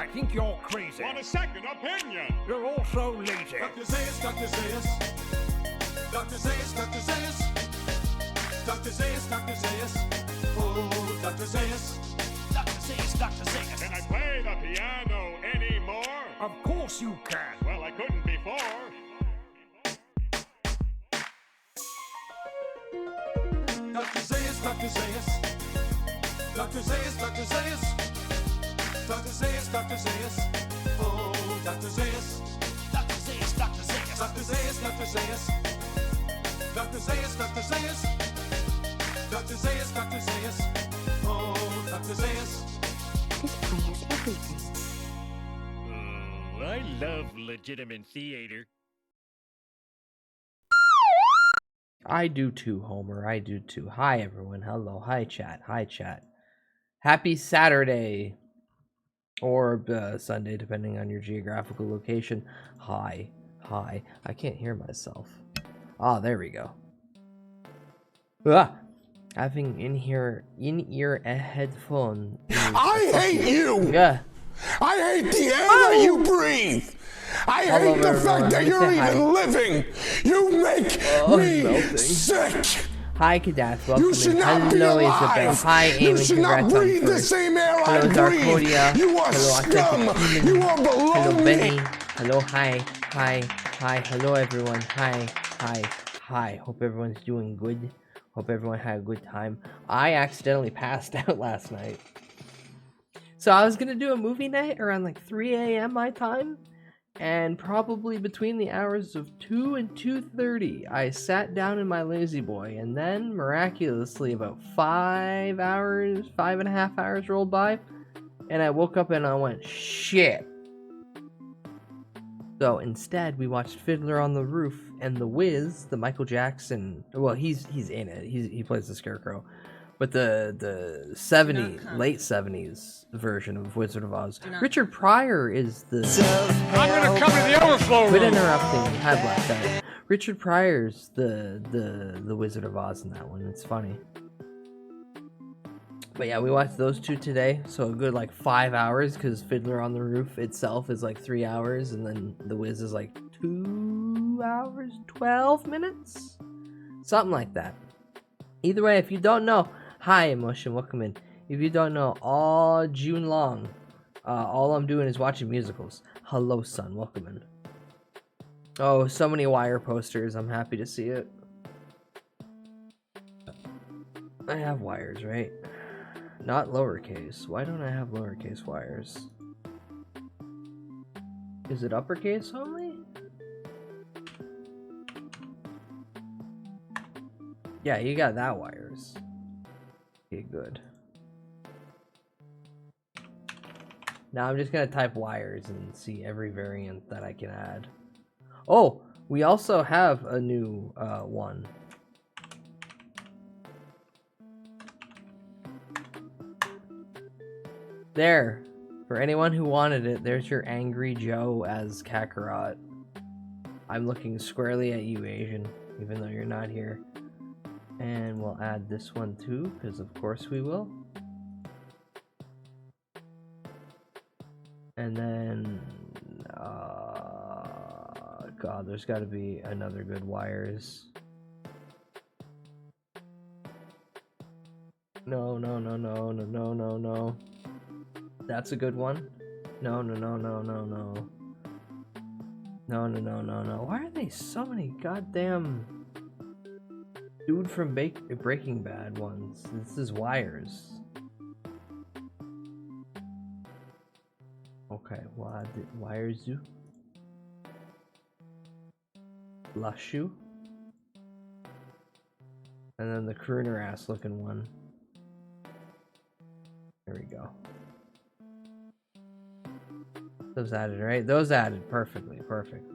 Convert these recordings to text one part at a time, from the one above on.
I think you're crazy. Want a second opinion? You're also lazy. Dr. Zayas, Dr. Zayas. Dr. Zayas, Dr. Zayas. Dr. Zayas, Dr. Zayas. Oh, Dr. Zayas. Dr. Zayas, Dr. Zayas. Can I play the piano anymore? Of course you can. Well, I couldn't before. Dr. Zayas, Dr. Zayas. Dr. Zayas, Dr. Zayas. Dr. Zayas, Dr. Zayas. Oh, Dr. Zayas. Dr. Zayas, Dr. Zayas. Dr. Zayas, Dr. Zayas. Dr. Zayas, Dr. Zayas. Dr. Zayas, Dr. Zayas. Oh, Dr. Zayas. This play has everything. Oh, I love legitimate theater. I do too, Homer. I do too. Hi, everyone. Hello. Hi, chat. Hi, chat. Happy Saturday. Or Sunday, depending on your geographical location. Hi. Hi. I can't hear myself. Ah, there we go. Ah! Having in-ear headphone. I hate you! Yeah. I hate the air that you breathe! I Hello, hate the everyone. fact that Let me you're say hi. even living! You make me melting. sick! Hi, Kadath. Welcome You should in. not be Hello, Isabel. alive! Hi, Amy. You should not Congrats on breathe the first. same air Hello, I breathe! Darkodia. You are Hello, scum! Authentic You are below Hello, me! Benny. Hello, hi. Hi. Hi. Hello, everyone. Hi. Hi. Hi. Hope everyone's doing good. Hope everyone had a good time. I accidentally passed out last night. So I was going to do a movie night around like 3 a.m. my time. And probably between the hours of 2 and 2:30, I sat down in my lazy boy. And then, miraculously, about 5.5 hours rolled by. And I woke up and I went, shit. So instead, we watched Fiddler on the Roof and The Wiz, the Michael Jackson. Well, he's in it. He plays the Scarecrow, but the late 70s version of Wizard of Oz. Richard Pryor is the. I'm gonna come to the overflow Quit room. interrupting. Hi, Black Guy. Richard Pryor's the Wizard of Oz in that one. It's funny. But yeah, we watched those two today, so a good like 5 hours, because Fiddler on the Roof itself is like 3 hours, and then The Wiz is like 2 hours, 12 minutes? Something like that. Either way, if you don't know, hi Emotion, welcome in. If you don't know, all June long, all I'm doing is watching musicals. Hello son, welcome in. Oh, so many Wire posters, I'm happy to see it. I have wires, right? Not lowercase. Why don't I have lowercase wires? Is it uppercase only? Yeah, you got that wires. Okay, good. Now I'm just gonna type wires and see every variant that I can add. Oh, we also have a new one. There. For anyone who wanted it, there's your Angry Joe as Kakarot. I'm looking squarely at you, Asian, even though you're not here. And we'll add this one too, because of course we will. And then... God, there's got to be another good wires. No. That's a good one. No. No. Why are they so many goddamn dude from Breaking Bad ones? This is wires. Okay, well, I did wires you. Lushu. And then the crooner ass looking one. There we go. Those added, right? Those added perfectly. Perfect.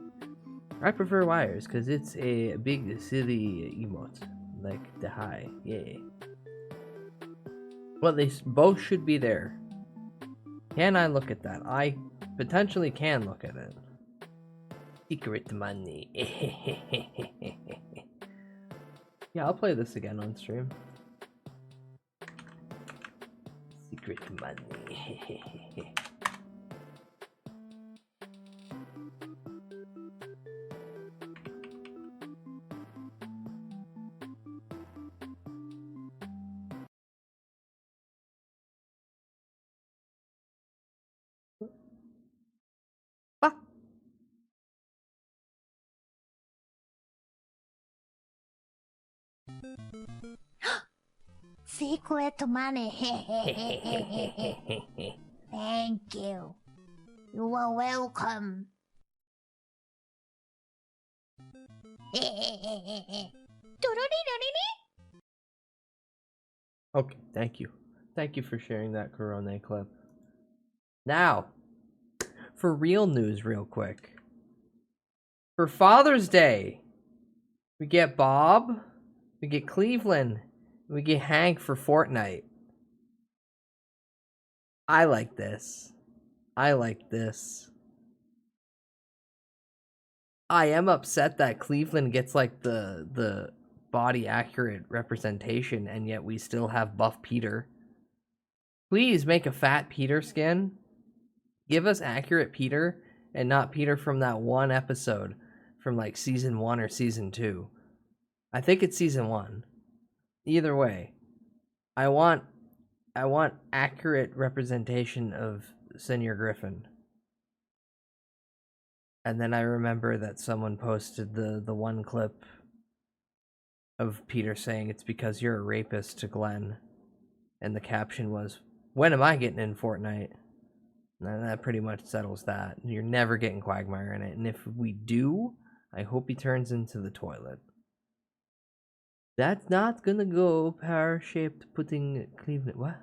I prefer wires because it's a big silly emote. Like the high. Yay. Well, they both should be there. Can I look at that? I potentially can look at it. Secret money. Yeah, I'll play this again on stream. Secret money. secret money. Thank you. You are welcome. Okay, thank you. Thank you for sharing that Corona clip. Now, for real news, real quick. For Father's Day, we get Bob, we get Cleveland, we get Hank for Fortnite. I like this. I like this. I am upset that Cleveland gets like the body accurate representation, and yet we still have buff Peter. Please make a fat Peter skin. Give us accurate Peter and not Peter from that one episode from like season 1 or season 2. I think it's season 1. Either way, I want accurate representation of Senior Griffin. And then I remember that someone posted the one clip of Peter saying it's because you're a rapist to Glenn. And the caption was, "When am I getting in Fortnite?" And that pretty much settles that. You're never getting Quagmire in it. And if we do, I hope he turns into the toilet. That's not gonna go pear-shaped pudding Cleveland. What?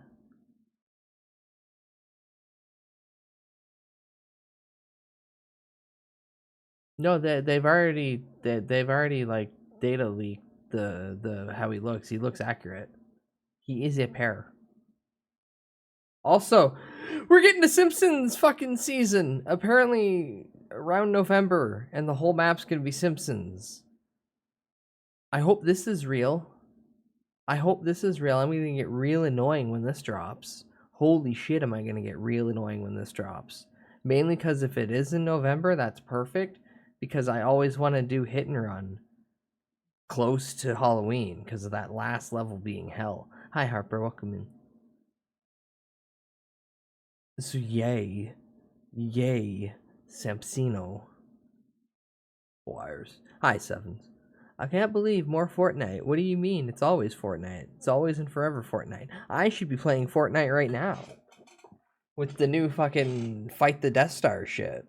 No, they've already like data leaked the how he looks. He looks accurate. He is a pear. Also, we're getting the Simpsons fucking season. Apparently around November, and the whole map's gonna be Simpsons. I hope this is real. I'm gonna get real annoying when this drops. Holy shit, am I gonna get real annoying when this drops. Mainly because if it is in November, that's perfect. Because I always want to do hit and run close to Halloween because of that last level being hell. Hi Harper, welcome in. So yay, Sampsino. Wires. Hi Sevens. I can't believe more Fortnite. What do you mean? It's always Fortnite. It's always and forever Fortnite. I should be playing Fortnite right now. With the new fucking Fight the Death Star shit.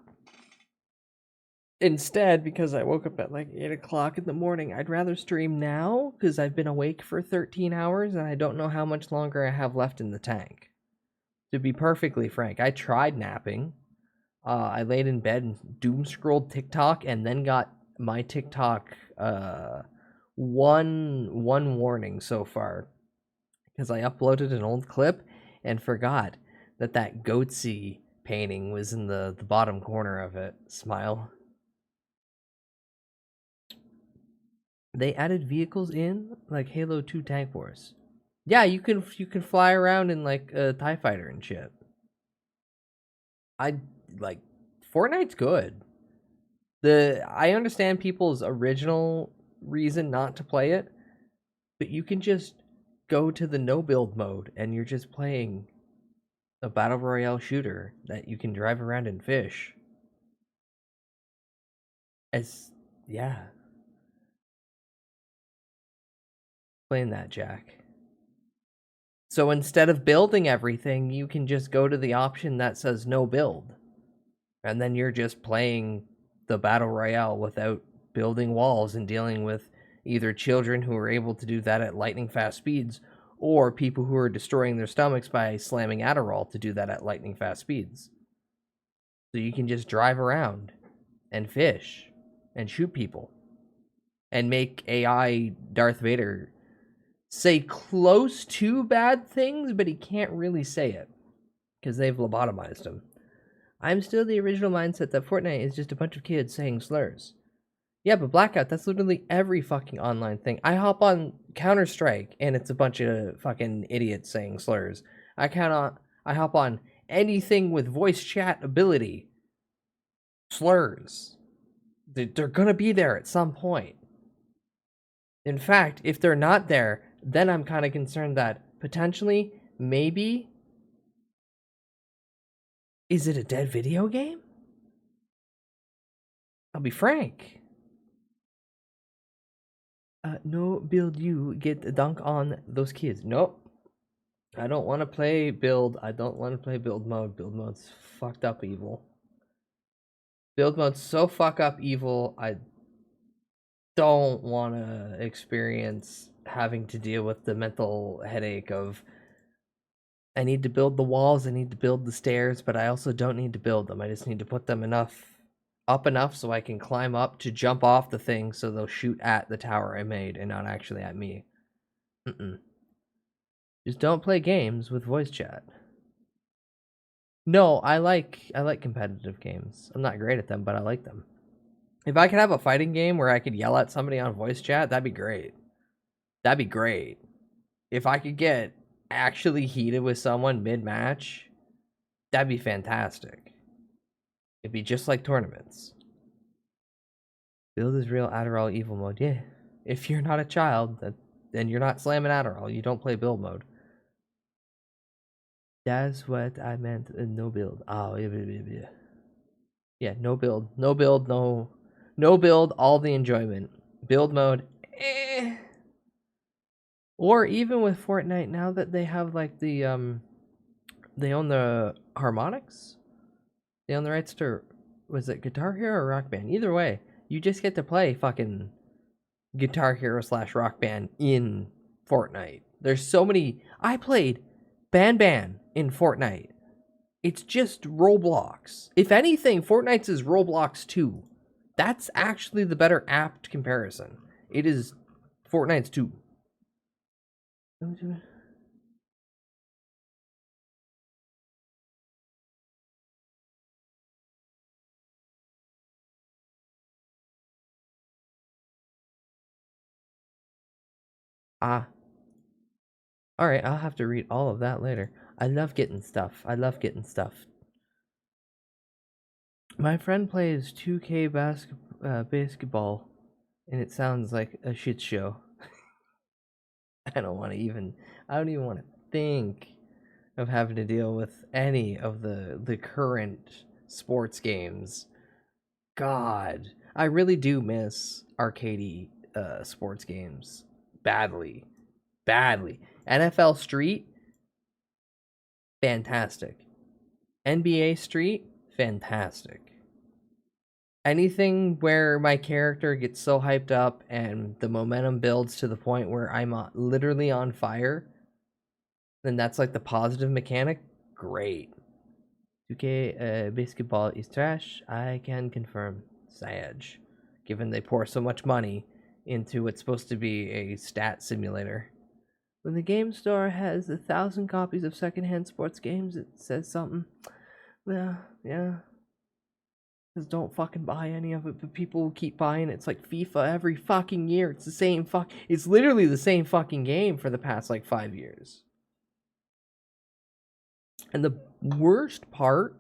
Instead, because I woke up at like 8 o'clock in the morning, I'd rather stream now because I've been awake for 13 hours and I don't know how much longer I have left in the tank. To be perfectly frank, I tried napping. I laid in bed and doom scrolled TikTok and then got my TikTok one warning so far because I uploaded an old clip and forgot that goatsy painting was in the bottom corner of it. Smile. They added vehicles in like Halo 2 Tank Wars. Yeah, you can fly around in like a TIE fighter and shit. I like Fortnite's good. I understand people's original reason not to play it, but you can just go to the no build mode and you're just playing a battle royale shooter that you can drive around and fish. Yeah. Playing that, Jack. So instead of building everything, you can just go to the option that says no build. And then you're just playing the battle royale without building walls and dealing with either children who are able to do that at lightning fast speeds or people who are destroying their stomachs by slamming Adderall to do that at lightning fast speeds. So you can just drive around and fish and shoot people and make AI Darth Vader say close to bad things, but he can't really say it because they've lobotomized him. I'm still the original mindset that Fortnite is just a bunch of kids saying slurs. Yeah, but Blackout, that's literally every fucking online thing. I hop on Counter-Strike and it's a bunch of fucking idiots saying slurs. I hop on anything with voice chat ability. Slurs. They're gonna be there at some point. In fact, if they're not there, then I'm kind of concerned that potentially, maybe, is it a dead video game? I'll be frank. No build you get a dunk on those kids. Nope. I don't want to play build. I don't want to play build mode. Build mode's fucked up evil. Build mode's so fuck up evil. I don't want to experience having to deal with the mental headache of I need to build the walls, I need to build the stairs, but I also don't need to build them. I just need to put them up enough so I can climb up to jump off the thing so they'll shoot at the tower I made and not actually at me. Just don't play games with voice chat. No, I like competitive games. I'm not great at them, but I like them. If I could have a fighting game where I could yell at somebody on voice chat, that'd be great. That'd be great. If I could get actually heated with someone mid-match, that'd be fantastic. It'd be just like tournaments. Build is real Adderall evil mode. Yeah. If you're not a child, then you're not slamming Adderall. You don't play build mode. That's what I meant. No build. Oh, yeah. Yeah, no build. No build, no build, all the enjoyment. Build mode, eh. Or even with Fortnite, now that they have like the they own the harmonics. They own the rights to, was it Guitar Hero or Rock Band? Either way, you just get to play fucking Guitar Hero / Rock Band in Fortnite. There's so many. I played Ban in Fortnite. It's just Roblox. If anything, Fortnite's is Roblox 2. That's actually the better apt comparison. It is Fortnite's 2. Alright, I'll have to read all of that later. I love getting stuff. My friend plays 2K basketball, and it sounds like a shit show. I don't even want to think of having to deal with any of the current sports games. God, I really do miss arcadey sports games badly. NFL Street, fantastic. NBA Street, fantastic. Anything where my character gets so hyped up and the momentum builds to the point where I'm literally on fire, then that's like the positive mechanic. Great. 2K basketball is trash. I can confirm. Sage. Given they pour so much money into what's supposed to be a stat simulator. When the game store has 1,000 copies of secondhand sports games, it says something. Yeah. Just don't fucking buy any of it, but people will keep buying it. It's like FIFA every fucking year. It's the same it's literally the same fucking game for the past like 5 years. And the worst part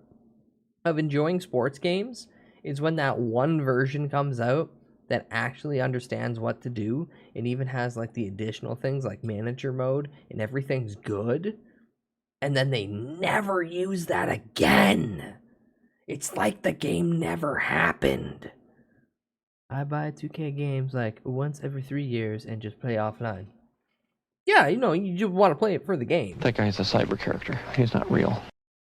of enjoying sports games is when that one version comes out that actually understands what to do and even has like the additional things like manager mode and everything's good, and then they never use that again. It's like the game never happened. I buy 2K games like once every 3 years and just play offline. Yeah, you just want to play it for the game. That guy's a cyber character. He's not real.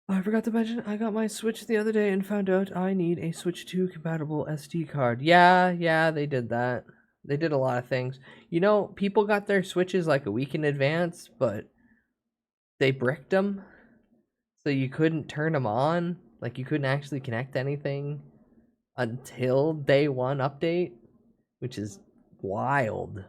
I forgot to mention, I got my Switch the other day and found out I need a Switch 2 compatible SD card. Yeah, they did that. They did a lot of things. People got their Switches like a week in advance, but they bricked them, so you couldn't turn them on. Like, you couldn't actually connect anything until day one update, which is wild.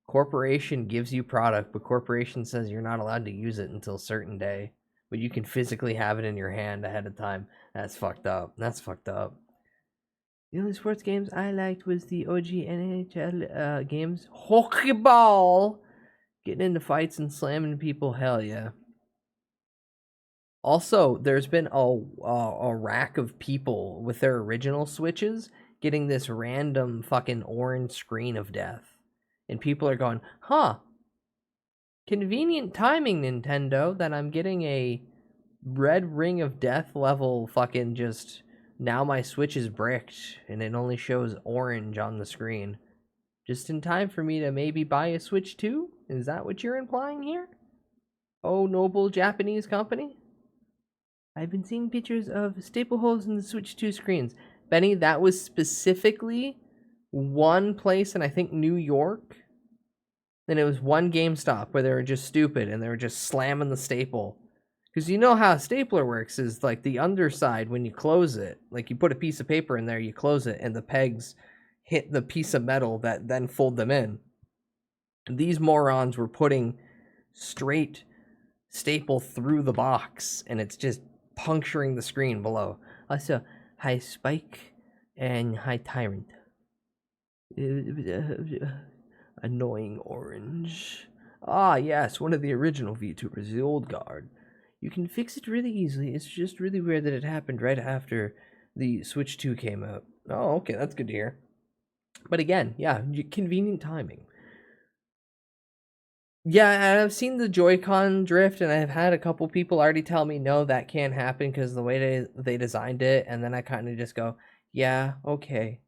Corporation gives you product, but corporation says you're not allowed to use it until a certain day. But you can physically have it in your hand ahead of time. That's fucked up. The only sports games I liked was the OG NHL games. Hockey ball! Getting into fights and slamming people, hell yeah. Also, there's been a rack of people with their original Switches getting this random fucking orange screen of death. And people are going, huh, convenient timing, Nintendo, that I'm getting a red ring of death level fucking just, now my Switch is bricked and it only shows orange on the screen. Just in time for me to maybe buy a Switch 2? Is that what you're implying here? oh noble Japanese company. I've been seeing pictures of staple holes in the Switch 2 screens. Benny, that was specifically one place in, I think, New York. Then it was one GameStop where they were just stupid and they were just slamming the staple. Because you know how a stapler works is like the underside when you close it. Like you put a piece of paper in there, you close it, and the pegs hit the piece of metal that then fold them in. And these morons were putting straight staple through the box, and it's just puncturing the screen below. Also, hi Spike and hi Tyrant. Annoying orange. Ah, yes, one of the original VTubers, the old guard. You can fix it really easily. It's just really weird that it happened right after the Switch 2 came out. Oh, okay, that's good to hear. But again, yeah, convenient timing. Yeah, I've seen the Joy-Con drift, and I've had a couple people already tell me, no, that can't happen because the way they designed it, and then I kind of just go, yeah, okay.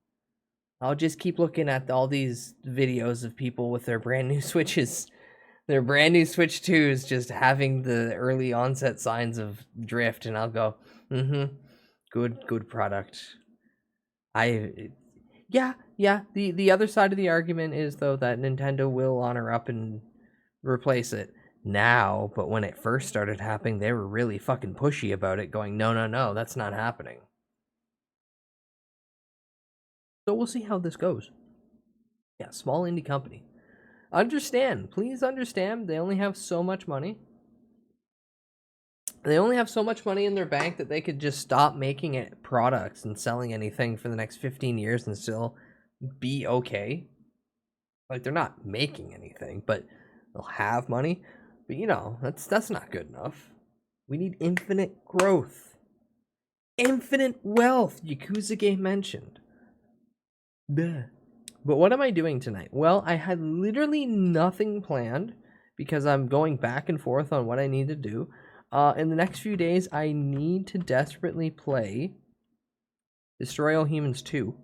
I'll just keep looking at all these videos of people with their brand new Switches, their brand new Switch 2s, just having the early onset signs of drift, and I'll go, good product. Yeah, the other side of the argument is, though, that Nintendo will honor up and replace it now, but when it first started happening, they were really fucking pushy about it, going, no, that's not happening. So we'll see how this goes. Yeah, small indie company. Please understand, they only have so much money. They only have so much money in their bank that they could just stop making it products and selling anything for the next 15 years and still be okay. Like, they're not making anything, but they'll have money. But, you know, that's not good enough. We need infinite growth. Infinite wealth, Yakuza game mentioned. Bleh. But what am I doing tonight? Well, I had literally nothing planned because I'm going back and forth on what I need to do. In the next few days, I need to desperately play Destroy All Humans 2.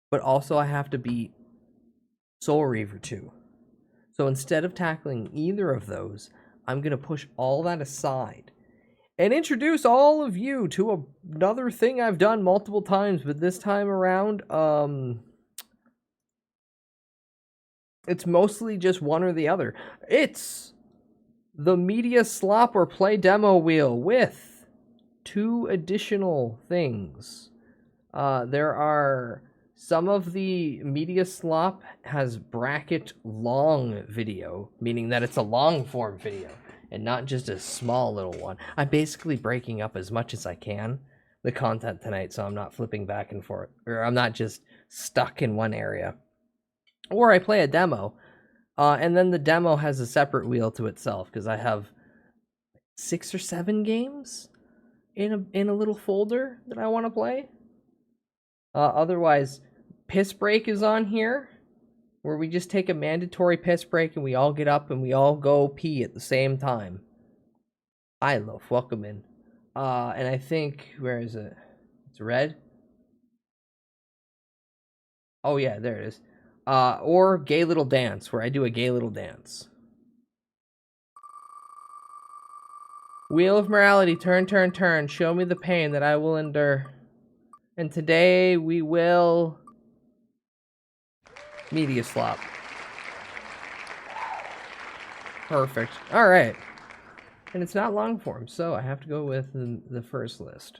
But also I have to beat Soul Reaver 2. So instead of tackling either of those, I'm going to push all that aside and introduce all of you to another thing I've done multiple times, but this time around, it's mostly just one or the other. It's the Media Slop or Play Demo Wheel with 2 additional things. There are some of the Media Slop has bracket long video, meaning that it's a long form video and not just a small little one. I'm basically breaking up as much as I can the content tonight, so I'm not flipping back and forth, or I'm not just stuck in one area. Or I play a demo, and then the demo has a separate wheel to itself, because I have 6 or 7 games in a little folder that I want to play. Otherwise, Piss Break is on here, where we just take a mandatory piss break and we all get up and we all go pee at the same time. I love welcome in. And I think, where is it? It's red. Oh yeah, there it is. Or Gay Little Dance, where I do a gay little dance. Wheel of Morality, turn, turn, turn. Show me the pain that I will endure. And today we will Media Slop. Perfect. Alright. And it's not long form, so I have to go with the first list.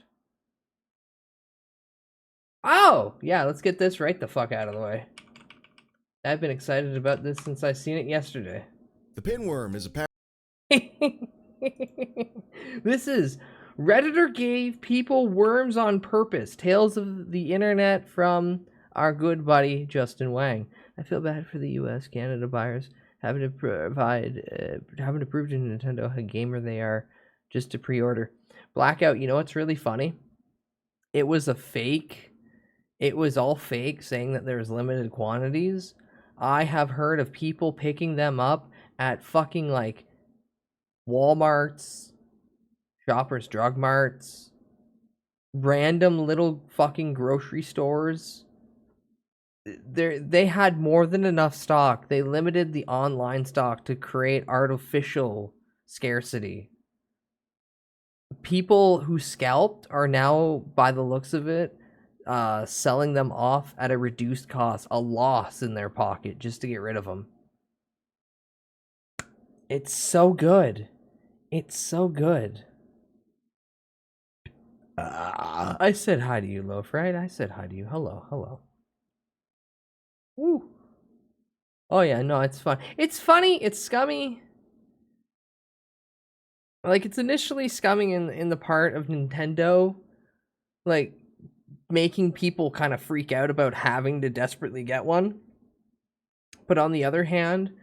Oh! Yeah, let's get this right the fuck out of the way. I've been excited about this since I seen it yesterday. The pinworm is a This is Redditor gave people worms on purpose. Tales of the internet from our good buddy Justin Wang. I feel bad for the US, Canada buyers having to prove to Nintendo how gamer they are just to pre-order. Blackout, you know what's really funny? It was a fake. It was all fake, saying that there's limited quantities. I have heard of people picking them up at fucking like Walmarts, Shoppers Drug Marts, random little fucking grocery stores. they had more than enough stock. They limited the online stock to create artificial scarcity. People who scalped are now, by the looks of it, selling them off at a reduced cost, a loss in their pocket, just to get rid of them. It's so good. It's so good. I said hi to you, Loaf, right? I said hi to you. Hello, hello. Woo. Oh yeah, no, it's fun. It's funny, it's scummy. Like, it's initially scummy in the part of Nintendo, like, making people kind of freak out about having to desperately get one. But on the other hand,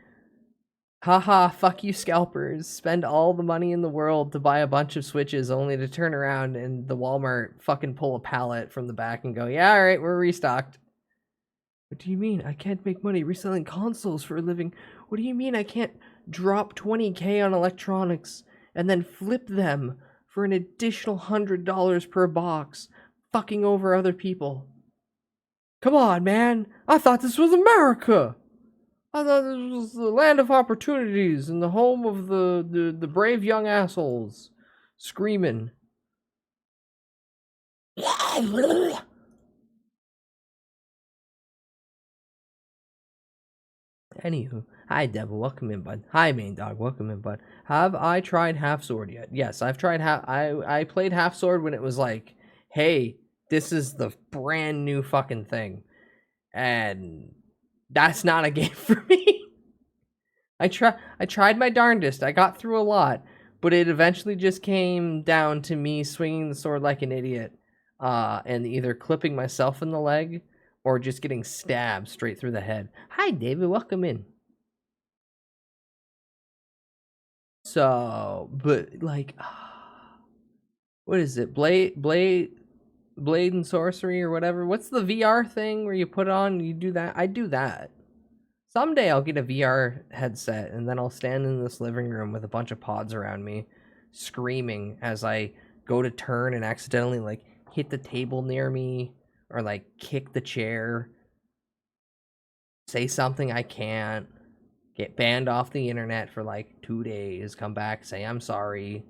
haha, fuck you scalpers. Spend all the money in the world to buy a bunch of Switches only to turn around and the Walmart fucking pull a pallet from the back and go, yeah, alright, we're restocked. What do you mean? I can't make money reselling consoles for a living. What do you mean I can't drop 20k on electronics and then flip them for an additional $100 per box, fucking over other people? Come on, man. I thought this was America. I thought this was the land of opportunities and the home of the brave young assholes screaming. Anywho, hi Devil, welcome in, bud. Hi Main Dog, welcome in, bud. Have I tried Half Sword yet? Yes, I've tried I played Half Sword when it was like, hey, this is the brand new fucking thing, and that's not a game for me. I tried my darndest. I got through a lot, but it eventually just came down to me swinging the sword like an idiot, and either clipping myself in the leg or just getting stabbed straight through the head. Hi, David. Welcome in. So, but like, what is it? Blade and sorcery or whatever. What's the VR thing where you put it on and you do that? I do that. Someday I'll get a VR headset and then I'll stand in this living room with a bunch of pods around me, screaming as I go to turn and accidentally like hit the table near me or like kick the chair, say something I can't, get banned off the internet for like 2 days, come back, say I'm sorry,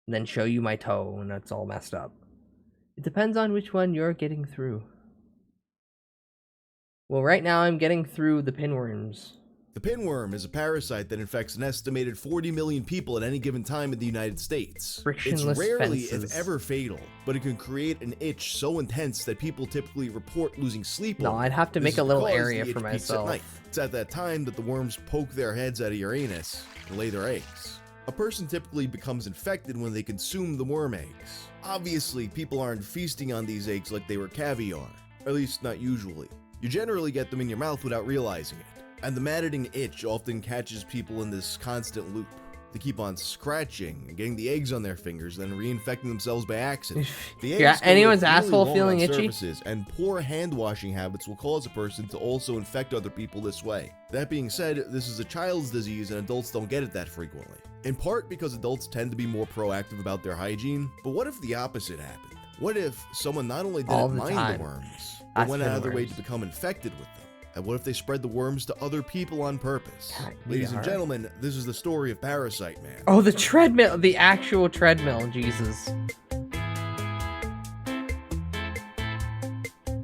and then show you my toe and that's all messed up. It depends on which one you're getting through. Well, right now I'm getting through the pinworms. The pinworm is a parasite that infects an estimated 40 million people at any given time in the United States. Frictionless It's rarely, fences. if ever, fatal, but it can create an itch so intense that people typically report losing sleep. No, over I'd have to it. make This a is little because area the for itch peaks at myself. night. It's at that time that the worms poke their heads out of your anus and lay their eggs. A person typically becomes infected when they consume the worm eggs. Obviously, people aren't feasting on these eggs like they were caviar, at least not usually. You generally get them in your mouth without realizing it, and the maddening itch often catches people in this constant loop. They keep on scratching and getting the eggs on their fingers, then reinfecting themselves by accident. The eggs Yeah, can anyone's live really asshole long feeling on itchy? surfaces, and poor hand washing habits will cause a person to also infect other people this way. That being said, this is a child's disease and adults don't get it that frequently. In part because adults tend to be more proactive about their hygiene, but what if the opposite happened? What if someone not only All didn't the mind time. the worms, but That's went out of their way pinworms. to become infected with them? And what if they spread the worms to other people on purpose? God, Ladies and hard. gentlemen, this is the story of Parasite Man. Oh, the treadmill, the actual treadmill, Jesus.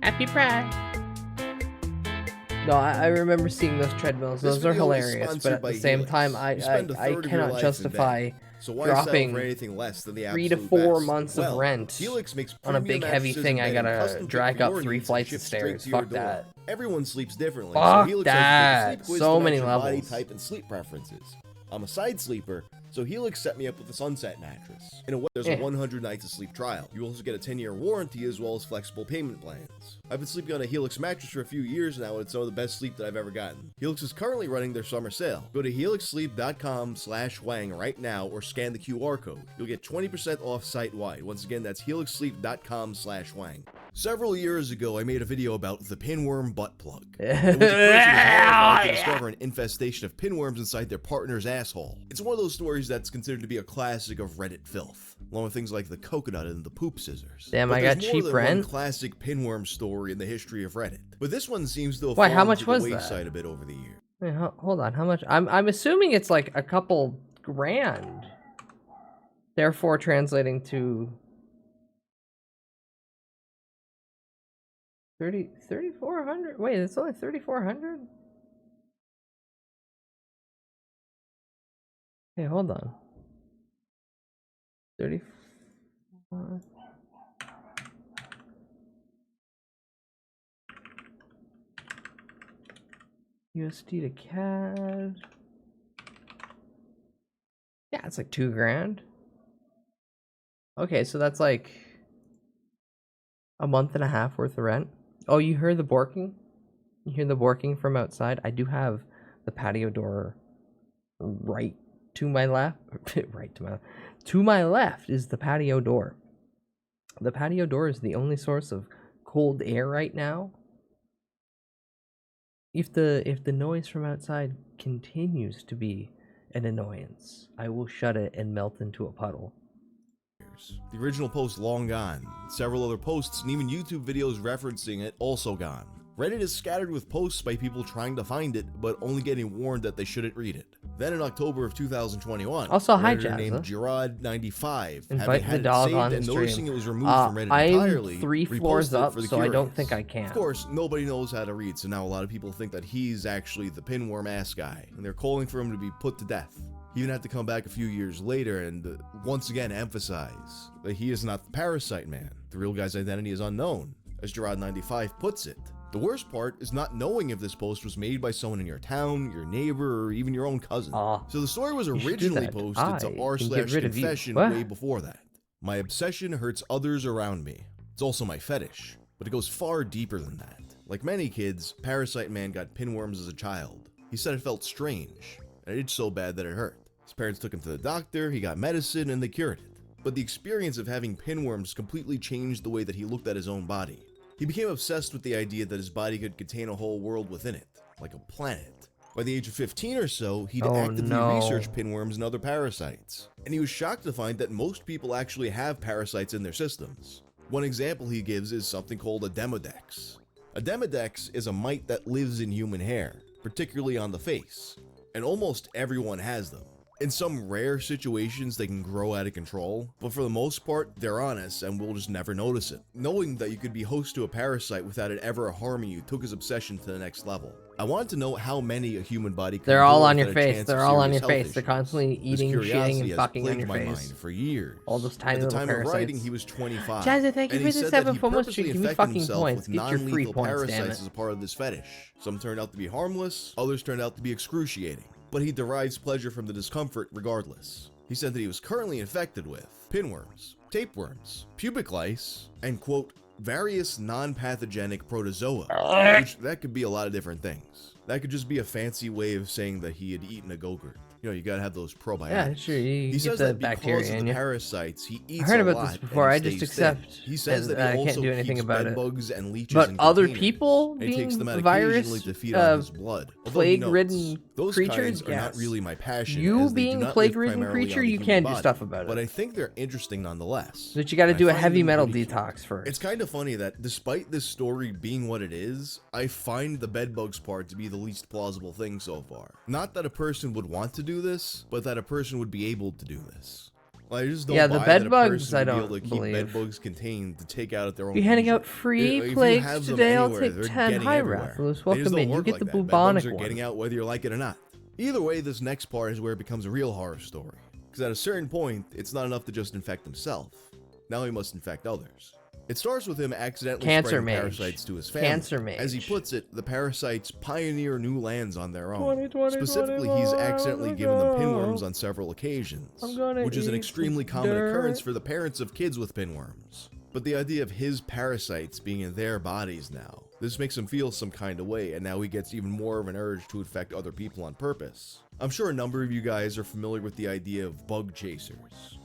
Happy Pride. No, I remember seeing those treadmills. This Those are video is hilarious, but sponsored at the by same Helix. time, You spend a I third of your cannot life in justify bed. So why dropping settle for anything less than the 3 to absolute 4 best? months of Well, rent Helix makes on a premium big heavy mattresses thing I and bed gotta custom-fit drag for up your 3 needs flights and of shipped straight stairs. to your Fuck door. that. Everyone sleeps differently. Fuck so Helix that. has a sleep quiz So to many match your body levels. type and sleep preferences. I'm a side sleeper, so Helix set me up with a sunset mattress. In a way, there's a 100 nights of sleep trial. You also get a 10-year warranty as well as flexible payment plans. I've been sleeping on a Helix mattress for a few years now, and it's some of the best sleep that I've ever gotten. Helix is currently running their summer sale. Go to helixsleep.com/wang right now or scan the QR code. You'll get 20% off site-wide. Once again, that's helixsleep.com/wang. Several years ago, I made a video about the pinworm butt plug. It was a person horrified to discover an infestation of pinworms inside their partner's asshole. It's one of those stories that's considered to be a classic of Reddit filth, along with things like the coconut and the poop scissors. Damn, but I got there's more cheap than rent. one classic pinworm story in the history of Reddit. But this one seems to have Wait, how fallen much to the was that? wayside a bit over the years. Wait, hold on, how much? I'm assuming it's like a couple grand. Therefore, translating to 3,400. Wait, it's only 3,400. Hey, hold on. 34. USD to CAD. Yeah, it's like 2 grand. Okay, so that's like a month and a half worth of rent. Oh, you heard the borking? You hear the borking from outside? I do have the patio door right to my left. Right to my left. To my left is the patio door. The patio door is the only source of cold air right now. If the noise from outside continues to be an annoyance, I will shut it and melt into a puddle. The original post long gone. Several other posts and even YouTube videos referencing it also gone. Reddit is scattered with posts by people trying to find it, but only getting warned that they shouldn't read it. Then in October of 2021, Also, hi, Redditor named Jazza. Gerard95, Invite having the had it dog saved on the and noticing stream. it was removed from Reddit I'm entirely, 3 floors reposted it up, for the so I don't curious. think I can. Of course, nobody knows how to read, so now a lot of people think that he's actually the pinworm ass guy, and they're calling for him to be put to death. He even had to come back a few years later and once again emphasize that he is not the parasite man. The real guy's identity is unknown, as Gerard95 puts it. The worst part is not knowing if this post was made by someone in your town, your neighbor, or even your own cousin. So the story was you should do originally that. posted to I can get rid of you. r/confession What? way before that. My obsession hurts others around me. It's also my fetish, but it goes far deeper than that. Like many kids, Parasite Man got pinworms as a child. He said it felt strange, and it itched so bad that it hurt. His parents took him to the doctor, he got medicine, and they cured it. But the experience of having pinworms completely changed the way that he looked at his own body. He became obsessed with the idea that his body could contain a whole world within it, like a planet. By the age of 15 or so, he'd actively research pinworms and other parasites. And he was shocked to find that most people actually have parasites in their systems. One example he gives is something called a demodex. A demodex is a mite that lives in human hair, particularly on the face, and almost everyone has them. In some rare situations, they can grow out of control, but for the most part, they're on us and we'll just never notice it. Knowing that you could be host to a parasite without it ever harming you took his obsession to the next level. I wanted to know how many a human body could They're all endure on your without a face. chance They're of all on serious your face. health They're issues. constantly This eating, curiosity shitting, and has fucking on plagued your my face. mind for years. All those tiny At the little time parasites. of writing, he was 25. Jazzy, thank you and for he the said 7 that he FOMO purposely streak. Give me infected fucking himself points. with Get your free non-lethal points, damn parasites it. as a part of this fetish. Some turned out to be harmless, others turned out to be excruciating. But he derives pleasure from the discomfort regardless. He said that he was currently infected with pinworms, tapeworms, pubic lice, and quote, various non-pathogenic protozoa, which that could be a lot of different things. That could just be a fancy way of saying that he had eaten a go-gurt. You know, you gotta have those probiotics. Yeah, sure. You He get says the that because bacteria of in the you. parasites, he eats I heard a about lot this before. and I just stays thin. accept He says that that I he can't also do anything keeps about bed it. bugs and leeches But in other containers, people and he takes being them out virus, occasionally to feed on his blood. Although he notes, plague-ridden those creatures, kinds are not yes. really my passion. You as they do being not live plague-ridden primarily creature, on the you human can do body, stuff about it. But I think they're interesting nonetheless. But you got to And do I a find heavy them metal pretty cool. detox first. It's kind of funny that despite this story being what it is, I find the bedbugs part to be the least plausible thing so far. Not that a person would want to do this, but that a person would be able to do this. Like, I just don't Yeah, the buy that a bedbugs, person I would be don't able to keep believe. bedbugs contained to take out at their own Be handing leisure. out free If you plagues have them today. I'll anywhere, take they're 10. getting Hi, everywhere. Raffles. They just Welcome don't in. You work get like the that. Bedbugs bubonic are one. getting out whether you like it or not. Either way, this next part is where it becomes a real horror story. Because at a certain point, it's not enough to just infect himself. Now he must infect others. It starts with him accidentally Cancer spreading mage. parasites to his family. Cancer mage. As he puts it, the parasites pioneer new lands on their own. 2020, Specifically, he's accidentally given them pinworms on several occasions, which is an extremely common occurrence for the parents of kids with pinworms. But the idea of his parasites being in their bodies now This makes him feel some kind of way, and now he gets even more of an urge to infect other people on purpose. I'm sure a number of you guys are familiar with the idea of bug chasers.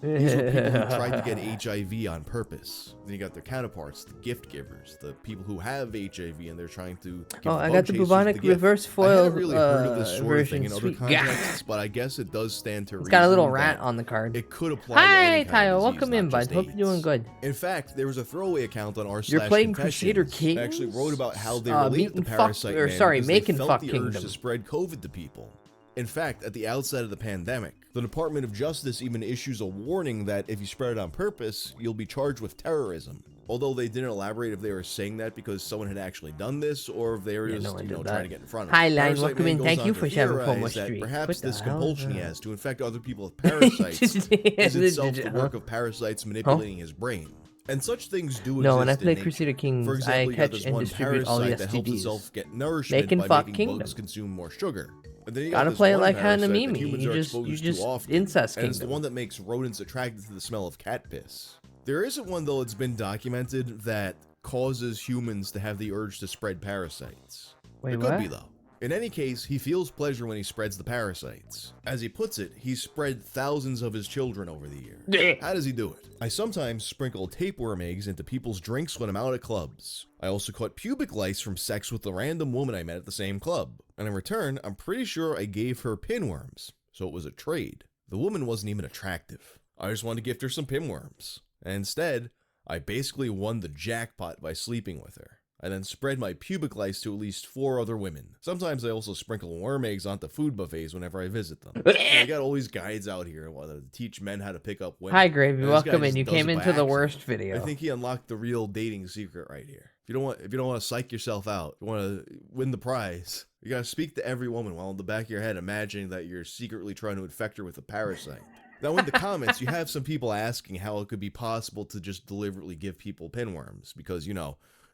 These are people who tried to get HIV on purpose. Then you got their counterparts, the gift givers, the people who have HIV and they're trying to give I bug got the chasers bubonic gift. reverse I foil haven't really heard of this sort of thing version. in other Sweet. contexts, but I guess it does stand to It's reason got a little that rat on the card. it could apply to Hi, any kind Tayo. of disease, Welcome in, not bud. just Hope you're doing AIDS. good. In fact, there was a throwaway account on r You're playing Crusader Kings? I actually wrote about how they Meat related the and Fuck- parasite or man sorry, because Make they and felt Fuck the urge Kingdom. to spread COVID to people. In fact, at the outset of the pandemic, the Department of Justice even issues a warning that if you spread it on purpose, you'll be charged with terrorism. Although they didn't elaborate if they were saying that because someone had actually done this or if they were just, trying to get in front of it. Hi, Line. Parasite Welcome Man in. goes Thank on you to for sharing theorize Promo that Street. perhaps What the this hell is compulsion he that? has to infect other people with parasites is itself the Huh? work of parasites manipulating his brain. And such things do exist No, when I in play nature. Crusader Kings, For example, I you got catch this and one distribute all the parasite that helps STDs. itself get nourishment Make and by fuck making Kingdom. bugs consume more sugar. And then you Gotta got this play it one like parasite that Hanamimi. humans You are just exposed you to often, incest and it's the kingdom. one that makes rodents attracted to the smell of cat piss. There isn't one though that's been documented that causes humans to have the urge to spread parasites. Wait, It could what? be though. In any case, he feels pleasure when he spreads the parasites. As he puts it, he's spread thousands of his children over the years. How does he do it? I sometimes sprinkle tapeworm eggs into people's drinks when I'm out at clubs. I also caught pubic lice from sex with a random woman I met at the same club. And in return, I'm pretty sure I gave her pinworms. So it was a trade. The woman wasn't even attractive. I just wanted to gift her some pinworms. And instead, I basically won the jackpot by sleeping with her. I then spread my pubic lice to at least 4 other women. Sometimes I also sprinkle worm eggs onto food buffets whenever I visit them. I got all these guides out here to teach men how to pick up women. Hi, Gravy. And this guy Welcome in. just You does came it by into the accident. worst video. I think he unlocked the real dating secret right here. If you don't want to psych yourself out, you want to win the prize, you gotta speak to every woman while in the back of your head imagining that you're secretly trying to infect her with a parasite. Now in the comments, you have some people asking how it could be possible to just deliberately give people pinworms because,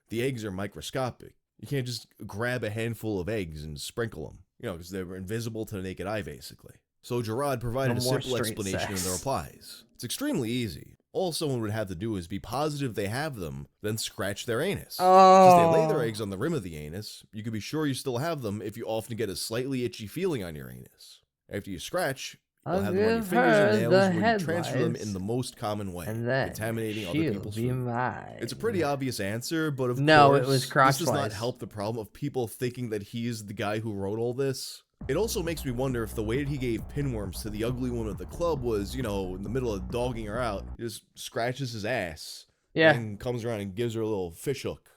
the eggs are microscopic. You can't just grab a handful of eggs and sprinkle them, because they're invisible to the naked eye, basically. So Gerard provided No a more simple straight explanation in the sex. replies. It's extremely easy. All someone would have to do is be positive they have them, then scratch their anus. Since they lay their eggs on the rim of the anus, you can be sure you still have them if you often get a slightly itchy feeling on your anus. After you scratch, you'll have them on your give fingers her and nails the where you transfer them headlights, in the most common way, and then contaminating other she'll people's be food. mine. It's a pretty obvious answer, but of No, course, it was this crotch does not lice. help the problem of people thinking that he's the guy who wrote all this. It also makes me wonder if the way that he gave pinworms to the ugly woman at the club was, in the middle of dogging her out, he just scratches his ass, Yeah. and comes around and gives her a little fish hook.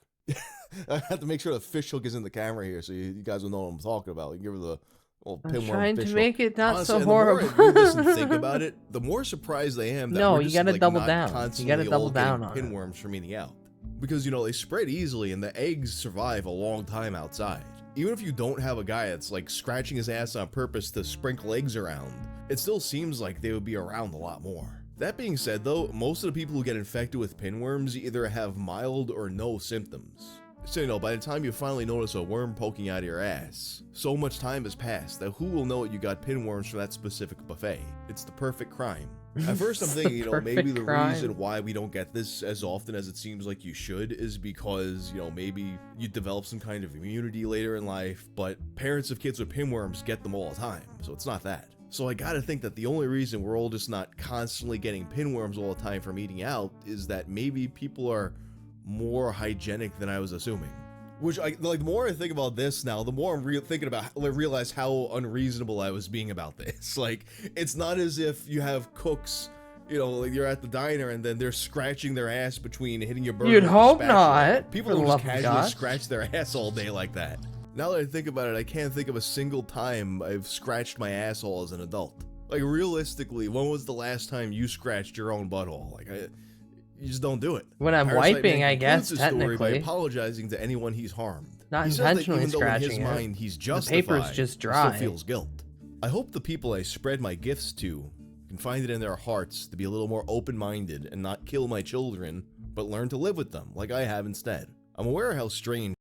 I have to make sure the fish hook is in the camera here, so you guys will know what I'm talking about. You can give her the little I'm pinworm trying fish to hook. make it not Honestly, so and the more horrible. I read this and think about it, the more surprised I am that No, we're you just, gotta double not down. You constantly gotta double all getting down on it. pinworms from eating out. Because, they spread easily and the eggs survive a long time outside. Even if you don't have a guy that's scratching his ass on purpose to sprinkle eggs around, it still seems like they would be around a lot more. That being said though, most of the people who get infected with pinworms either have mild or no symptoms. So, by the time you finally notice a worm poking out of your ass, so much time has passed that who will know you got pinworms from that specific buffet? It's the perfect crime. At first I'm thinking, maybe perfect the crime. reason why we don't get this as often as it seems like you should is because, maybe you develop some kind of immunity later in life, but parents of kids with pinworms get them all the time, so it's not that. So I gotta think that the only reason we're all just not constantly getting pinworms all the time from eating out is that maybe people are more hygienic than I was assuming. Which, the more I think about this now, the more I'm thinking about, realize how unreasonable I was being about this. It's not as if you have cooks, you're at the diner and then they're scratching their ass between hitting your burger You'd with a hope spatula. not, People for the don't just love of casually God. scratch their ass all day like that. Now that I think about it, I can't think of a single time I've scratched my asshole as an adult. Realistically, when was the last time you scratched your own butthole? You just don't do it. When I'm Parasite wiping, Man I concludes guess, his story by technically. apologizing to anyone he's harmed. Not He says that intentionally even though in his scratching it. mind he's The justified, paper's just he dry. still feels guilt. I hope the people I spread my gifts to can find it in their hearts to be a little more open-minded and not kill my children, but learn to live with them like I have instead. I'm aware how strange.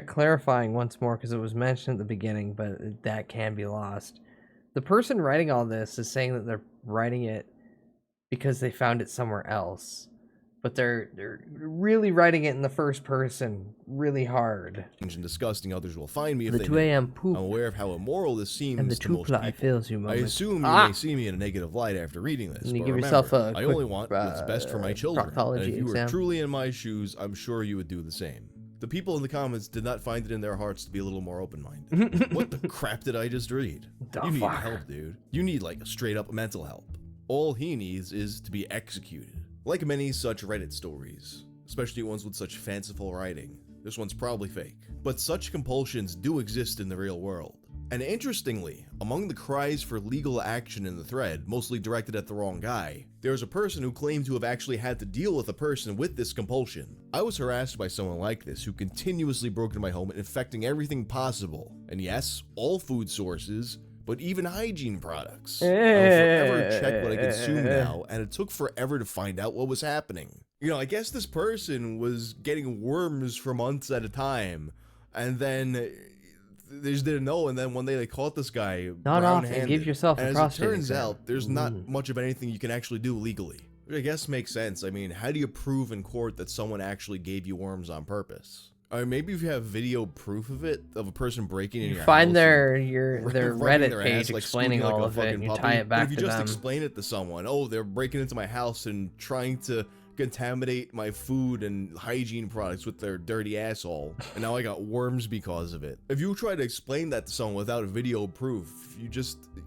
Clarifying once more, because it was mentioned at the beginning, but that can be lost. The person writing all this is saying that they're writing it because they found it somewhere else. but they're really writing it in the first person really hard. And disgusting others will find me if The they 2 do. a.m. poop I'm aware of how immoral this seems and the to 2 most ply people. fills you I moment. assume you Ah! may see me in a negative light after reading this, And you but give remember, yourself a I quick, only want what's best for my children. And proctology if you were exam. truly in my shoes, I'm sure you would do the same. The people in the comments did not find it in their hearts to be a little more open-minded. What the crap did I just read? The You need fuck? help, dude. You need like straight-up mental help. All he needs is to be executed. Like many such Reddit stories, especially ones with such fanciful writing, this one's probably fake. But such compulsions do exist in the real world. And interestingly, among the cries for legal action in the thread, mostly directed at the wrong guy, there's a person who claimed to have actually had to deal with a person with this compulsion. I was harassed by someone like this who continuously broke into my home, infecting everything possible. And yes, all food sources, but even hygiene products. I will forever check what I consume now, and it took forever to find out what was happening. You know, I guess this person was getting worms for months at a time, and then they just didn't know, and then one day they caught this guy Not off and brown-handed. give yourself a And as prostate it turns exam. out, there's not much of anything you can actually do legally. Which I guess makes sense. I mean, how do you prove in court that someone actually gave you worms on purpose? Or maybe if you have video proof of it, of a person breaking in your Find house their rubbing Reddit their page ass, like, explaining squeaking all like a of it, fucking and you puppy. tie it But back if you to just them. explain it to someone, oh, they're breaking into my house and trying to contaminate my food and hygiene products with their dirty asshole, and now I got worms because of it. If you try to explain that to someone without video proof,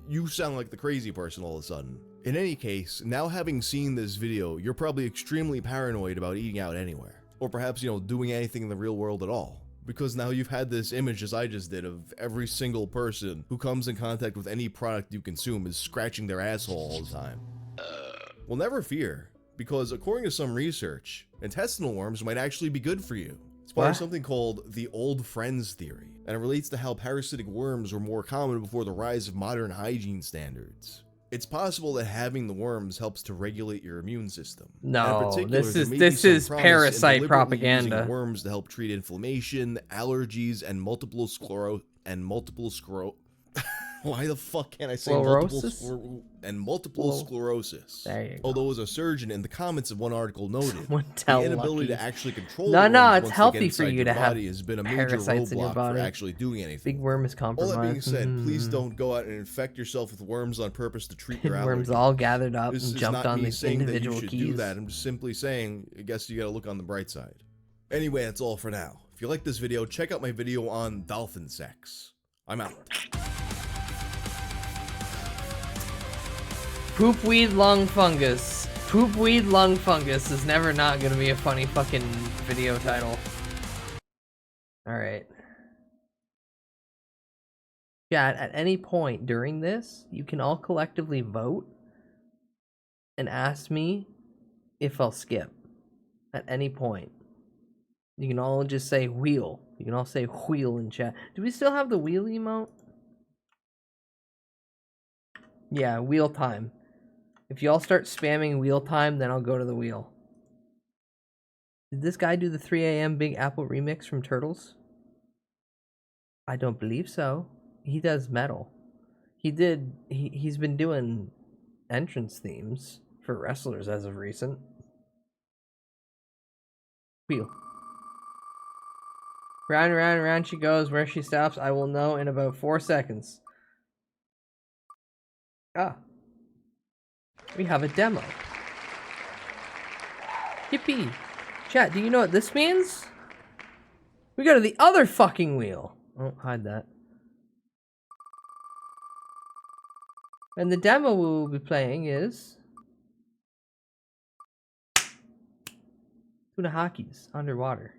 you sound like the crazy person all of a sudden. In any case, now having seen this video, you're probably extremely paranoid about eating out anywhere. Or perhaps, you know, doing anything in the real world at all. Because now you've had this image, as I just did, of every single person who comes in contact with any product you consume is scratching their asshole all the time. Well, never fear, because according to some research, intestinal worms might actually be good for you. It's part of something called the old friends theory, and it relates to how parasitic worms were more common before the rise of modern hygiene standards. It's possible that having the worms helps to regulate your immune system. No, And in particular, this there is- may this be some is promise in parasite deliberately propaganda. using worms to help treat inflammation, allergies, and multiple sclerosis. Why the fuck can't I say Sclerosis? multiple Well, sclerosis? there you go. Although, as a surgeon, in the comments of one article noted, Someone the tell inability Lucky. to actually control No, the no, worms it's once they healthy get for inside you your to have body has been a major parasites in your roadblock for body. actually doing anything. Big worm is All compromised. that being said, please don't go out and infect yourself with worms on purpose to treat your allergies. Worms all gathered up This and is jumped not on me the saying that you individual should keys. do that. I'm just simply saying, I guess you gotta look on the bright side. Anyway, that's all for now. If you like this video, check out my video on dolphin sex. I'm out. Poop weed lung fungus. Poop weed lung fungus is never not gonna be a funny fucking video title. Alright. Chat, at any point during this, you can all collectively vote and ask me if I'll skip. At any point. You can all just say wheel. You can all say wheel in chat. Do we still have the wheel emote? Yeah, wheel time. If y'all start spamming wheel time, then I'll go to the wheel. Did this guy do the 3 a.m. Big Apple remix from Turtles? I don't believe so. He does metal. He's been doing entrance themes for wrestlers as of recent. Wheel. Round and round and round she goes. Where she stops, I will know in about 4 seconds. Ah. We have a demo. Yippee. Chat, do you know what this means? We go to the other fucking wheel. Oh, hide that. And the demo we will be playing is tuna hockeys underwater.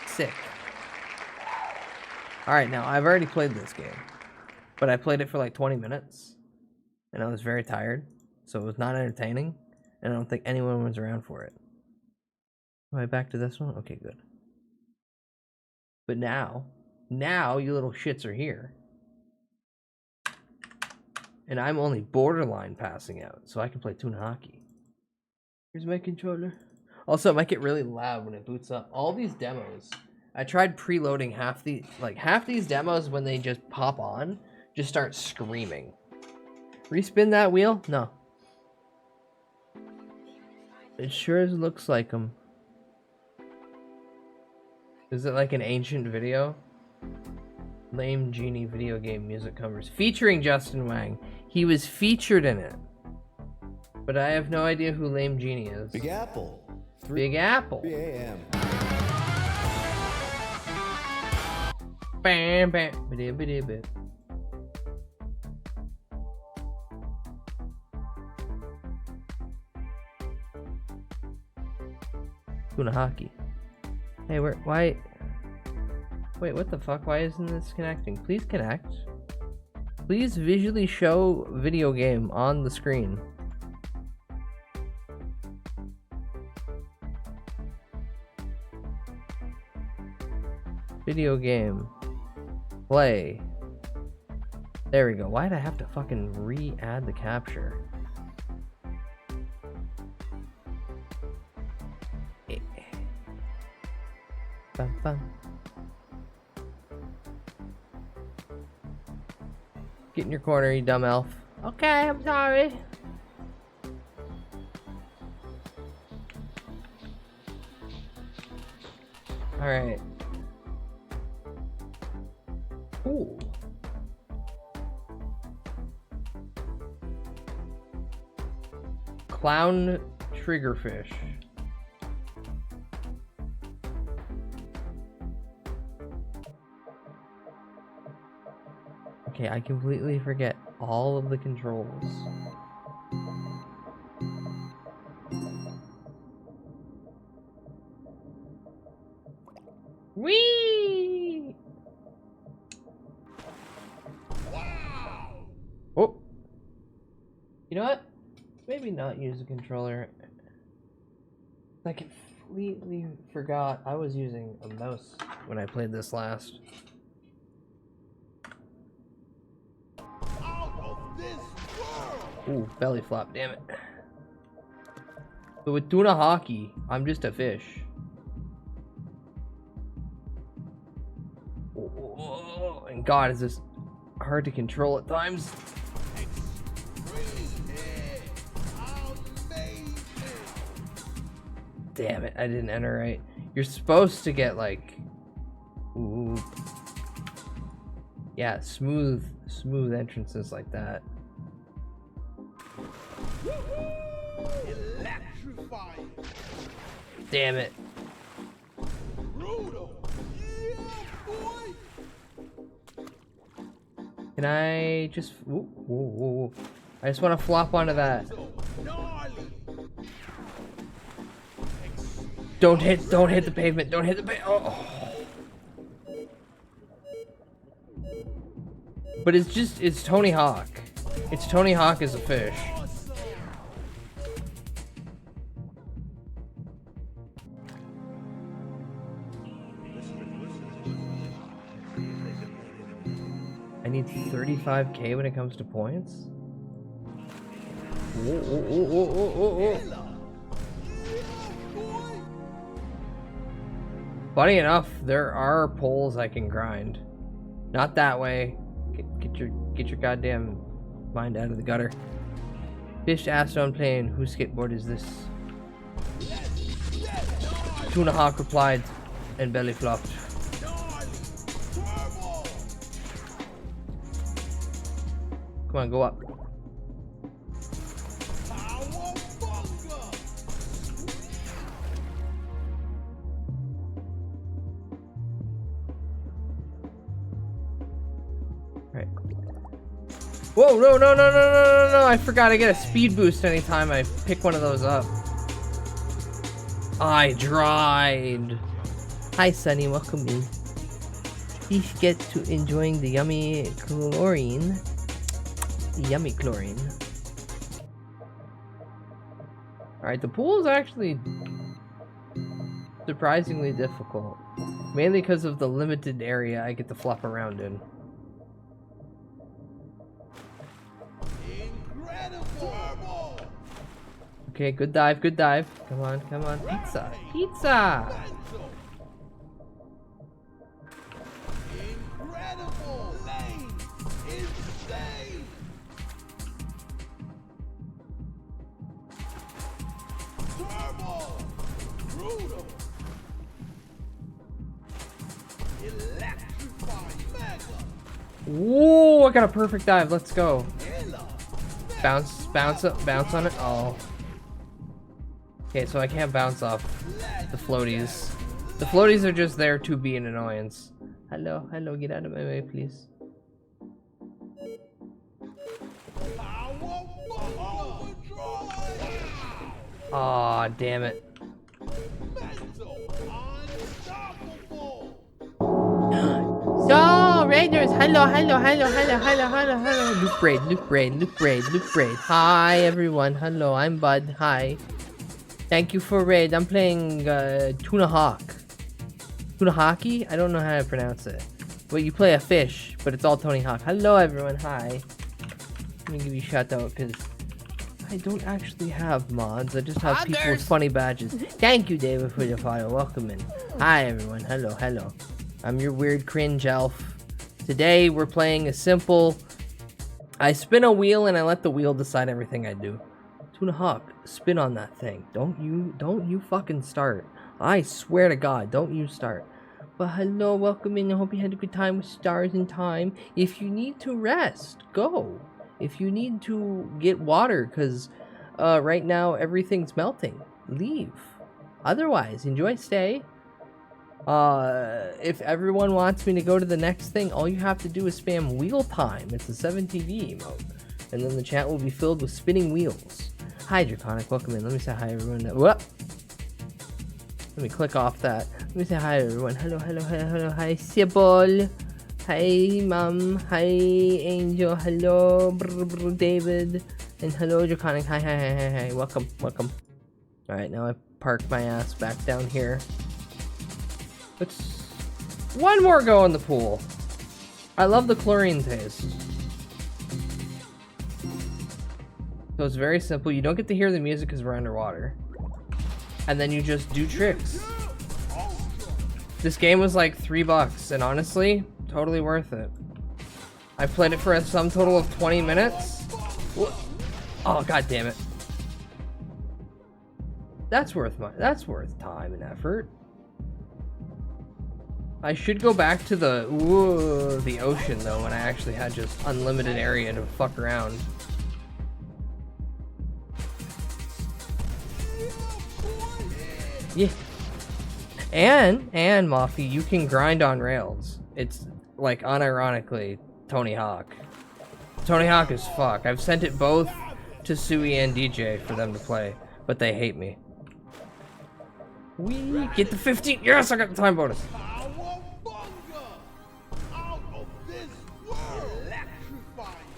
Sick. Alright, now I've already played this game, but I played it for like 20 minutes and I was very tired, so it was not entertaining, and I don't think anyone was around for it. Am I back to this one? Okay, good. But now you little shits are here. And I'm only borderline passing out, so I can play tuna hockey. Here's my controller. Also, it might get really loud when it boots up. All these demos, I tried preloading half these demos when they just pop on, just start screaming. Respin that wheel? No. It sure as looks like him. Is it like an ancient video? Lame Genie video game music covers featuring Justin Wang. He was featured in it. But I have no idea who Lame Genie is. Big Apple. Big Apple. 3 a.m. Bam bam. Ba-da-ba-da-ba. Tuna hockey. Hey, why? Wait, what the fuck? Why isn't this connecting? Please connect. Please visually show video game on the screen. Video game. Play. There we go. Why'd I have to fucking re-add the capture? Bum, bum. Get in your corner, you dumb elf. Okay, I'm sorry. Alright. Ooh. Clown triggerfish. Okay, I completely forget all of the controls. Whee! Wow! Oh! You know what? Maybe not use a controller. I completely forgot I was using a mouse when I played this last. Ooh, belly flop, damn it. But with tuna hockey, I'm just a fish. Oh, and God, is this hard to control at times. Damn it, I didn't enter right. You're supposed to get like... Ooh. Yeah, smooth entrances like that. Damn it. Can I just... Ooh, ooh, ooh. I just want to flop onto that. Don't hit the pavement. Don't hit the pavement. Oh. But it's Tony Hawk. It's Tony Hawk as a fish. I need 35k when it comes to points? Funny enough, there are poles I can grind. Not that way. Get your goddamn mind out of the gutter. Fish asked on plane, whose skateboard is this? Tuna Hawk replied and belly flopped. Come on, go up. Right. Whoa, no, I forgot I get a speed boost anytime I pick one of those up. I dried. Hi, Sunny, welcome in. Please get to enjoying the yummy chlorine. Yummy chlorine. Alright, the pool is actually surprisingly difficult. Mainly because of the limited area I get to flop around in. Okay, good dive, good dive. Come on, come on. Pizza, pizza! Whoa, I got a perfect dive. Let's go. Bounce, bounce up, bounce on it. Oh. Okay, so I can't bounce off the floaties. The floaties are just there to be an annoyance. Hello, hello, get out of my way, please. Aw, damn it. So, Raiders, hello, hello, hello, hello, hello, hello, hello. Loop braid, loop braid, loop braid, loop braid. Hi, everyone. Hello, I'm Bud. Hi. Thank you for raid. I'm playing Tuna Hawk. Tuna Hockey? I don't know how to pronounce it. But you play a fish, but it's all Tony Hawk. Hello, everyone. Hi. Let me give you a shout out because I don't actually have mods. I just have people with funny badges. Thank you, David, for the follow. Welcome in. Hi, everyone. Hello, hello. I'm your weird cringe elf. Today, we're playing a simple... I spin a wheel and I let the wheel decide everything I do. Tuna Hawk, spin on that thing. Don't you fucking start. I swear to God, don't you start. But hello, welcome in. I hope you had a good time with Stars in Time. If you need to rest, go. If you need to get water, because right now everything's melting, leave. Otherwise, enjoy stay. If everyone wants me to go to the next thing, all you have to do is spam wheel time. It's a 7TV emote. And then the chat will be filled with spinning wheels. Hi, Draconic. Welcome in. Let me say hi, everyone. What? Let me click off that. Let me say hi, everyone. Hello, hello, hello, hello. Hi, Sybil. Hi, Mom. Hi, Angel. Hello, David. And hello, Draconic. Hi, hi, hi, hi, hi. Welcome, welcome. Alright, now I park my ass back down here. Let's... One more go in the pool. I love the chlorine taste. So it's very simple. You don't get to hear the music because we're underwater. And then you just do tricks. This game was like $3, and honestly, totally worth it. I played it for a sum total of 20 minutes. Oh, god damn it. That's worth time and effort. I should go back to the ocean though, when I actually had just unlimited area to fuck around. Yeah. And Moffy, you can grind on rails. It's like unironically Tony Hawk. Tony Hawk is fuck. I've sent it both to Sui and DJ for them to play, but they hate me. We get the 15. Yes, I got the time bonus.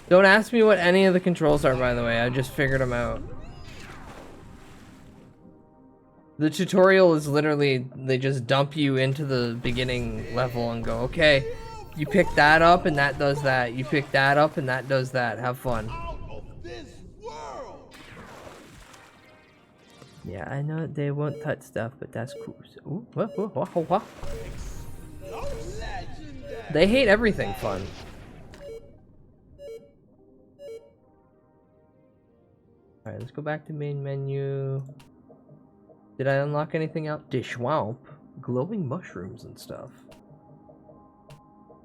Don't ask me what any of the controls are, by the way. I just figured them out. The tutorial is literally, they just dump you into the beginning level and go, okay, you pick that up and that does that. You pick that up and that does that. Have fun. Yeah, I know they won't touch stuff, but that's cool. Ooh, what? They hate everything fun. Alright, let's go back to main menu. Did I unlock anything else? Swamp. Glowing mushrooms and stuff.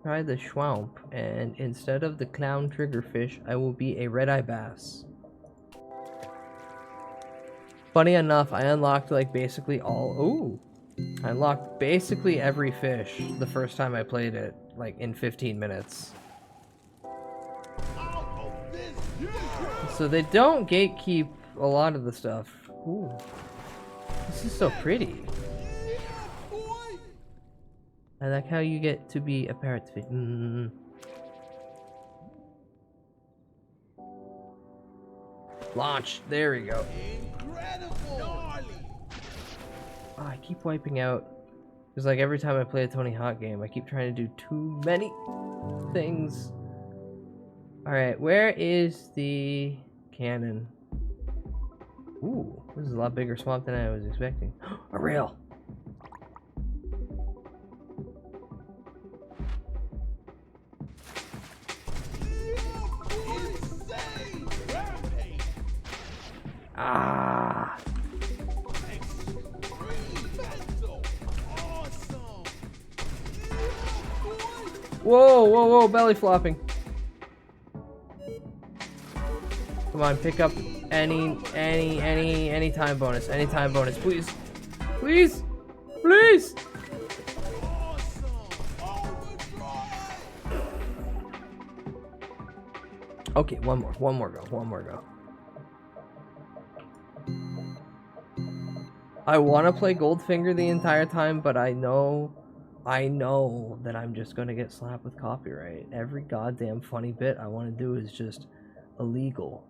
Try the swamp, and instead of the clown triggerfish, I will be a red-eye bass. Funny enough, I unlocked like basically all... Ooh! I unlocked basically every fish the first time I played it, like in 15 minutes. So they don't gatekeep a lot of the stuff. Ooh. This is so pretty. I like how you get to be a parrot fish. Launch. There we go. Oh, I keep wiping out. Because like every time I play a Tony Hawk game, I keep trying to do too many things. Alright, where is the cannon? Ooh, this is a lot bigger swamp than I was expecting. A rail! Ah! Whoa, whoa, whoa, belly flopping. Come on, pick up any time bonus. Any time bonus, please. Please! Please! Okay, one more go. I want to play Goldfinger the entire time, but I know that I'm just gonna get slapped with copyright. Every goddamn funny bit I want to do is just illegal.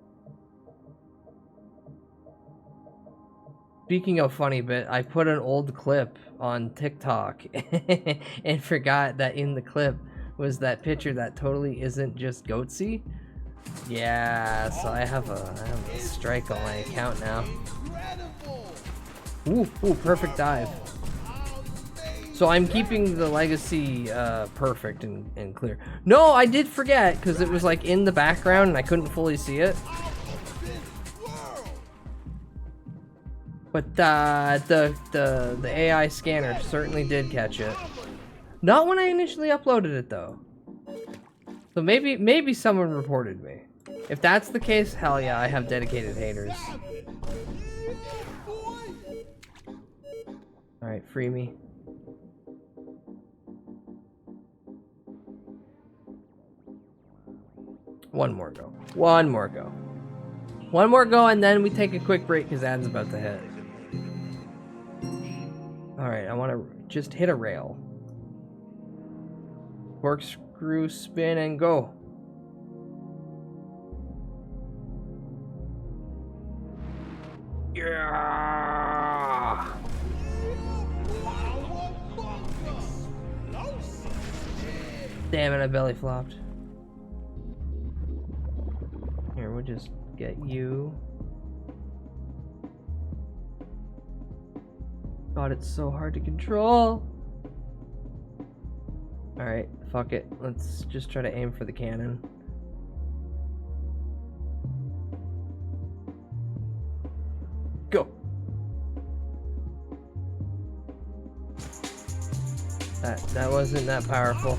Speaking of funny bit, I put an old clip on TikTok and forgot that in the clip was that picture that totally isn't just Goatsy. Yeah, so I have a strike on my account now. Ooh, perfect dive. So I'm keeping the legacy perfect and clear. No, I did forget because it was like in the background and I couldn't fully see it. But the AI scanner certainly did catch it. Not when I initially uploaded it though. So maybe someone reported me. If that's the case, hell yeah, I have dedicated haters. Alright, free me. One more go. One more go, and then we take a quick break because Ad's about to hit. Alright, I want to just hit a rail. Corkscrew, spin, and go. Yeah! Damn it, I belly flopped. Here, we'll just get you. God, it's so hard to control. Alright, fuck it. Let's just try to aim for the cannon. Go! That wasn't that powerful.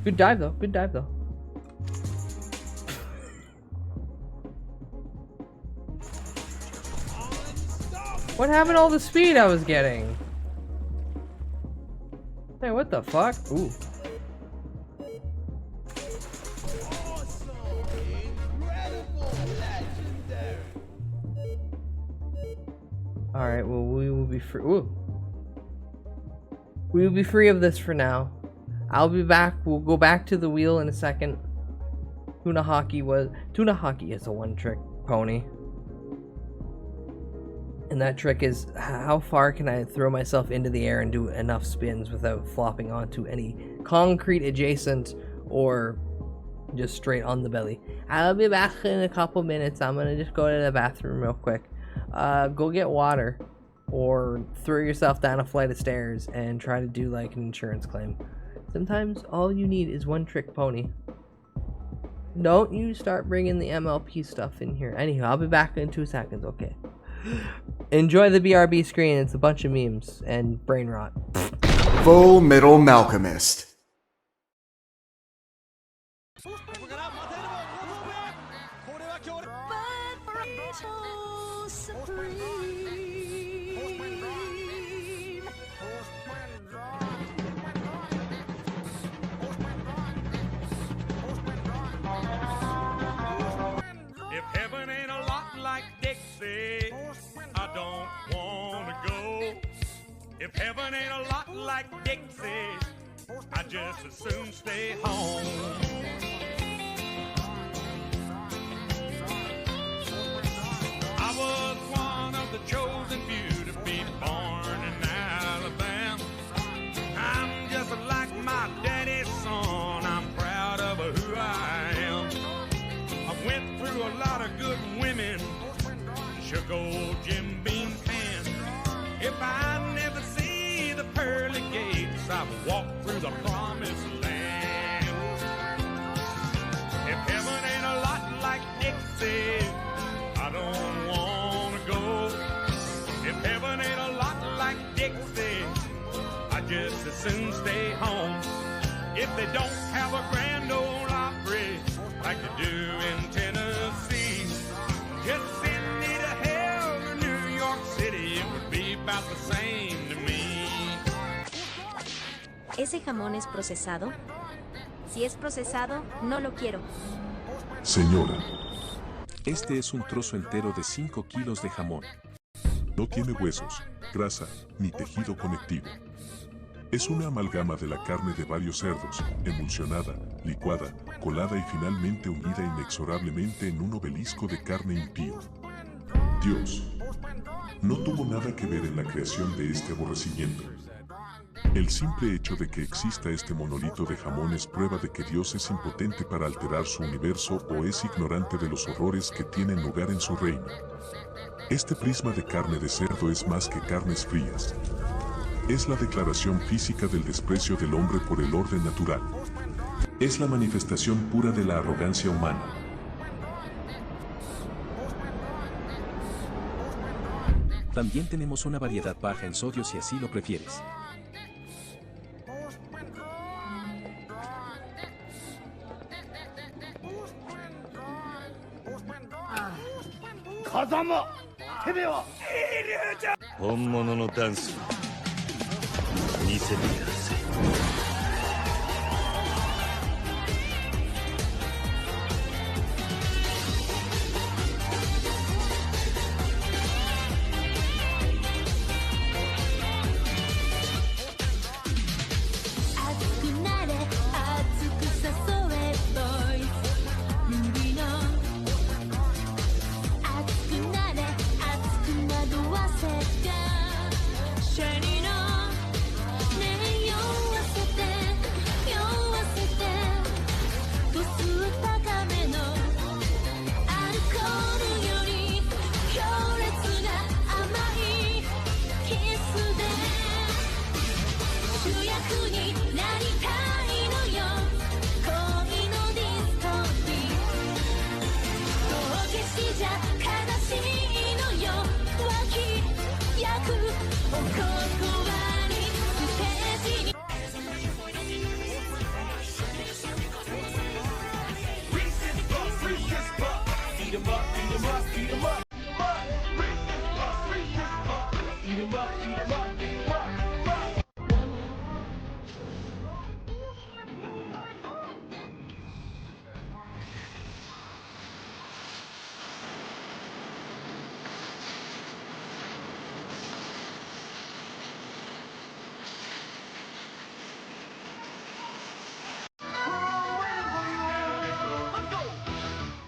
Good dive though, good dive though. What happened to all the speed I was getting? Hey, what the fuck? Ooh. Alright, well, we will be free. Ooh. We will be free of this for now. I'll be back. We'll go back to the wheel in a second. Tuna Hockey is a one-trick pony. And that trick is how far can I throw myself into the air and do enough spins without flopping onto any concrete adjacent or just straight on the belly. I'll be back in a couple minutes. I'm gonna just go to the bathroom real quick. Go get water or throw yourself down a flight of stairs and try to do like an insurance claim. Sometimes all you need is one trick pony. Don't you start bringing the MLP stuff in here. Anyhow, I'll be back in 2 seconds, okay? Enjoy the BRB screen. It's a bunch of memes and brain rot. Full Metal Malcolmist. If heaven ain't a lot like Dixie, I don't wanna go. If heaven ain't a lot like Dixie, I just as soon stay home. I was one of the chosen few to be born in Alabama. I'm just like my daddy's son. I'm proud of who I am. I went through a lot of good women, shook old Jim Beam pan. If I never see the pearly gates, I've walked through the promised land. If heaven ain't a lot like Dixie, I don't wanna go. If heaven ain't a lot like Dixie, I just as soon stay home. If They don't have a Grand Ole Opry like they do in Tennessee. Just send me to hell or New York City, it would be about the same to me. ¿Ese jamón es procesado? Si es procesado, no lo quiero. Señora, este es un trozo entero de 5 kilos de jamón. No tiene huesos, grasa, ni tejido conectivo. Es una amalgama de la carne de varios cerdos, emulsionada, licuada, colada y finalmente unida inexorablemente en un obelisco de carne impío. Dios no tuvo nada que ver en la creación de este aborrecimiento. El simple hecho de que exista este monolito de jamón es prueba de que Dios es impotente para alterar su universo o es ignorante de los horrores que tienen lugar en su reino. Este prisma de carne de cerdo es más que carnes frías. Es la declaración física del desprecio del hombre por el orden natural. Es la manifestación pura de la arrogancia humana. También tenemos una variedad baja en sodio si así lo prefieres.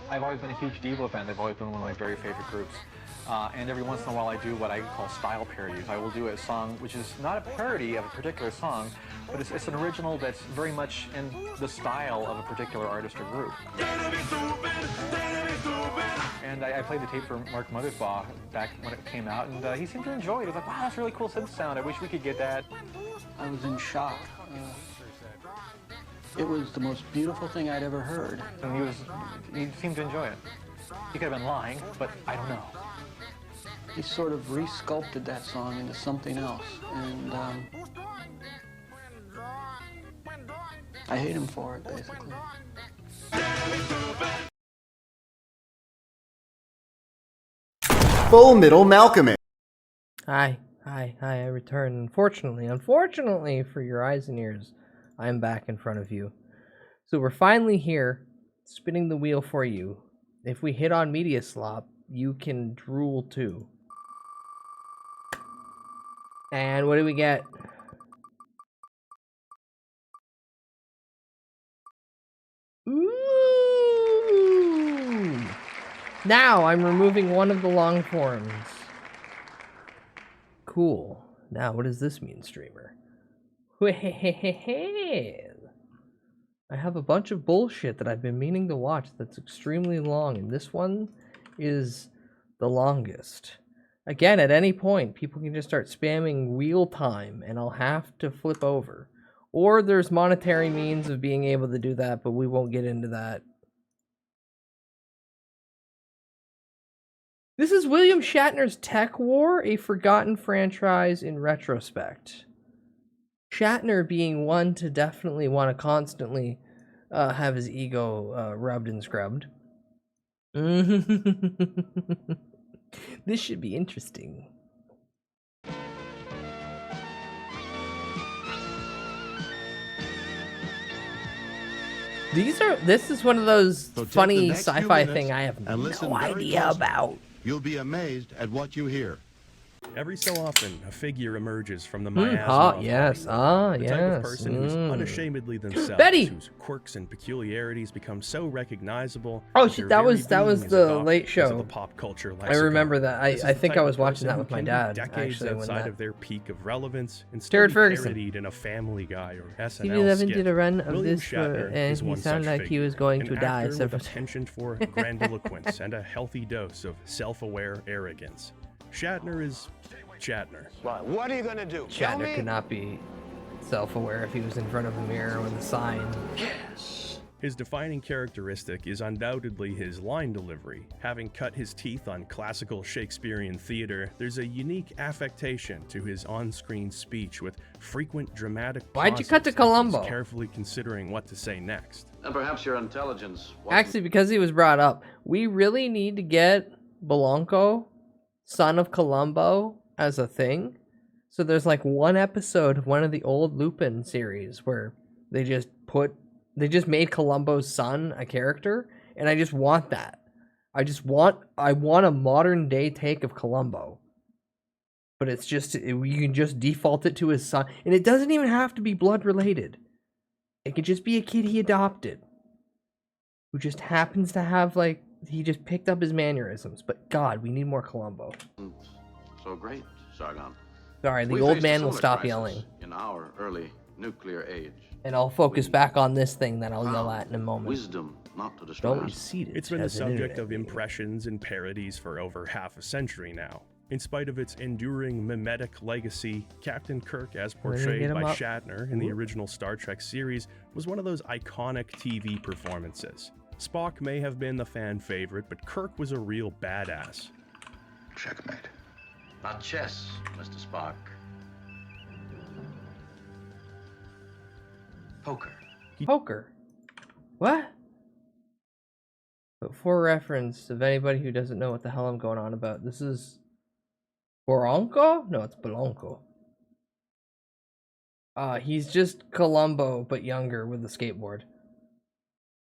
I've always been a huge Devo fan. They've always been one of my very favorite groups. And every once in a while I do what I call style parodies. I will do a song which is not a parody of a particular song, but it's an original that's very much in the style of a particular artist or group. And I played the tape for Mark Mothersbaugh back when it came out, and he seemed to enjoy it. He was like, wow, that's a really cool synth sound. I wish we could get that. I was in shock. It was the most beautiful thing I'd ever heard. And he seemed to enjoy it. He could have been lying, but I don't know. He sort of re-sculpted that song into something else, and I hate him for it, basically. Full Metal Malcolmist. Hi, I return. Unfortunately for your eyes and ears, I am back in front of you. So we're finally here, spinning the wheel for you. If we hit on Media Slop, you can drool too. And what do we get? Ooh! Now I'm removing one of the long forms. Cool. Now what does this mean, streamer? I have a bunch of bullshit that I've been meaning to watch that's extremely long, and this one is the longest. Again, at any point, people can just start spamming wheel time, and I'll have to flip over. Or there's monetary means of being able to do that, but we won't get into that. This is William Shatner's Tech War, a forgotten franchise in retrospect. Shatner being one to definitely want to constantly have his ego rubbed and scrubbed. This should be interesting. This is one of those funny sci-fi thing I have no idea about. You'll be amazed at what you hear. Every so often, a figure emerges from the miasma of yes, Hollywood. The type yes. of person who's unashamedly themselves, Betty! whose quirks and peculiarities become so recognizable. Oh, that their that very was being is the adopted Late into Show. the pop culture I lexicon. remember that. This is I the think type I of was watching person that who with my can be dad, decades actually, when outside that- of their peak of relevance and still Jared be Ferguson. parodied in a Family Guy or SNL TV11 skit. did a run of William this, Shatner and is he one sounded such like he figure, was going an to die actor with several a penchant for grandiloquence and a healthy dose of self-aware arrogance. Shatner is Shatner. What are you going to do? Shatner could not be self-aware if he was in front of a mirror with a sign. His defining characteristic is undoubtedly his line delivery. Having cut his teeth on classical Shakespearean theater, there's a unique affectation to his on-screen speech with frequent dramatic Why'd you cut to pauses as he's Columbo? carefully considering what to say next. And perhaps your intelligence Actually, because he was brought up, we really need to get Belanco, son of Columbo, as a thing. So there's like one episode of one of the old Lupin series where they just made Columbo's son a character, and I just want that. I want a modern day take of Columbo. But it's just, you can just default it to his son, and it doesn't even have to be blood related. It could just be a kid he adopted, who just happens to have, like, he just picked up his mannerisms. But God, we need more Columbo. so great, Sargon. Sorry, the We old faced a man will similar stop crisis yelling. In our early nuclear age. And I'll focus back on this thing that I'll yell at in a moment. Wisdom not to destroy Don't be us. seated. It's been the as an subject internet of impressions and parodies for over half a century now. In spite of its enduring mimetic legacy, Captain Kirk, as We're gonna portrayed get him by up. Shatner in the original Star Trek series, was one of those iconic TV performances. Spock may have been the fan favorite, but Kirk was a real badass. Checkmate. Not chess, Mr. Spock. Poker. Poker. What? But for reference of anybody who doesn't know what the hell I'm going on about, this is Boronco? No, it's Belanco. He's just Columbo, but younger with a skateboard.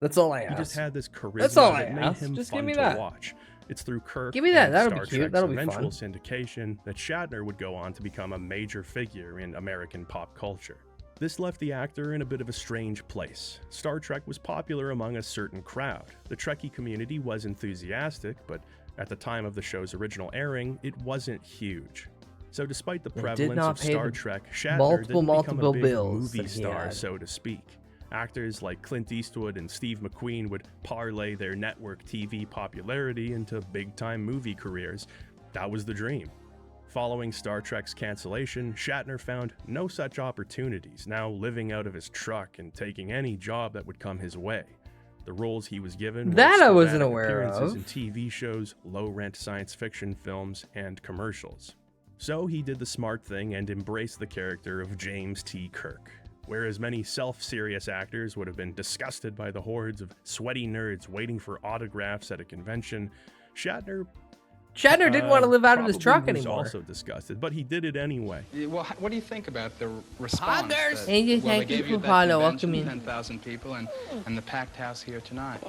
That's all I ask. He just had this charisma That's all I that made ask. him Just fun give me to that. watch. It's through Kirk Give me that. and That'll be Star cute. Trek's That'll be eventual fun. syndication that Shatner would go on to become a major figure in American pop culture. This left the actor in a bit of a strange place. Star Trek was popular among a certain crowd. The Trekkie community was enthusiastic, but at the time of the show's original airing, it wasn't huge. So despite the They did prevalence not of pay Star the Trek, Shatner multiple didn't become a big bills movie that he star, had. so to speak. Actors like Clint Eastwood and Steve McQueen would parlay their network TV popularity into big-time movie careers. That was the dream. Following Star Trek's cancellation, Shatner found no such opportunities, now living out of his truck and taking any job that would come his way. The roles he was given were That I wasn't sporadic aware appearances of. in TV shows, low-rent science fiction films, and commercials. So he did the smart thing and embraced the character of James T. Kirk. Whereas many self-serious actors would have been disgusted by the hordes of sweaty nerds waiting for autographs at a convention, Shatner Shatner didn't want to live out of his probably truck was anymore. also disgusted, but he did it anyway. Well, what do you think about the response? Huggers! That, Thank you, well, thank they you gave for at that follow, convention, welcome in. 10,000 people and the packed house here tonight.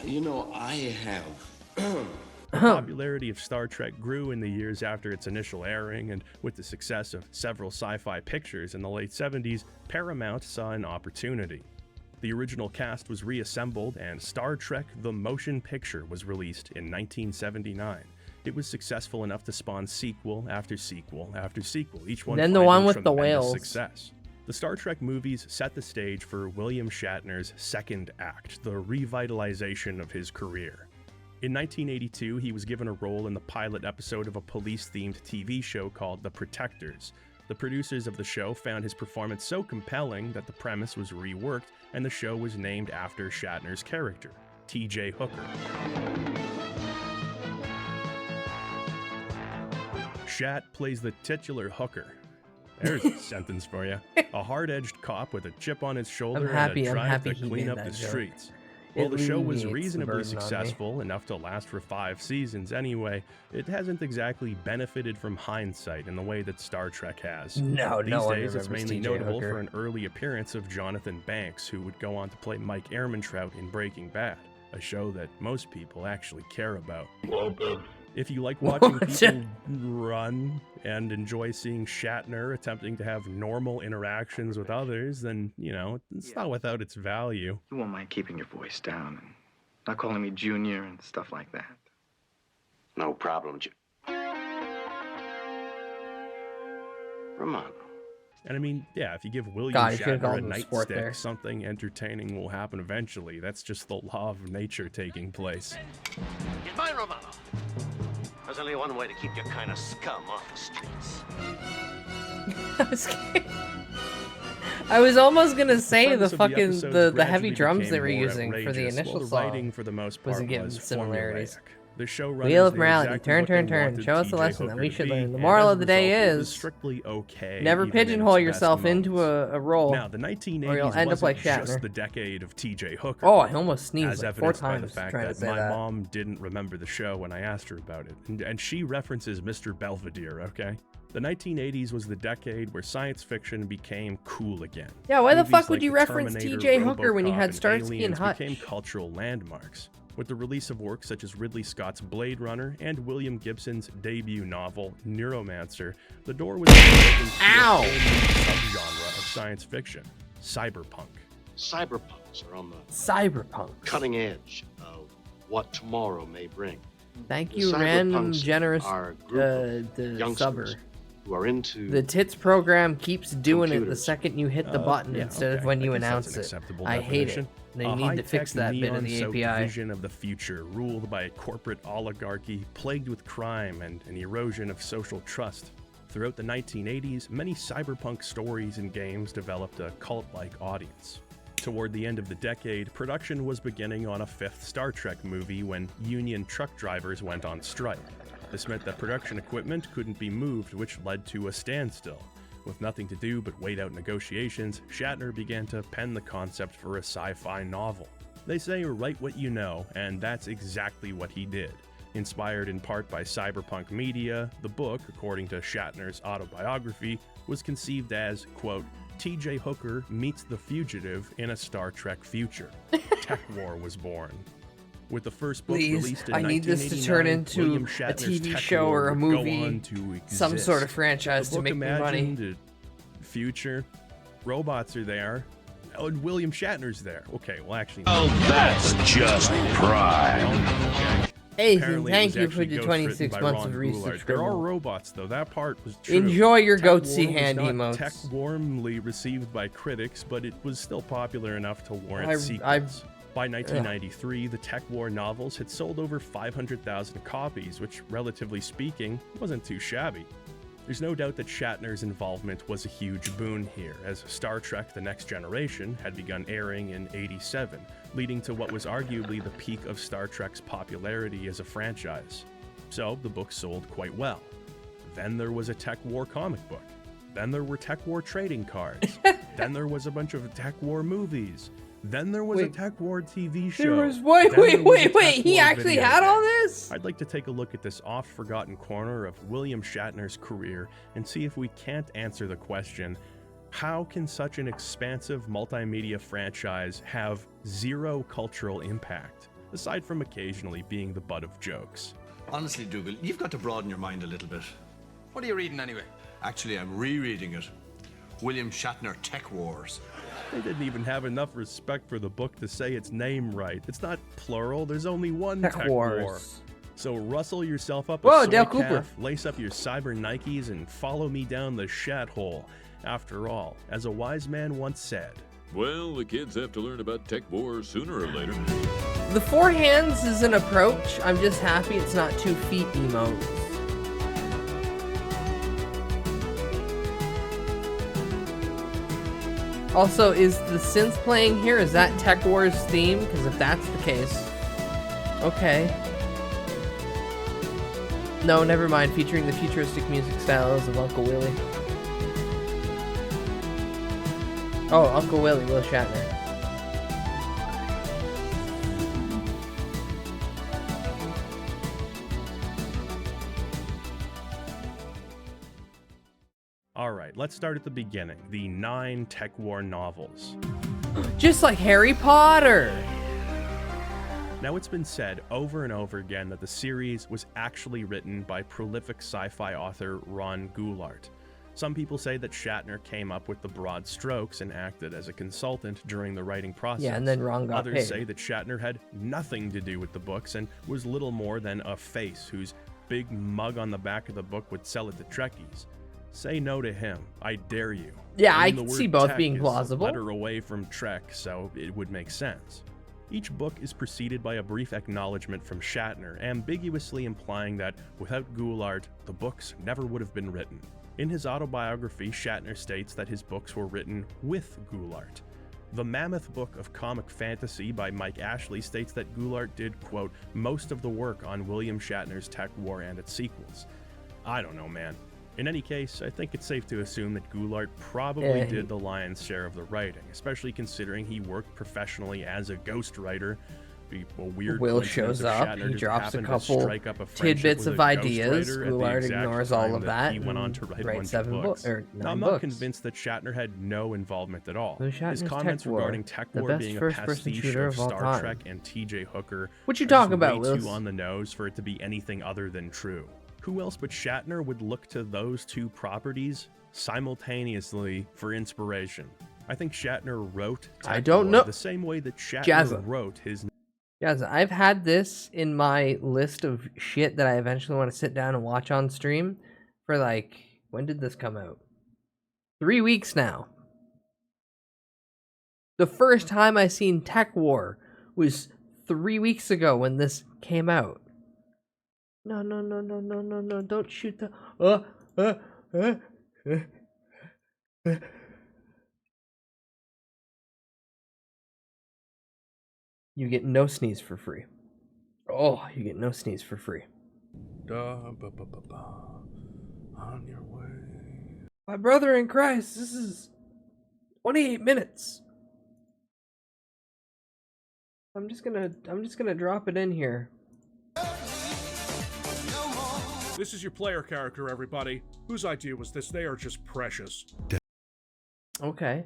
You know, I have. The popularity of Star Trek grew in the years after its initial airing, and with the success of several sci-fi pictures in the late 70s, Paramount saw an opportunity. The original cast was reassembled, and Star Trek: The Motion Picture was released in 1979. It was successful enough to spawn sequel after sequel after sequel, each one Then the finding one with the tremendous whales. success. The Star Trek movies set the stage for William Shatner's second act, the revitalization of his career. In 1982, he was given a role in the pilot episode of a police-themed TV show called The Protectors. The producers of the show found his performance so compelling that the premise was reworked, and the show was named after Shatner's character, T.J. Hooker. Shat plays the titular Hooker, There's a sentence for you. A hard-edged cop with a chip on his shoulder and a drive to clean up the streets. Well, the show was reasonably successful, enough to last for 5 seasons anyway. It hasn't exactly benefited from hindsight in the way that Star Trek has. No, These no one days, it's remembers mainly TJ notable Hooker. for an early appearance of Jonathan Banks, who would go on to play Mike Ehrmantraut in Breaking Bad, a show that most people actually care about. If you like watching people run and enjoy seeing Shatner attempting to have normal interactions with others, then, you know, it's not without its value. You won't mind keeping your voice down and not calling me Junior and stuff like that. No problem, Romano. And I mean, yeah, if you give William God, you should've Shatner a called him Sport nightstick, there. something entertaining will happen eventually. That's just the law of nature taking place. Get mine, Romano. There's only one way to keep your kind of scum off the streets. I was scared. I was almost gonna say the premise of fucking episodes the heavy gradually drums they were became more using for the outrageous, initial while the song. writing for the most wasn't part getting was similarities. formulaic. The showrunners Wheel of knew morality, exactly turn, what they turn, turn. wanted Show us a TJ lesson that Hooker we to should be, learn. The and moral as of a the day result, it was is strictly okay. never even in pigeonhole its yourself best into moments. a role. Now, the 1980s or you'll end up like wasn't just Shatner. the decade of TJ Hooker. Oh, I almost sneezed as like 4 evidenced by the times fact trying to that say my that. mom didn't remember the show when I asked her about it, and she references Mr. Belvedere, okay? The 1980s was the decade where science fiction became cool again. Yeah, why the Movies fuck would like you The reference Terminator, TJ Hooker when you RoboCop, had and Starsky and Aliens Hutch? became cultural landmarks. With the release of works such as Ridley Scott's Blade Runner and William Gibson's debut novel, Neuromancer, the door was open to a whole new subgenre of science fiction, cyberpunk. Cyberpunks are on the Cyberpunk. cutting edge of what tomorrow may bring. Thank The you, random cyberpunks generous are a group of the youngsters subber. who are into The tits program keeps doing it the computers. second you hit the button Yeah, instead of okay. when you I guess that's announce an it. acceptable I hate it. definition. They A need to fix high-tech, that bit of the neon-soaked API. vision of the future, ruled by a corporate oligarchy, plagued with crime and an erosion of social trust. Throughout the 1980s, many cyberpunk stories and games developed a cult-like audience. Toward the end of the decade, production was beginning on a 5th Star Trek movie when union truck drivers went on strike. This meant that production equipment couldn't be moved, which led to a standstill. With nothing to do but wait out negotiations, Shatner began to pen the concept for a sci-fi novel. They say write what you know, and that's exactly what he did. Inspired in part by cyberpunk media, the book, according to Shatner's autobiography, was conceived as, quote, TJ Hooker meets the fugitive in a Star Trek future. Tech War was born. With the first book Please, released in I need this to turn 1989, into William a Shatner's TV Tech show War or a would go movie, on to some exist. sort of franchise The to book make me money. imagined a future, robots are there, oh, and William Shatner's there. Okay, well actually... Oh, that's just prime. Hey, Apparently, it thank was you for actually the ghostwritten 26 by months Ron of Goulart. There are resubscription. robots, though. That part was true. Enjoy your Tech goatsy War was hand not emotes. tech warmly received by critics, but it was still popular enough to warrant I- sequels. By 1993, the Tech War novels had sold over 500,000 copies, which, relatively speaking, wasn't too shabby. There's no doubt that Shatner's involvement was a huge boon here, as Star Trek The Next Generation had begun airing in '87, leading to what was arguably the peak of Star Trek's popularity as a franchise. So, the book sold quite well. Then there was a Tech War comic book. Then there were Tech War trading cards. Then there was a bunch of Tech War movies. Then there was a Tech War TV show. There was wait, Then there was a Tech he War actually video had game. all this? I'd like to take a look at this oft-forgotten corner of William Shatner's career and see if we can't answer the question, how can such an expansive multimedia franchise have zero cultural impact, aside from occasionally being the butt of jokes? Honestly, Dougal, you've got to broaden your mind a little bit. What are you reading anyway? Actually, I'm rereading it. William Shatner Tech Wars. They didn't even have enough respect for the book to say its name right. It's not plural, there's only one Tech Tech Wars. War. So rustle yourself up Whoa, a soy Dale calf, Cooper. lace up your cyber Nikes, and follow me down the shat hole. After all, as a wise man once said, well, the kids have to learn about Tech War sooner or later. The 4 hands is an approach. I'm just happy it's not 2 feet emotes. Also, is the synth playing here? Is that Tech Wars theme? Because if that's the case, okay. No, never mind. Featuring the futuristic music styles of Uncle Willie. Oh, Uncle Willie, Will Shatner. Alright, let's start at the beginning. The 9 Tech War novels. Just like Harry Potter! Now, it's been said over and over again that the series was actually written by prolific sci-fi author Ron Goulart. Some people say that Shatner came up with the broad strokes and acted as a consultant during the writing process. Yeah, and then Ron got Others paid. say that Shatner had nothing to do with the books and was little more than a face whose big mug on the back of the book would sell it to Trekkies. Say no to him. I dare you. Yeah, I I mean, can the see word both tech being is a plausible. letter away from Trek, so it would make sense. Each book is preceded by a brief acknowledgement from Shatner, ambiguously implying that without Goulart, the books never would have been written. In his autobiography, Shatner states that his books were written with Goulart. The Mammoth Book of Comic Fantasy by Mike Ashley states that Goulart did, quote, most of the work on William Shatner's Tech War and its sequels. I don't know, man. In any case, I think it's safe to assume that Goulart probably did the lion's share of the writing, especially considering he worked professionally as a ghostwriter. Be a weird Will coincidence shows if up, Shatner he just drops a happened to couple strike up a friendship tidbits with of a ideas. ghostwriter at the Goulart exact ignores all time of that he went on and to write a writes bunch 7 of books. or Now, 9 I'm not books. convinced that Shatner had no involvement at all. So His Shatner's comments Tech War, regarding Tech the War best being a first-person pastiche shooter of of all Star time. Trek and T.J. Hooker What you are talking just about, way Wills? too on the nose for it to be anything other than true. Who else but Shatner would look to those two properties simultaneously for inspiration? I think Shatner wrote Tech I don't War know. the same way that Shatner Jazza. wrote his... Guys, I've had this in my list of shit that I eventually want to sit down and watch on stream for like, when did this come out? 3 weeks now. The first time I seen Tech War was 3 weeks ago when this came out. No, don't shoot the... You get no sneeze for free. Oh, you get no sneeze for free. On your way. My brother in Christ, this is 28 minutes. I'm just gonna drop it in here. This is your player character, everybody. Whose idea was this? They are just precious. Okay.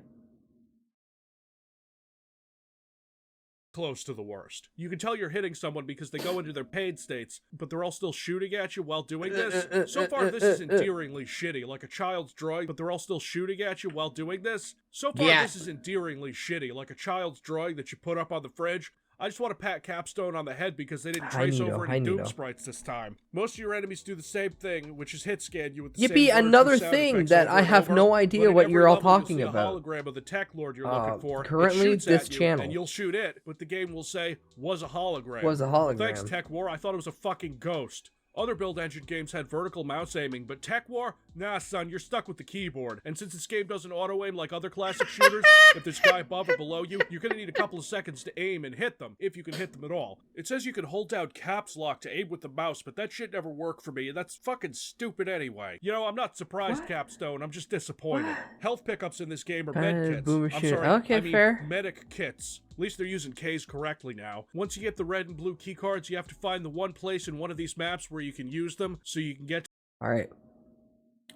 Close to the worst. You can tell you're hitting someone because they go into their pain states, but they're all still shooting at you while doing this. So far, this is endearingly shitty, like a child's drawing, but they're all still shooting at you while doing this. So far, Yeah. this is endearingly shitty, like a child's drawing that you put up on the fridge. I just want to pat Capstone on the head because they didn't trace over any Doom sprites this time. Most of your enemies do the same thing, which is hit scan you with the Yippee, same words and another sound thing effects that over I and have over, no but idea in what every you're all level, you'll talking see about. a hologram of the tech lord you're looking for. Currently, It shoots this at you, channel. and you'll shoot it, but the game will say, was a hologram. Was a hologram. Thanks, Tech War. I thought it was a fucking ghost. Other build engine games had vertical mouse aiming, but Tech War? Nah, son, you're stuck with the keyboard. And since this game doesn't auto-aim like other classic shooters, if there's a guy above or below you, you're gonna need a couple of seconds to aim and hit them, if you can hit them at all. It says you can hold down caps lock to aim with the mouse, but that shit never worked for me, and that's fucking stupid anyway. You know, I'm not surprised, Capstone, I'm just disappointed. Health pickups in this game are med kits. boomer I'm shooter. sorry, Okay, I mean fair. medic kits. At least they're using Ks correctly now. Once you get the red and blue key cards, you have to find the one place in one of these maps where you can use them, so you can get... Alright.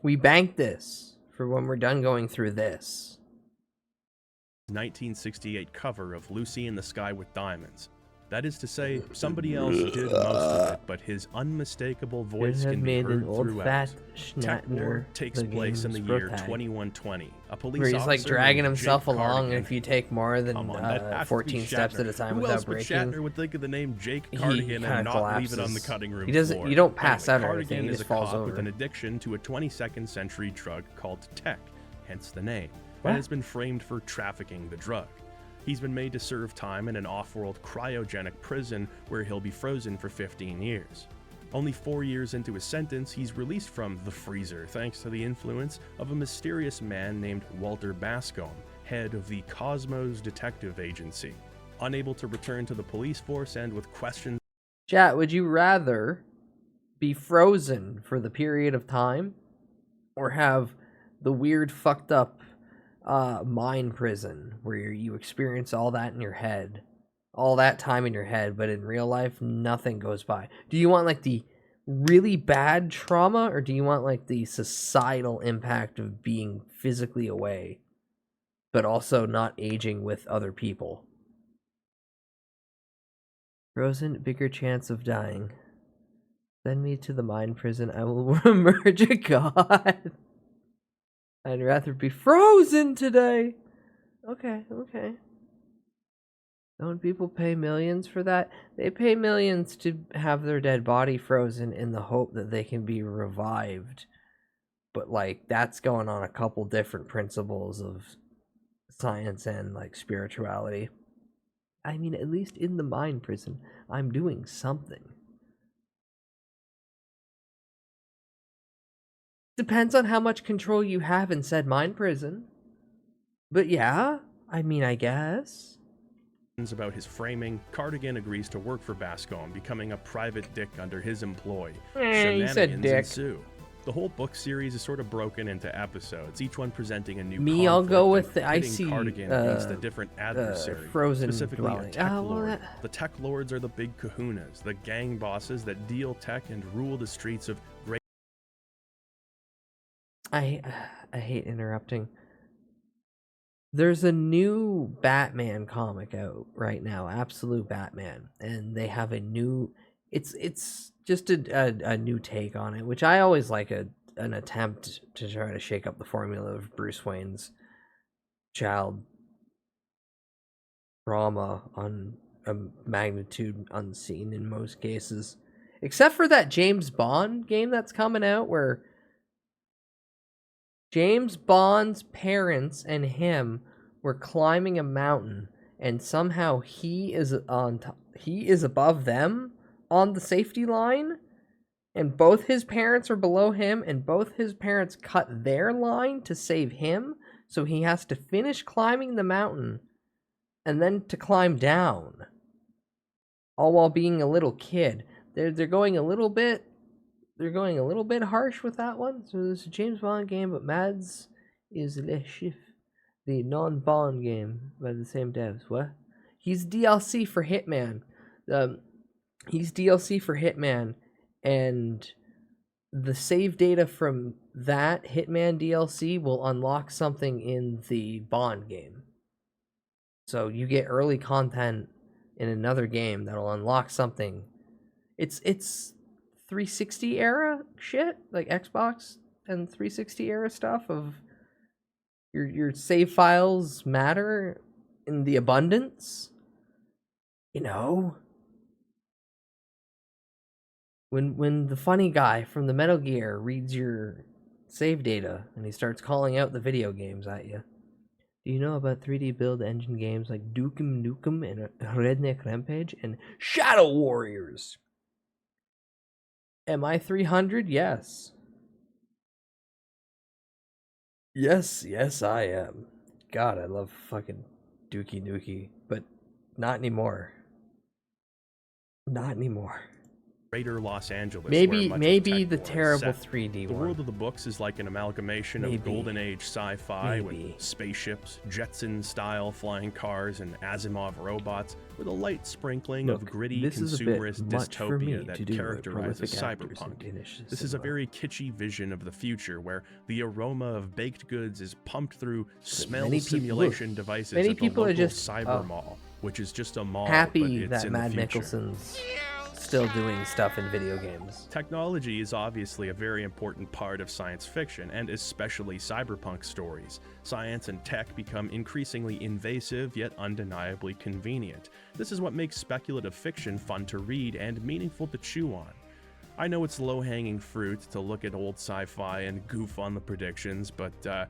We banked this for when we're done going through this. 1968 cover of Lucy in the Sky with Diamonds. That is to say, somebody else did most of it, but his unmistakable voice have can be made an heard old throughout. fat Tech War Schnattner takes the place in the game's year protag. 2120. A police Where he's like officer dragging named himself Jake along Cardigan. if you take more than Come on, that has to be 14 steps at a Shatner. time Who without else but breaking. Shatner would think of the name Jake He Cardigan kinda and not leave it on the collapses. cutting room He doesn't- floor? you don't pass Anyway, out or anything, Cardigan he is just a falls cop with over. an addiction to a 22nd century drug called tech, hence the name, What? and has been framed for trafficking the drug. He's been made to serve time in an off-world cryogenic prison where he'll be frozen for 15 years. Only 4 years into his sentence, he's released from the freezer thanks to the influence of a mysterious man named Walter Bascom, head of the Cosmos Detective Agency. Unable to return to the police force and with questions... Chat, would you rather be frozen for the period of time or have the weird fucked up mind prison where you experience all that in your head, all that time in your head, but in real life nothing goes by? Do you want like the really bad trauma, or do you want like the societal impact of being physically away but also not aging with other people? Frozen, bigger chance of dying. Send me to the mind prison. I will emerge a god. I'd rather be frozen today. Okay. Don't people pay millions for that? They pay millions to have their dead body frozen in the hope that they can be revived. But, like, that's going on a couple different principles of science and, like, spirituality. I mean, at least in the mind prison, I'm doing something. Depends on how much control you have in said mind prison. But yeah, I mean, I guess. About his framing, Cardigan agrees to work for Bascom, becoming a private dick under his employ. You said dick. Ensue. The whole book series is sort of broken into episodes, each one presenting a new Me, I'll go with the icy Cardigan against the different adversary, frozen specifically dwelling. a tech lord. The tech lords are the big kahunas, the gang bosses that deal tech and rule the streets of great. I hate interrupting. There's a new Batman comic out right now, Absolute Batman, and they have a new. It's just a new take on it, which I always like an attempt to try to shake up the formula of Bruce Wayne's child trauma on a magnitude unseen in most cases, except for that James Bond game that's coming out where James Bond's parents and him were climbing a mountain, and somehow he is above them on the safety line, and both his parents are below him, and both his parents cut their line to save him, so he has to finish climbing the mountain and then to climb down, all while being a little kid. They're going a little bit harsh with that one. So there's a James Bond game, but Mads is Le Chiffre, the non-Bond game by the same devs. What? He's DLC for Hitman. He's DLC for Hitman, and the save data from that Hitman DLC will unlock something in the Bond game. So you get early content in another game that'll unlock something. It's 360 era shit, like Xbox and 360 era stuff of your save files matter in the abundance. You know, when the funny guy from the Metal Gear reads your save data and he starts calling out the video games at you. Do you know about 3D build engine games like Duke 'Em Nukem and Redneck Rampage and Shadow Warriors? Am I 300? Yes. Yes, I am. God, I love fucking Dookie Nukie, but not anymore. Not anymore. Greater Los Angeles. Maybe the terrible 3D The one. world of the books is like an amalgamation of Golden Age sci-fi with spaceships, Jetson-style flying cars, and Asimov robots, with a light sprinkling of gritty this is a bit consumerist much for me dystopia that to do characterizes prolific actors cyberpunk. in This is a very kitschy vision of the future where the aroma of baked goods is pumped through smell simulation devices at the local cyber mall, which is just a mall, but happy it's that in Matt the future. Mikkelsen's still doing stuff in video games. Technology is obviously a very important part of science fiction, and especially cyberpunk stories. Science and tech become increasingly invasive, yet undeniably convenient. This is what makes speculative fiction fun to read and meaningful to chew on. I know it's low-hanging fruit to look at old sci-fi and goof on the predictions, but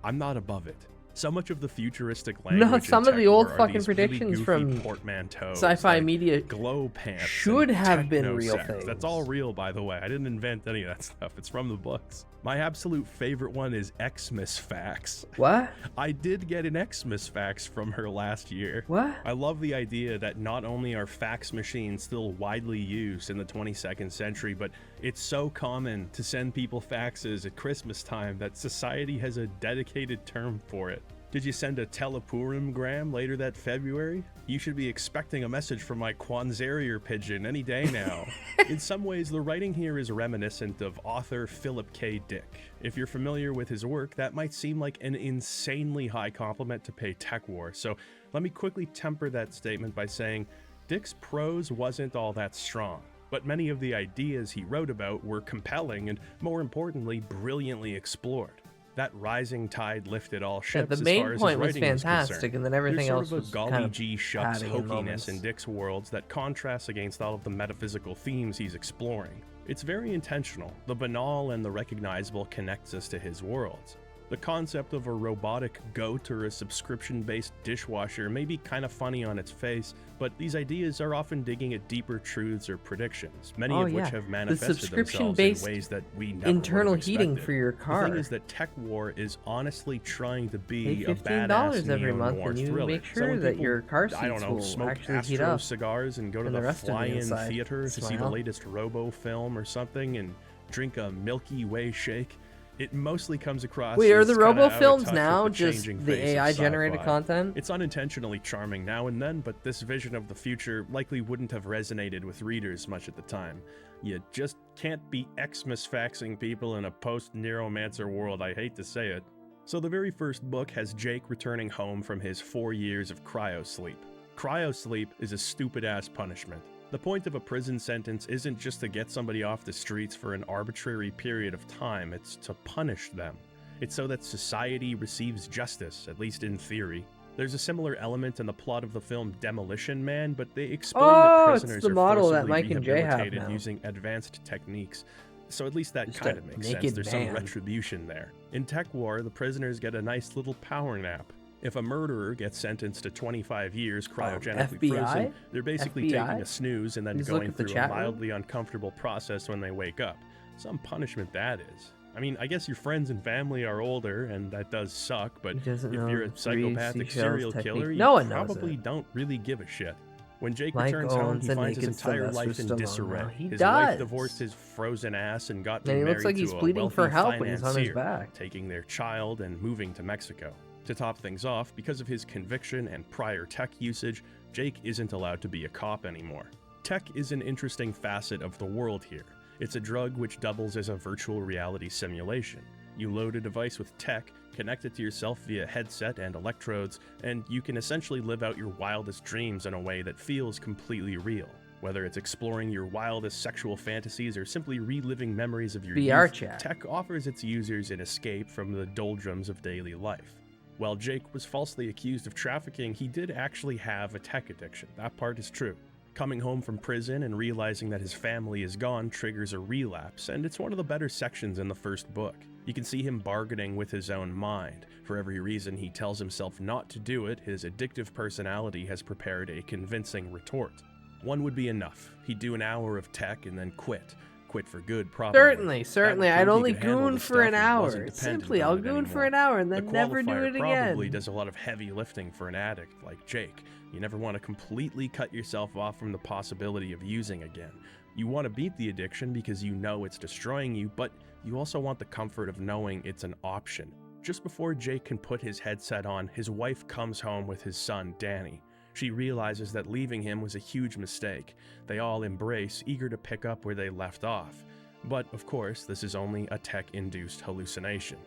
I'm not above it. So much of the futuristic language No, some of the old fucking really predictions from portmanteaus, sci-fi like media glow pants should and have been techno real sex. things. That's all real, by the way. I didn't invent any of that stuff. It's from the books. My absolute favorite one is Xmas Fax. What? I did get an Xmas fax from her last year. What? I love the idea that not only are fax machines still widely used in the 22nd century, but It's so common to send people faxes at Christmas time that society has a dedicated term for it. Did you send a telepurim-gram later that February? You should be expecting a message from my Quanzarier pigeon any day now. In some ways, the writing here is reminiscent of author Philip K. Dick. If you're familiar with his work, that might seem like an insanely high compliment to pay Tech War, so let me quickly temper that statement by saying Dick's prose wasn't all that strong, but many of the ideas he wrote about were compelling and, more importantly, brilliantly explored. That rising tide lifted all ships. The as main far as point his was writing fantastic, concerned. and then everything There's else sort of was a golly kind of gee shucks padding in hokiness moments. in Dick's worlds that contrasts against all of the metaphysical themes he's exploring. It's very intentional. The banal and the recognizable connects us to his worlds. The concept of a robotic goat or a subscription-based dishwasher may be kind of funny on its face, but these ideas are often digging at deeper truths or predictions, many of which have manifested themselves in ways that we never internal would have heating expected. for your car. The thing is that Tech War is honestly trying to be Pay a $15 badass every month neo-noir and you thriller. make So sure when that people, your car I don't seats know, will smoke actually heat Astro up, cigars and go to and the the rest of the fly-in inside theater to see the smile. latest Robo film or something and drink a Milky Way shake, it mostly comes across Wait, are as the kinda Robo out of films touch now with the just changing the face of AI generated sci-fi. content? It's unintentionally charming now and then, but this vision of the future likely wouldn't have resonated with readers much at the time. You just can't be Xmas faxing people in a post-Neuromancer world, I hate to say it. So the very first book has Jake returning home from his 4 years of cryosleep. Cryosleep is a stupid-ass punishment. The point of a prison sentence isn't just to get somebody off the streets for an arbitrary period of time, it's to punish them. It's so that society receives justice, at least in theory. There's a similar element in the plot of the film Demolition Man, but they explain that prisoners it's the are model that forcibly Mike and Jay have rehabilitated now. using advanced techniques. So at least that Just kind a of makes sense. naked There's man. some retribution there. In Tech War, the prisoners get a nice little power nap. If a murderer gets sentenced to 25 years cryogenically FBI? frozen, they're basically FBI? taking a snooze and then Please look going at the through a chat room. mildly uncomfortable process when they wake up. Some punishment that is. I mean, I guess your friends and family are older, and that does suck, but He if doesn't know you're a the three psychopathic seashells serial technique. killer, you No one knows probably it. don't really give a shit. When Jake Mike returns home, owns he a finds his naked entire Sylvester life in Stallone disarray. now. He His does. wife divorced his frozen ass and got And he married looks like he's to a pleading wealthy for help when he's on his financier, back. taking their child and moving to Mexico. To top things off, because of his conviction and prior tech usage, Jake isn't allowed to be a cop anymore. Tech is an interesting facet of the world here. It's a drug which doubles as a virtual reality simulation. You load a device with tech, connect it to yourself via headset and electrodes, and you can essentially live out your wildest dreams in a way that feels completely real. Whether it's exploring your wildest sexual fantasies or simply reliving memories of your VR youth, chat. tech offers its users an escape from the doldrums of daily life. While Jake was falsely accused of trafficking, he did actually have a tech addiction. That part is true. Coming home from prison and realizing that his family is gone triggers a relapse, and it's one of the better sections in the first book. You can see him bargaining with his own mind. For every reason he tells himself not to do it, his addictive personality has prepared a convincing retort. One would be enough. He'd do an hour of tech and then quit. Quit for good, probably. Certainly. That would I'd prove only he could handle goon the for stuff an and wasn't hour. dependent Simply, on I'll it goon for anymore. an hour and The then never do qualifier it probably again. does a lot of heavy lifting for an addict like Jake. You never want to completely cut yourself off from the possibility of using again. You want to beat the addiction because you know it's destroying you, but you also want the comfort of knowing it's an option. Just before Jake can put his headset on, his wife comes home with his son, Danny. She realizes that leaving him was a huge mistake. They all embrace, eager to pick up where they left off. But, of course, this is only a tech-induced hallucination.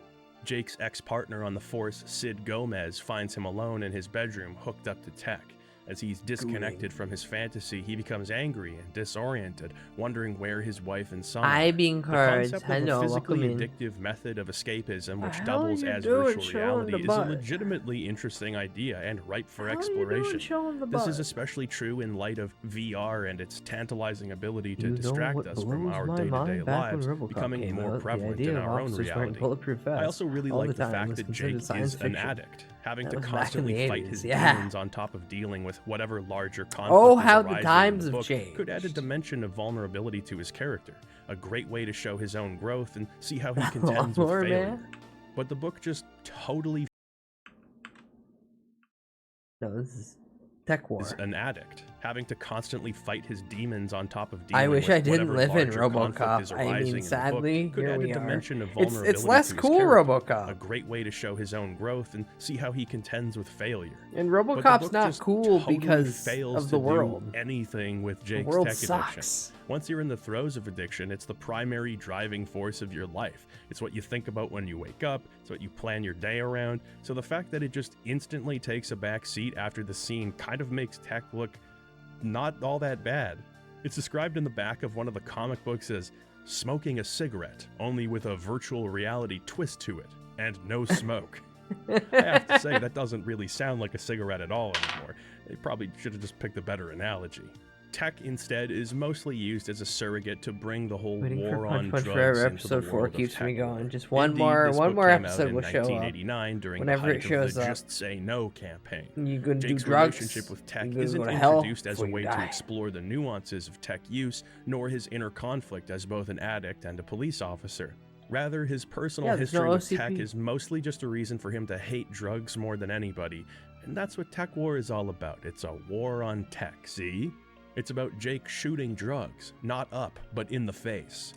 Jake's ex-partner on the force, Sid Gomez, finds him alone in his bedroom, hooked up to tech. As he's disconnected from his fantasy, he becomes angry and disoriented, wondering where his wife and son are. Hi, being The cards. concept Hello, of a physically welcome in. addictive method of escapism, which How doubles you as doing virtual showing the reality, is a butt? legitimately interesting idea and ripe for How you exploration. doing showing the This butt? is especially true in light of VR and its tantalizing ability to You know distract what us from blows our my day-to-day mind? Back when lives, RoboCop becoming came more out, the prevalent idea in of our own officers wearing reality. bulletproof vests I also really all like the the time fact was that considered Jake science is an fiction. addict, having That to was back in constantly the fight 80s, his yeah. demons on top of dealing with whatever larger conflict Oh, is how the arising in times the have book changed. could add a dimension of vulnerability to his character, a great way to show his own growth and see how he contends with Lawnmower failure. Man? But the book just totally No, this is Tech War. is an addict, having to constantly fight his demons on top of I dealing wish with I didn't whatever live in larger conflict is RoboCop. I arising mean, in the book sadly, could here add we a are. dimension of It's vulnerability less to his cool, character, RoboCop. a great way to show his own growth and see how he contends with failure. And But the RoboCop's book not just cool totally because fails of the to do world. anything with Jake's world tech sucks. addiction. Once you're in the throes of addiction, it's the primary driving force of your life. It's what you think about when you wake up, it's what you plan your day around. So the fact that it just instantly takes a back seat after the scene kind of makes tech look not all that bad. It's described in the back of one of the comic books as smoking a cigarette, only with a virtual reality twist to it, and no smoke. I have to say, that doesn't really sound like a cigarette at all anymore. They probably should have just picked a better analogy. Tech, instead, is mostly used as a surrogot to bring the whole Waiting for war Punch on Punch drugs Forever into the episode 4 world of keeps me tech. going. Just one Indeed, more this book more came out episode in will show up. 1989 during Whenever the it height shows of the up. Just Say No campaign. You gonna do Jake's drugs? relationship with tech You gonna isn't go to hell introduced as a before you way to die? explore the nuances of tech use, nor his inner conflict as both an addict and a police officer. Rather, his personal Yeah, there's no history with tech OCP. is mostly just a reason for him to hate drugs more than anybody, and that's what Tech War is all about. It's a war on tech, see? It's about Jake shooting drugs, not up, but in the face.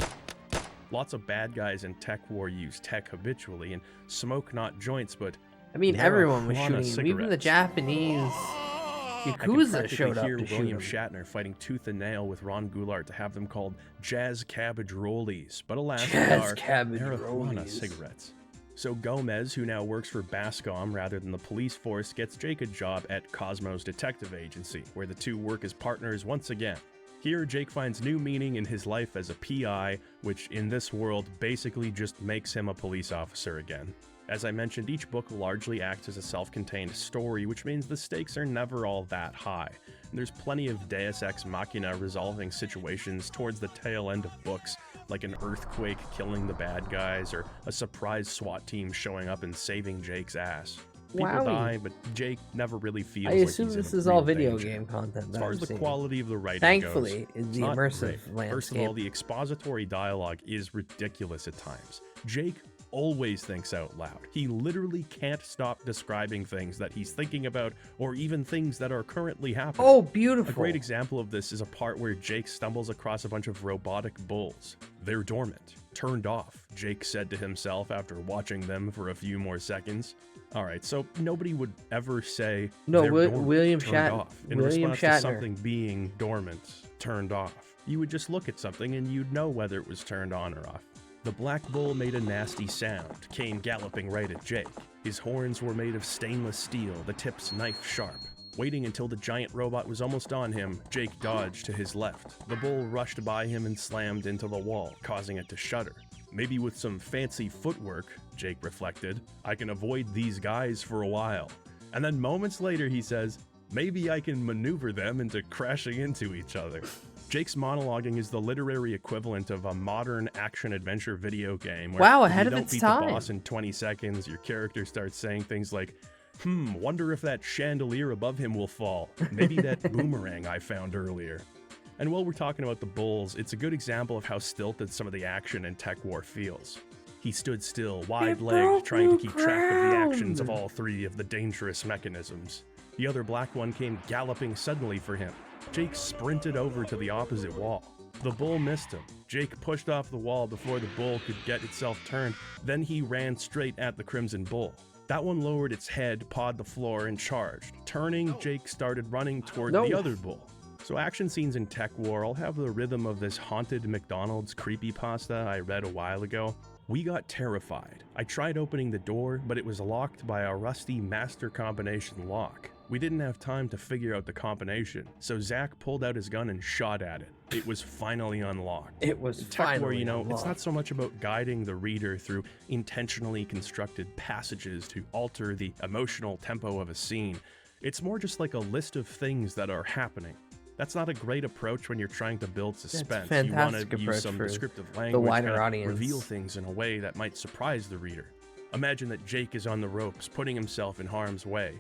Lots of bad guys in Tech War use tech habitually and smoke not joints, but I mean, everyone was marijuana shooting him. Even the cigarettes. Japanese I can Yakuza practically showed up hear to shoot William him. Shatner fighting tooth and nail with Ron Goulart to have them called jazz cabbage rollies, but alas, they Jazz are cabbage marijuana rollies. cigarettes. So Gomez, who now works for Bascom rather than the police force, gets Jake a job at Cosmo's detective agency, where the two work as partners once again. Here, Jake finds new meaning in his life as a PI, which in this world basically just makes him a police officer again. As I mentioned, each book largely acts as a self-contained story, which means the stakes are never all that high. And there's plenty of Deus Ex Machina resolving situations towards the tail end of books, like an earthquake killing the bad guys, or a surprise SWAT team showing up and saving Jake's ass. People Wowie. die, but Jake never really feels I like assume he's in this is all real video danger. game content. As that far I've as the seen. quality of the writing Thankfully, goes, is the not immersive great. landscape. First of all, the expository dialogue is ridiculous at times. Jake always thinks out loud. He literally can't stop describing things that he's thinking about, or even things that are currently happening. Oh, beautiful. A great example of this is a part where Jake stumbles across a bunch of robotic bulls. They're dormant, turned off, Jake said to himself after watching them for a few more seconds. Alright, so nobody would ever say No, they're dormant, William turned Shat- off, in William response to Shatner. something being dormant, turned off. You would just look at something and you'd know whether it was turned on or off. The black bull made a nasty sound, came galloping right at Jake. His horns were made of stainless steel, the tips knife sharp. Waiting until the giant robot was almost on him, Jake dodged to his left. The bull rushed by him and slammed into the wall, causing it to shudder. Maybe with some fancy footwork, Jake reflected, I can avoid these guys for a while. And then moments later he says, maybe I can maneuver them into crashing into each other. Jake's monologuing is the literary equivalent of a modern action-adventure video game where Wow, if ahead you of don't its beat time. the boss in 20 seconds, your character starts saying things like, wonder if that chandelier above him will fall. Maybe that boomerang I found earlier. And while we're talking about the bulls, it's a good example of how stilted some of the action in Tech War feels. He stood still, wide-legged, trying to keep track of the actions of all three of the dangerous mechanisms. The other black one came galloping suddenly for him. Jake sprinted over to the opposite wall. The bull missed him. Jake pushed off the wall before the bull could get itself turned, then he ran straight at the Crimson Bull. That one lowered its head, pawed the floor, and charged. Turning, Jake started running toward the other bull. So action scenes in Tech War all have the rhythm of this haunted McDonald's creepypasta I read a while ago. We got terrified. I tried opening the door, but it was locked by a rusty master combination lock. We didn't have time to figure out the combination, so Zach pulled out his gun and shot at it. It was finally unlocked. It was In Tech War, finally you know, it's unlocked. not so much about guiding the reader through intentionally constructed passages to alter the emotional tempo of a scene. It's more just like a list of things that are happening. That's not a great approach when you're trying to build suspense. You want fantastic to use approach some for descriptive the language, wider kinda audience. reveal things in a way that might surprise the reader. Imagine that Jake is on the ropes, putting himself in harm's way.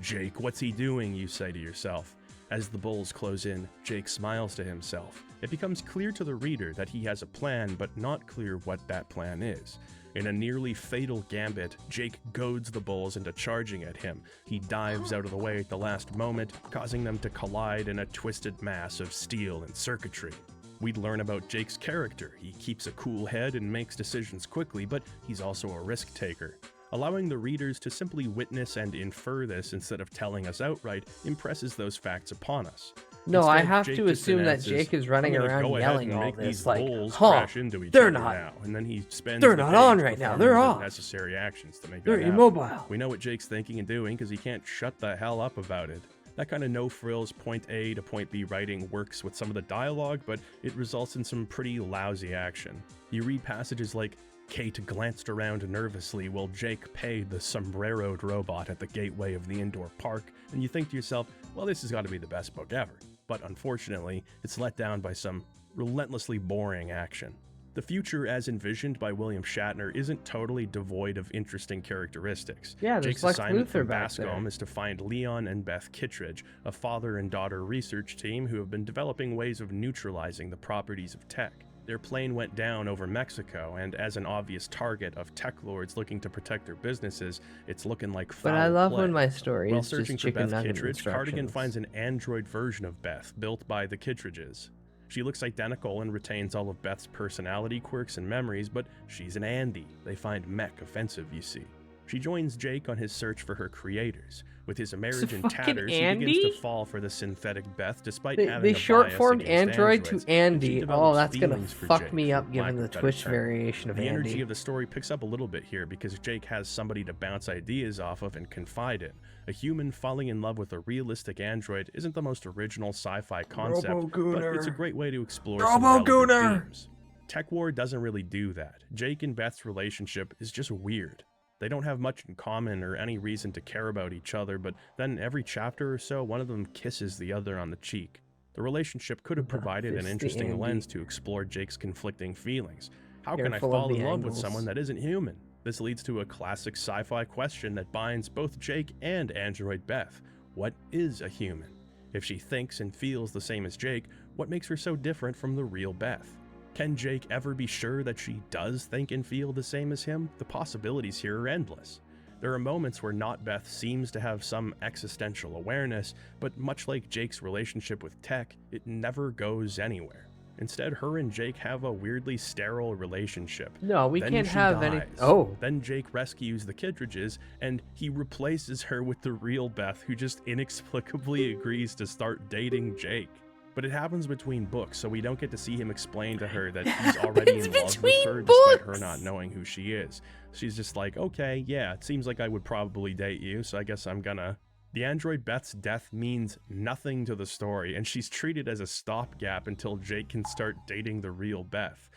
Jake, what's he doing, you say to yourself. As the bulls close in, Jake smiles to himself. It becomes clear to the reader that he has a plan, but not clear what that plan is. In a nearly fatal gambit, Jake goads the bulls into charging at him. He dives out of the way at the last moment, causing them to collide in a twisted mass of steel and circuitry. We'd learn about Jake's character. He keeps a cool head and makes decisions quickly, but he's also a risk taker. Allowing the readers to simply witness and infer this instead of telling us outright impresses those facts upon us. No, Instead, I have Jake to just assume that announces, Jake is running "I'm gonna around go ahead yelling and all make this, these like, bulls huh, crash into each they're other not- now." And then he spends they're the not page on right now, they're performing the off. necessary actions to make They're that happen. immobile. We know what Jake's thinking and doing because he can't shut the hell up about it. That kind of no-frills point A to point B writing works with some of the dialogue, but it results in some pretty lousy action. You read passages like, "Kate glanced around nervously while Jake paid the sombreroed robot at the gateway of the indoor park," and you think to yourself, well, this has got to be the best book ever. But unfortunately, it's let down by some relentlessly boring action. The future as envisioned by William Shatner isn't totally devoid of interesting characteristics. Yeah, there's Jake's Lex assignment Luthor from back there. Bascom is to find Leon and Beth Kittredge, a father and daughter research team who have been developing ways of neutralizing the properties of tech. Their plane went down over Mexico, and as an obvious target of tech lords looking to protect their businesses, it's looking like foul But I love play. when my story While is searching just for chicken Beth nugget Kittredge, Cardigan instructions. finds an android version of Beth, built by the Kittredges. She looks identical and retains all of Beth's personality quirks and memories, but she's an Andy. They find mech offensive, you see. She joins Jake on his search for her creators. With his marriage in fucking tatters, he begins Andy? to fall for the synthetic Beth, despite They having a short bias formed against Android to androids, and she Andy. Oh, develops that's gonna feelings for fuck Jake, me for up given lack the of better Twitch term. variation of The energy Andy. of the story picks up a little bit here because Jake has somebody to bounce ideas off of and confide in. A human falling in love with a realistic android isn't the most original sci-fi concept, but it's a great way to explore some relevant themes. Tech War doesn't really do that. Jake and Beth's relationship is just weird. They don't have much in common or any reason to care about each other, but then every chapter or so, one of them kisses the other on the cheek. The relationship could have provided an Fist the interesting Andy. lens to explore Jake's conflicting feelings. How can I Careful of fall the in love with angles. someone that isn't human? This leads to a classic sci-fi question that binds both Jake and Android Beth. What is a human? If she thinks and feels the same as Jake, what makes her so different from the real Beth? Can Jake ever be sure that she does think and feel the same as him? The possibilities here are endless. There are moments where Not Beth seems to have some existential awareness, but much like Jake's relationship with Tech, it never goes anywhere. Instead, her and Jake have a weirdly sterile relationship. No, we Then can't she have any. dies. Oh. Then Jake rescues the Kittredges, and he replaces her with the real Beth, who just inexplicably agrees to start dating Jake. But it happens between books, so we don't get to see him explain to her that he's already in love with her, despite her not knowing who she is. She's just like, okay, yeah, it seems like I would probably date you, so I guess I'm gonna. The android Beth's death means nothing to the story, and she's treated as a stopgap until Jake can start dating the real Beth.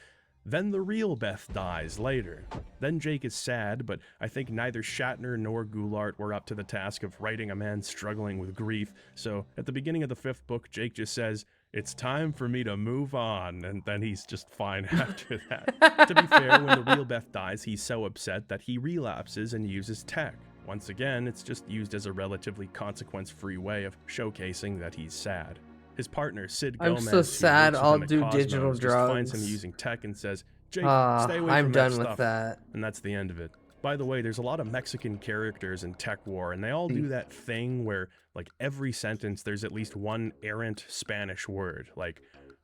Then the real Beth dies later. Then Jake is sad, but I think neither Shatner nor Goulart were up to the task of writing a man struggling with grief, so at the beginning of the 5th book, Jake just says, "It's time for me to move on," and then he's just fine after that. To be fair, when the real Beth dies, he's so upset that he relapses and uses tech. Once again, it's just used as a relatively consequence-free way of showcasing that he's sad. His partner, Sid I'm Gomez, so who sad, works with I'll him at do Cosmos, digital just finds him drugs. using tech and says, "Jake, Ah, stay away I'm from done that with stuff." that. And that's the end of it. By the way, there's a lot of Mexican characters in Tech War, and they all do that thing where, like, every sentence there's at least one errant Spanish word. Like,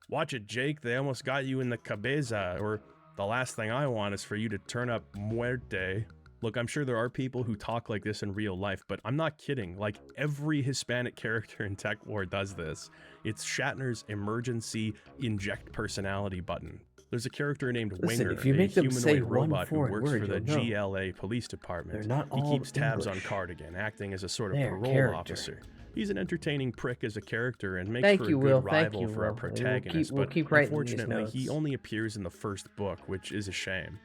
"Watch it, Jake, they almost got you in the cabeza," or "The last thing I want is for you to turn up muerte." Look, I'm sure there are people who talk like this in real life, but I'm not kidding. Like, every Hispanic character in Tech War does this. It's Shatner's emergency inject personality button. There's a character named Listen, Winger, if you make a them say humanoid one robot who foreign works word, for the you'll know. GLA police department. They're not He all keeps tabs English. on Cardigan, acting as a sort of They're parole character. officer. He's an entertaining prick as a character and makes Thank for a you, good Will. Thank rival you, for our Will. We'll protagonist, we'll but keep writing these unfortunately he notes. only appears in the 1st book, which is a shame.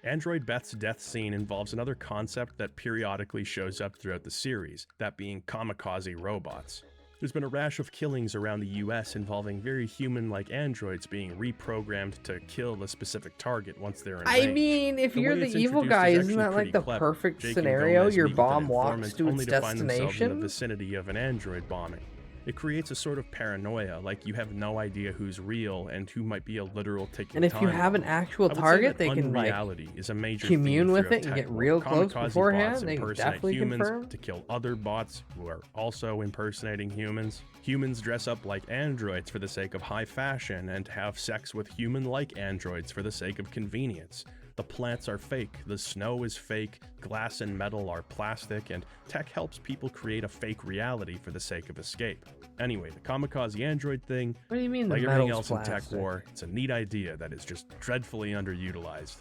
Android Beth's death scene involves another concept that periodically shows up throughout the series, that being kamikaze robots. There's been a rash of killings around the US involving very human-like androids being reprogrammed to kill a specific target once they're in I range. mean, if The you're way the it's evil introduced guy, is isn't actually that like pretty the clever. perfect Jake and scenario? Gomez Your meet with an bomb walks informant to only its to find themselves in the destination? vicinity of an android bombing. It creates a sort of paranoia, like you have no idea who's real and who might be a literal ticking And if you time have an bomb. actual I would say target, that they can like unreality is a major commune theme with throughout it and tech get war. real close Kamikaze beforehand. bots They can impersonate definitely humans confirm. to kill other bots who are also impersonating humans. Humans dress up like androids for the sake of high fashion and have sex with human-like androids for the sake of convenience. The plants are fake, the snow is fake, glass and metal are plastic, and tech helps people create a fake reality for the sake of escape. Anyway, the kamikaze android thing, What do you mean like the everything metal's else in tech plastic? war, it's a neat idea that is just dreadfully underutilized.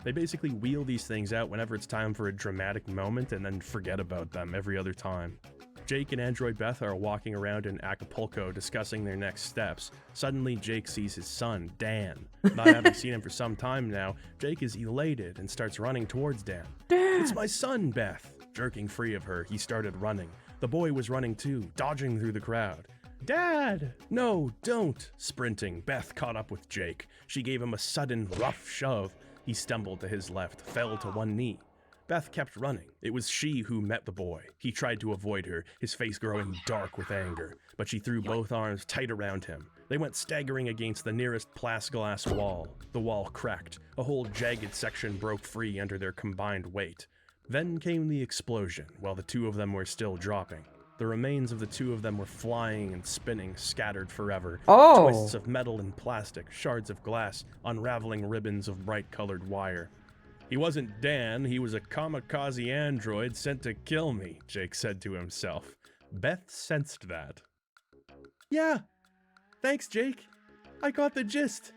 They basically wheel these things out whenever it's time for a dramatic moment and then forget about them every other time. Jake and Android Beth are walking around in Acapulco discussing their next steps. Suddenly, Jake sees his son, Dan. Not having seen him for some time now, Jake is elated and starts running towards Dan. Dad! It's my son, Beth! Jerking free of her, he started running. The boy was running too, dodging through the crowd. Dad! No, don't! Sprinting, Beth caught up with Jake. She gave him a sudden, rough shove. He stumbled to his left, fell to one knee. Beth kept running. It was she who met the boy. He tried to avoid her, his face growing dark with anger, but she threw both arms tight around him. They went staggering against the nearest plexiglass wall. The wall cracked. A whole jagged section broke free under their combined weight. Then came the explosion, while the two of them were still dropping. The remains of the two of them were flying and spinning, scattered forever. Oh! Twists of metal and plastic, shards of glass, unraveling ribbons of bright-colored wire. He wasn't Dan, he was a kamikaze android sent to kill me, Jake said to himself. Beth sensed that. Yeah, thanks, Jake. I got the gist.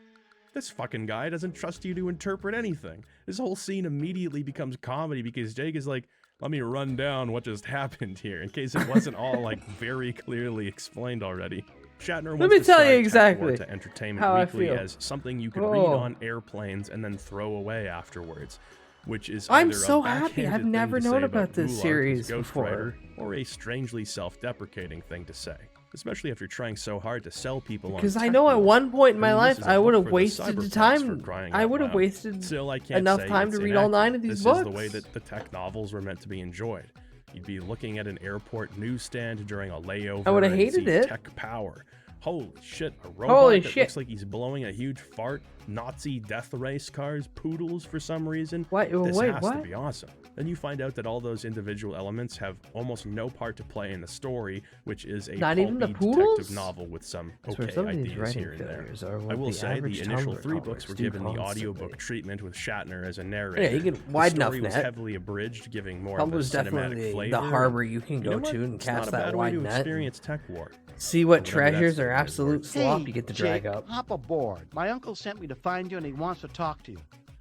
This fucking guy doesn't trust you to interpret anything. This whole scene immediately becomes comedy because Jake is like, let me run down what just happened here in case it wasn't all like very clearly explained already. Shatner Let wants me to tell you describe exactly Tech War to Entertainment how I Weekly feel. as something you could read Oh. on airplanes and then throw away afterwards, which is I'm either so a happy. I've backhanded thing never to known say about this Gulag, series his before. ghostwriter, or a strangely self-deprecating thing to say, especially after trying so hard to sell people on Because I Tech know at War. one point in my I mean, life this is a I book would have for the wasted the cyberpunks, time. for crying I out would have loud. wasted Still, I can't enough say time it's to read all 9 inaccurate. of these This books. is the way that the tech novels were meant to be enjoyed. You'd be looking at an airport newsstand during a layover. I would've and hated see it. Tech power. Holy shit, a robot Holy that shit. looks like he's blowing a huge fart, Nazi death race cars, poodles for some reason. What? This Wait, has what? to be awesome. Then you find out that all those individual elements have almost no part to play in the story, which is a Not even the pulpy poodles? detective novel with some I swear okay some of these ideas writing here and there. failures are I what will the say the average initial Tumblr 3 books comics were do given the constantly. audiobook treatment with Shatner as a narrator. Yeah, you can The wide enough story was net. heavily abridged, giving more Tumblr's of a cinematic definitely flavor. the harbor you can You go know what? to and It's cast not a that bad way wide to net. experience Tech War. See what Whatever that treasures are statement is absolute worth. slop you get to drag Jake, up. hop aboard. My uncle sent me to find you and he wants to talk to you.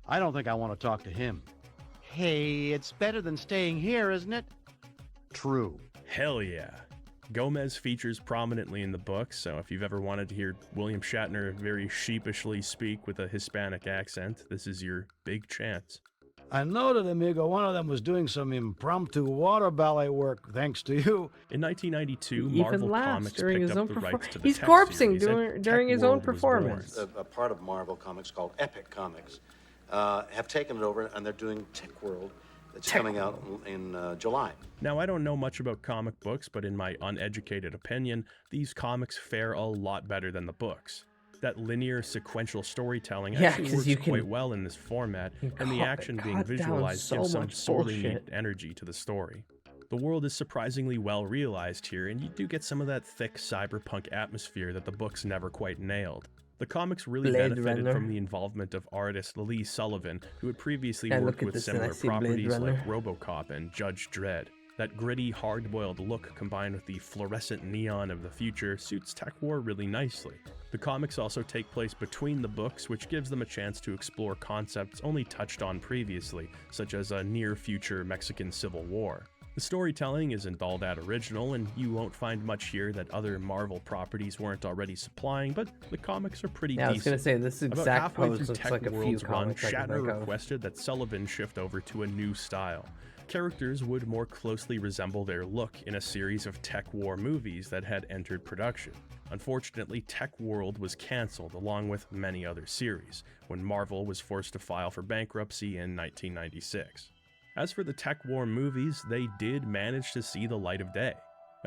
I don't think I want to talk to him. Hey, it's better than staying here, isn't it? True. Hell yeah. Gomez features prominently in the book, so if you've ever wanted to hear William Shatner very sheepishly speak with a Hispanic accent, this is your big chance. I noted, amigo, one of them was doing some impromptu water ballet work thanks to you. In 1992, He Marvel even laughs Comics during picked his up own the perfor- rights to the He's Tech corpsing series, and during Tech his own World was born. performance. A part of Marvel Comics called Epic Comics have taken it over, and they're doing Tech World. It's coming out in July. Now, I don't know much about comic books, but in my uneducated opinion, these comics fare a lot better than the books. That linear, sequential storytelling Yeah, actually 'cause works you can- quite well in this format, and the cut- action being cut down visualized so gives some much sorely neat bullshit. energy to the story. The world is surprisingly well realized here, and you do get some of that thick cyberpunk atmosphere that the books never quite nailed. The comics really Blade benefited Runner. from the involvement of artist Lee Sullivan, who had previously I worked look at with this and I similar see Blade properties like Runner. RoboCop and Judge Dredd. That gritty, hard-boiled look combined with the fluorescent neon of the future suits Tech War really nicely. The comics also take place between the books, which gives them a chance to explore concepts only touched on previously, such as a near-future Mexican Civil War. The storytelling isn't all that original, and you won't find much here that other Marvel properties weren't already supplying, but the comics are pretty Yeah, I was decent. gonna say, this About exact halfway pose through looks Tech like a few World's run, comics I can Shatner think of. requested that Sullivan shift over to a new style. Characters would more closely resemble their look in a series of Tech War movies that had entered production. Unfortunately, Tech World was cancelled along with many other series, when Marvel was forced to file for bankruptcy in 1996. As for the Tech War movies, they did manage to see the light of day.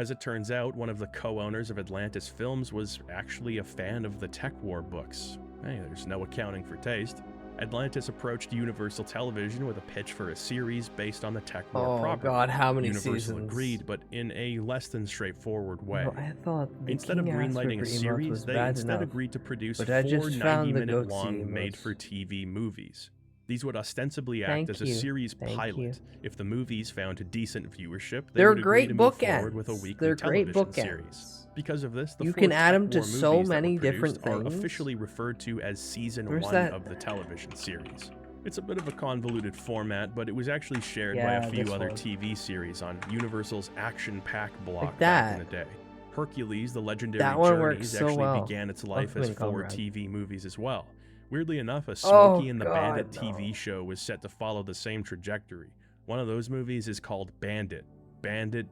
As it turns out, one of the co-owners of Atlantis Films was actually a fan of the Tech War books. Hey, there's no accounting for taste. Atlantis approached Universal Television with a pitch for a series based on the Tech War property. Oh god, how many Universal seasons? agreed, but in a less than straightforward way. No, I thought instead of greenlighting a series, they instead agreed to produce 4 90-minute long made-for-TV movies. These would ostensibly act as a series pilot. If the movies found decent viewership, they would agree to move forward with a weekly television series. Because of this, the you 4 can add Tech them to War so movies many that were different produced things. are officially referred to as Season Where's 1 that? of the television series. It's a bit of a convoluted format, but it was actually shared by Yeah, a few this other one. TV series on Universal's Action Pack block Like back in that. the day. Hercules, The Legendary That one Journeys works so actually well. began its life Welcome as in, 4 comrade. TV movies as well. Weirdly enough, a Oh, Smokey and the God, Bandit TV show was set to follow the same trajectory. One of those movies is called Bandit. Bandit.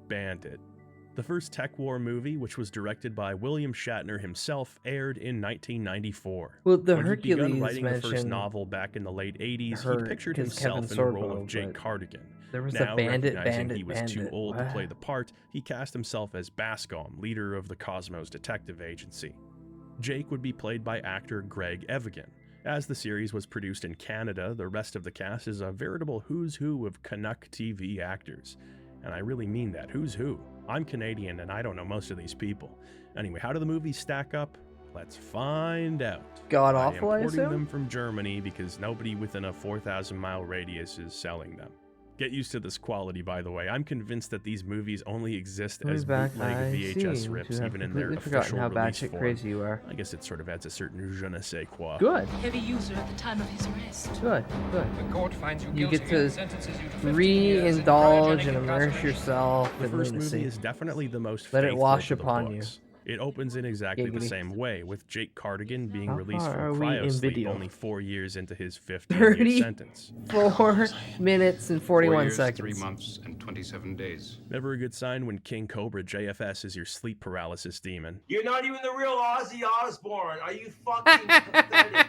The first Tech War movie, which was directed by William Shatner himself, aired in 1994. Well, the when he'd begun Hercules writing the first mentioned novel back in the late 80s, hurt he'd pictured 'cause himself Kevin in the role Sorbo, of Jake but Cardigan. there was Now, the Bandit, recognizing he was Bandit, too old to what? play the part, he cast himself as Bascom, leader of the Cosmos Detective Agency. Jake would be played by actor Greg Evigan. As the series was produced in Canada, the rest of the cast is a veritable who's who of Canuck TV actors. And I really mean that, who's who. I'm Canadian and I don't know most of these people. Anyway, how do the movies stack up? Let's find out. God by awful, I importing assume? them from Germany because nobody within a 4,000-mile radius is selling them. Get used to this quality, by the way. I'm convinced that these movies only exist as Back, bootleg I VHS see. rips, You have even in their completely forgotten official how release batshit form. crazy you are. I guess it sort of adds a certain je ne sais quoi. Good. Heavy user at the time of his arrest. Good. The court finds you You guilty get to and sentences you to 15 years in re-indulge cryogenic and immerse incarceration. yourself The in first movie lunacy. is definitely the most Let it faithful wash to the upon books. It opens in exactly the Giggity. same way, with Jake Cardigan being How released far are from we in cryosleep video? only 4 years into his 15-year 34 sentence. minutes and 4 41 years, seconds. 3 months, and 27 days. Never a good sign when King Cobra JFS is your sleep paralysis demon. You're not even the real Ozzy Osbourne. Are you fucking pathetic?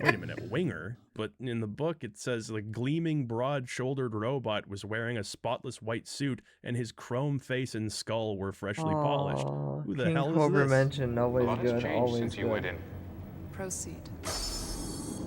Wait a minute, Winger? But in the book it says the gleaming broad-shouldered robot was wearing a spotless white suit and his chrome face and skull were freshly polished. Who the King hell is Cobra this? mentioned A always lot has good, changed always since you good. went in. Proceed.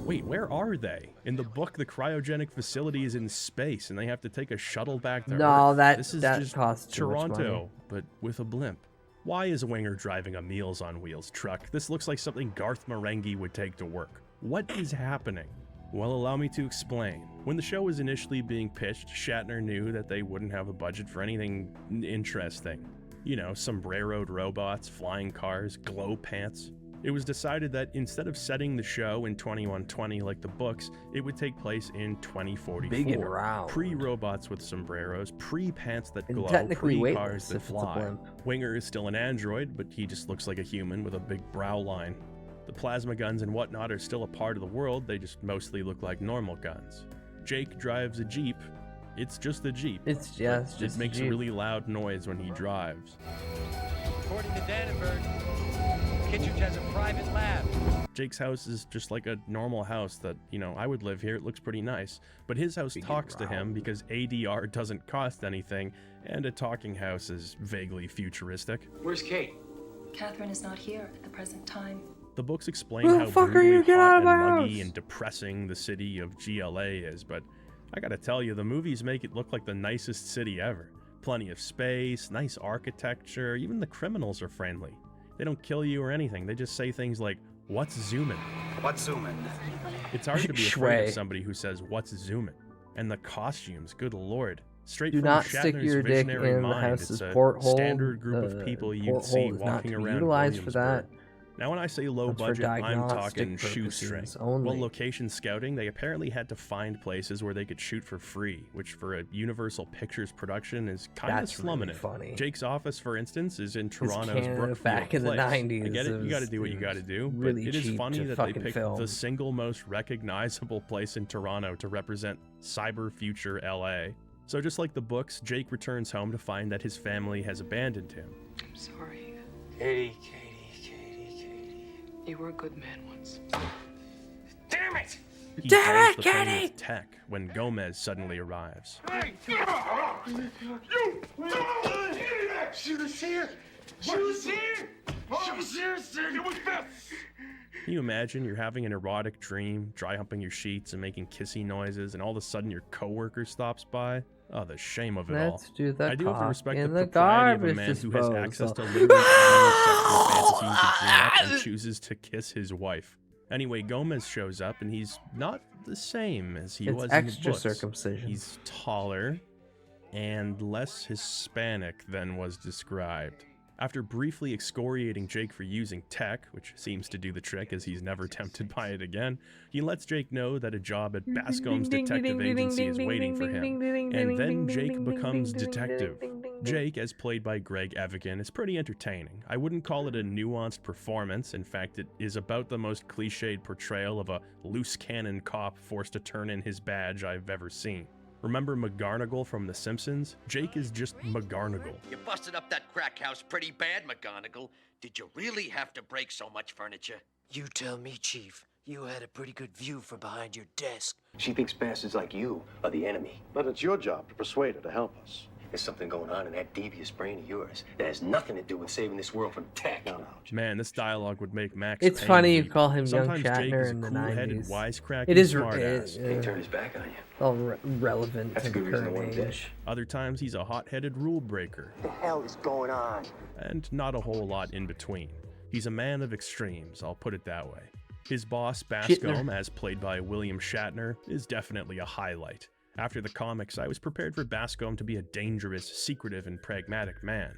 Wait, where are they? In the book, the cryogenic facility is in space, and they have to take a shuttle back to No, Earth. that- this is that just costs too much Toronto, money. but with a blimp. Why is Winger driving a Meals on Wheels truck? This looks like something Garth Marenghi would take to work. What is happening? Well, allow me to explain. When the show was initially being pitched, Shatner knew that they wouldn't have a budget for anything interesting. You know, sombreroed robots, flying cars, glow pants. It was decided that instead of setting the show in 2120 like the books, it would take place in 2044. Big and round. Pre-robots with sombreros, pre-pants that And glow, technically pre-cars weightless that if it's a fly. blimp. Winger is still an android, but he just looks like a human with a big brow line. The plasma guns and whatnot are still a part of the world, they just mostly look like normal guns. Jake drives a Jeep. It's just a Jeep. It's but just it makes a Jeep. a really loud noise when he drives. According to Dannenberg, Kittredge has a private lab. Jake's house is just like a normal house that, you know, I would live here. It looks pretty nice. But his house talks to him because ADR doesn't cost anything, and a talking house is vaguely futuristic. Where's Kate? Catherine is not here at the present time. The books explain Who the how fuck are you? brutally Get out hot of my and muggy house! and depressing the city of GLA is, but I gotta tell you, the movies make it look like the nicest city ever. Plenty of space, nice architecture, even the criminals are friendly. They don't kill you or anything, they just say things like, "What's zoomin'?" What's zooming? It's hard to be afraid Shway. of somebody who says, "What's zoomin'?" And the costumes, good lord. Straight Do from not Shatner's stick your dick visionary in the mind, house's it's a porthole. standard group The of people you'd porthole see is not walking to be around utilized for that. Williamsburg. Now when I say low That's for budget, I'm diagnostic talking purposes shoestring. only. Well, location scouting, they apparently had to find places where they could shoot for free, which for a Universal Pictures production is kind of That's slumming really it. funny. Jake's office, for instance, is in Toronto's Canada Brookfield back in the Place. 90s, I get it, it you gotta was- do what it you gotta was do, really but it is cheap funny to that they fucking picked film. the single most recognizable place in Toronto to represent cyber future LA. So just like the books, Jake returns home to find that his family has abandoned him. I'm sorry. Katie. You were a good man once. Damn it! He bends the phone with Tech when Gomez suddenly arrives. Hey, you! She was here! She was here! She was here, sir! It was this! Can you imagine you're having an erotic dream, dry humping your sheets and making kissy noises, and all of a sudden your coworker stops by? Oh, the shame of it all. Let's do the I do have to cock respect in the the propriety of a garbage man who has access to disposal. literally any sexual fantasies he dream up and chooses to kiss his wife. Anyway, Gomez shows up and he's not the same as he It's was in the extra books. circumcision. He's taller and less Hispanic than was described. After briefly excoriating Jake for using tech, which seems to do the trick as he's never tempted by it again, he lets Jake know that a job at Bascom's detective agency is waiting for him. And then Jake becomes detective. Jake, as played by Greg Evigan, is pretty entertaining. I wouldn't call it a nuanced performance. In fact, it is about the most cliched portrayal of a loose cannon cop forced to turn in his badge I've ever seen. Remember McGarnagle from The Simpsons? Jake is just McGarnagle. You busted up that crack house pretty bad, McGonagall. Did you really have to break so much furniture? You tell me, Chief. You had a pretty good view from behind your desk. She thinks bastards like you are the enemy. But it's your job to persuade her to help us. There's something going on in that devious brain of yours that has nothing to do with saving this world from tech. Man, this dialogue would make Max It's Payne funny you weep. call him Sometimes young Jake Shatner is a in the cool-headed, 90s. wisecracking It is smartass. He turned his back on you. all relevant That's to a the good reason to current want him dead. age. Other times he's a hot-headed rule breaker. What the hell is going on? And not a whole lot in between. He's a man of extremes, I'll put it that way. His boss, Bascom, as played by William Shatner, is definitely a highlight. After the comics, I was prepared for Bascom to be a dangerous, secretive, and pragmatic man.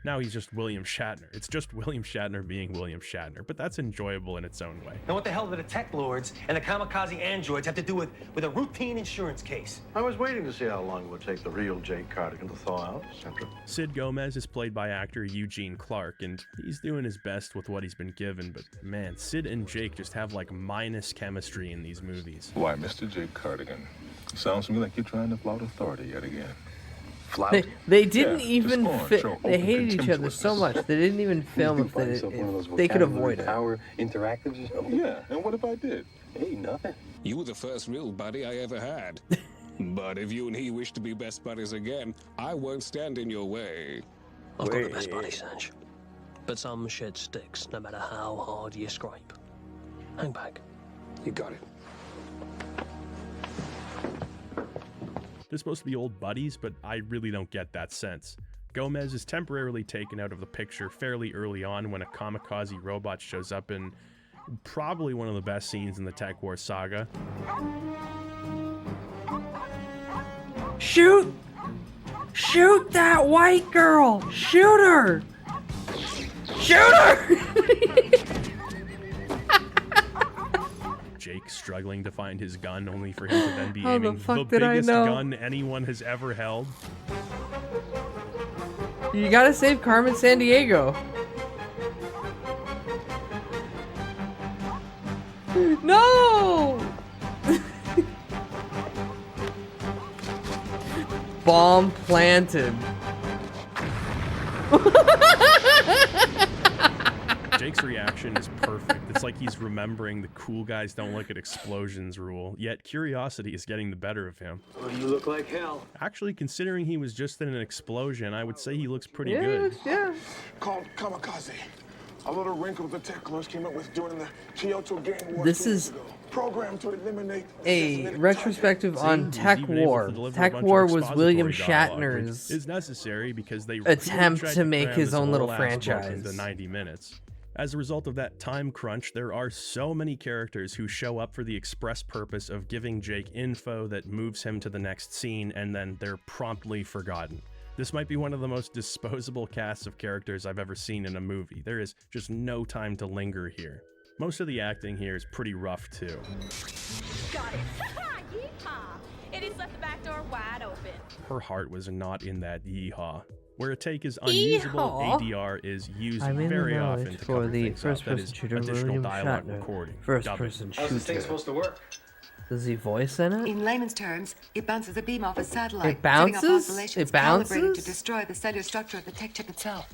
Now he's just William Shatner. It's just William Shatner being William Shatner, but that's enjoyable in its own way. Now what the hell do the tech lords and the kamikaze androids have to do with a routine insurance case? I was waiting to see how long it would take the real Jake Cardigan to thaw out, Sandra. Sid Gomez is played by actor Eugene Clark, and he's doing his best with what he's been given, but man, Sid and Jake just have like minus chemistry in these movies. Why, Mr. Jake Cardigan, sounds to me like you're trying to flout authority yet again. They didn't even they hated each other so much they didn't even film if they could avoid it. Power interactives. Yeah, and what if I did? Hey, nothing. You were the first real buddy I ever had. But if you and he wish to be best buddies again, I won't stand in your way. I've got the best buddy, Sanj. But some shit sticks no matter how hard you scrape. Hang back. You got it. They're supposed to be old buddies, but I really don't get that sense. Gomez is temporarily taken out of the picture fairly early on when a kamikaze robot shows up in probably one of the best scenes in the Tech War saga. Shoot! Shoot that white girl! Shoot her! Shoot her! Jake struggling to find his gun only for him to then be How the aiming fuck the did I biggest know? gun anyone has ever held. You gotta save Carmen Sandiego. No! Bomb planted. Jake's reaction is perfect. It's like he's remembering the cool guys don't look at explosions rule, yet curiosity is getting the better of him. Well, you look like hell. Actually, considering he was just in an explosion, I would say he looks pretty good. Yeah. Called Kamikaze. A little wrinkle the tech lords came up with during the Kyoto Gang War. This is programmed to eliminate a retrospective on See, Tech he's even able War. to deliver a Tech bunch of War was expository William dialogue, which Shatner's is necessary because they attempt really tried to make cram his this own little whole ass book franchise. into 90 minutes. As a result of that time crunch, there are so many characters who show up for the express purpose of giving Jake info that moves him to the next scene, and then they're promptly forgotten. This might be one of the most disposable casts of characters I've ever seen in a movie. There is just no time to linger here. Most of the acting here is pretty rough too. Got it. Yeehaw! It is left the back door wide open. Her heart was not in that yeehaw. Where a take is unusable, Yeehaw. ADR is used I'm in the very often knowledge to for cover the things up. That first-person is shooter additional William dialogue Shatner. recording. First-person dubbing. How's this thing supposed to work? Does he voice in it? In layman's terms, it bounces a beam off a satellite. It bounces? setting off oscillations It bounces? calibrated to destroy the cellular structure of the tech chip itself.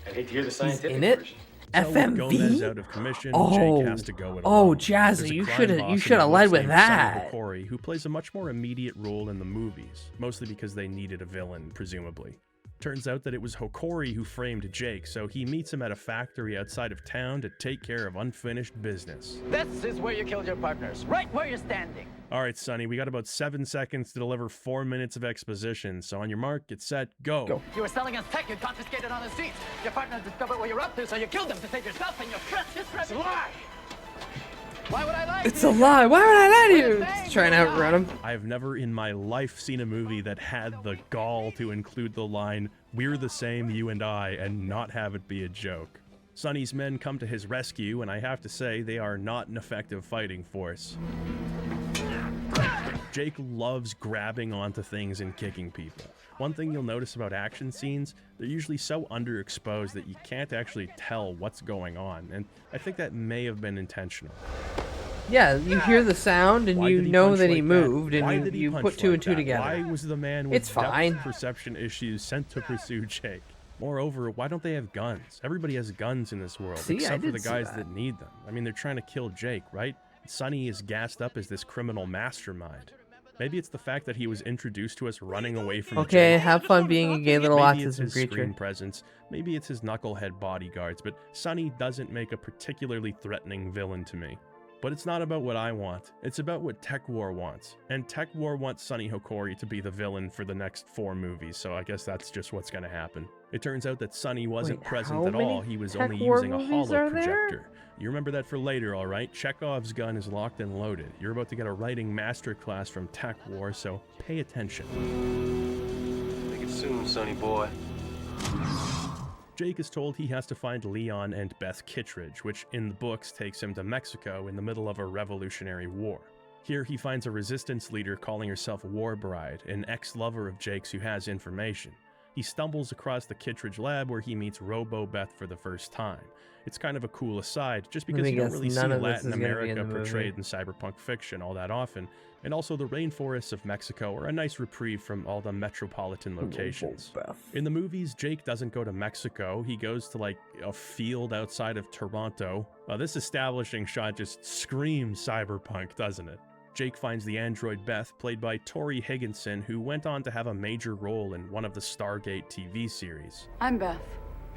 I hate to hear the He's scientific in it? version. So with FMV? Gomez out of commission, Oh. Jake has to go it Oh, alone. Jazzy, There's a you crime shoulda- boss you in shoulda the led woods with named that. Sonny Hokori, who plays a much more immediate role in the movies, mostly because they needed a villain, presumably. Turns out that it was Hokori who framed Jake, so he meets him at a factory outside of town to take care of unfinished business. This is where you killed your partners, right where you're standing. All right, Sonny, we got about 7 seconds to deliver 4 minutes of exposition, so on your mark, get set, go. You were selling us tech you confiscated on the streets. Your partner discovered what you're up to, so you killed them to save yourself and your precious reputation. Lie! Why would I lie? It's a lie. Why would I lie to you? Just trying to outrun him. I've never in my life seen a movie that had the gall to include the line, "We're the same, you and I," and not have it be a joke. Sonny's men come to his rescue, and I have to say, they are not an effective fighting force. Jake loves grabbing onto things and kicking people. One thing you'll notice about action scenes, they're usually so underexposed that you can't actually tell what's going on, and I think that may have been intentional. Yeah, you hear the sound and Why you did he know punch that he like moved, Why and did he you punch put two like and two that? together. Why was the man with It's fine. depth perception issues sent to pursue Jake? Moreover, why don't they have guns? Everybody has guns in this world, See, I except for did the see guys that. that need them. I mean, they're trying to kill Jake, right? Sonny is gassed up as this criminal mastermind. Maybe it's the fact that he was introduced to us running away from Okay, Jake. have fun being a gay little Maybe it's autism his creature. screen presence. Maybe it's his knucklehead bodyguards, but Sonny doesn't make a particularly threatening villain to me. But it's not about what I want. It's about what Tech War wants. And Tech War wants Sonny Hokori to be the villain for the next 4 movies, so I guess that's just what's gonna happen. It turns out that Sonny wasn't Wait, present how at all. many He was Tech only War using a movies holo are there? projector. You remember that for later, alright? Chekhov's gun is locked and loaded. You're about to get a writing masterclass from Tech War, so pay attention. Make it soon, sonny boy. Jake is told he has to find Leon and Beth Kittredge, which in the books takes him to Mexico in the middle of a revolutionary war. Here he finds a resistance leader calling herself War Bride, an ex-lover of Jake's who has information. He stumbles across the Kittredge lab where he meets Robo-Beth for the first time. It's kind of a cool aside, just because me you don't guess, really see none of this Latin is gonna be in America the movie. portrayed in cyberpunk fiction all that often, and also the rainforests of Mexico are a nice reprieve from all the metropolitan locations. In the movies, Jake doesn't go to Mexico, he goes to like a field outside of Toronto. This establishing shot just screams cyberpunk, doesn't it? Jake finds the android Beth, played by Tori Higginson, who went on to have a major role in one of the Stargate TV series. I'm Beth.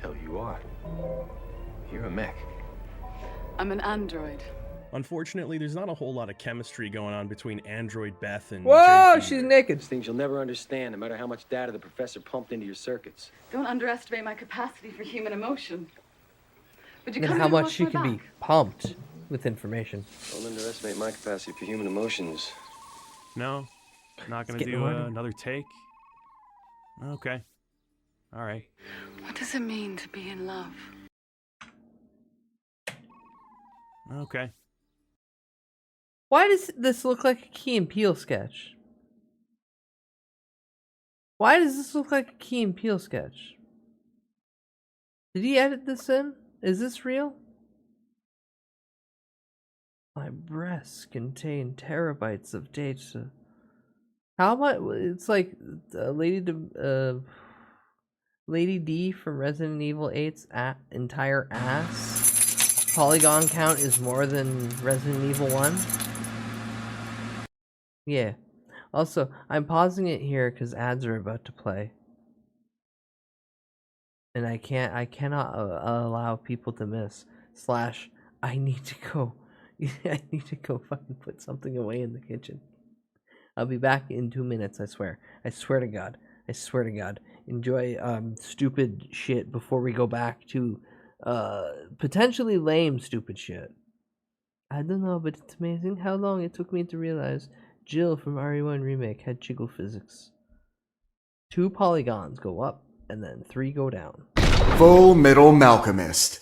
Hell, you are. You're a mech. I'm an android. Unfortunately, there's not a whole lot of chemistry going on between android Beth and Whoa, Jake. she's naked. There's things you'll never understand, no matter how much data the professor pumped into your circuits. Don't underestimate my capacity for human emotion. Would you And come how and much watch she my can be back? pumped with information. Don't underestimate my capacity for human emotions. No, not gonna Let's get do money. another take. Okay. All right. What does it mean to be in love? Okay. Why does this look like a Key and Peele sketch? Why does this look like a Key and Peele sketch? Did he edit this in? Is this real? My breasts contain terabytes of data. How much? It's like Lady D from Resident Evil 8's entire ass. Polygon count is more than Resident Evil 1. Yeah. Also, I'm pausing it here because ads are about to play. And I cannot allow people to miss. / I need to go. I need to go fucking put something away in the kitchen. I'll be back in 2 minutes, I swear. I swear to God. I swear to God. Enjoy stupid shit before we go back to potentially lame stupid shit. I don't know, but it's amazing how long it took me to realize Jill from RE1 Remake had jiggle physics. 2 polygons go up, and then 3 go down. Full Metal Malcolmist.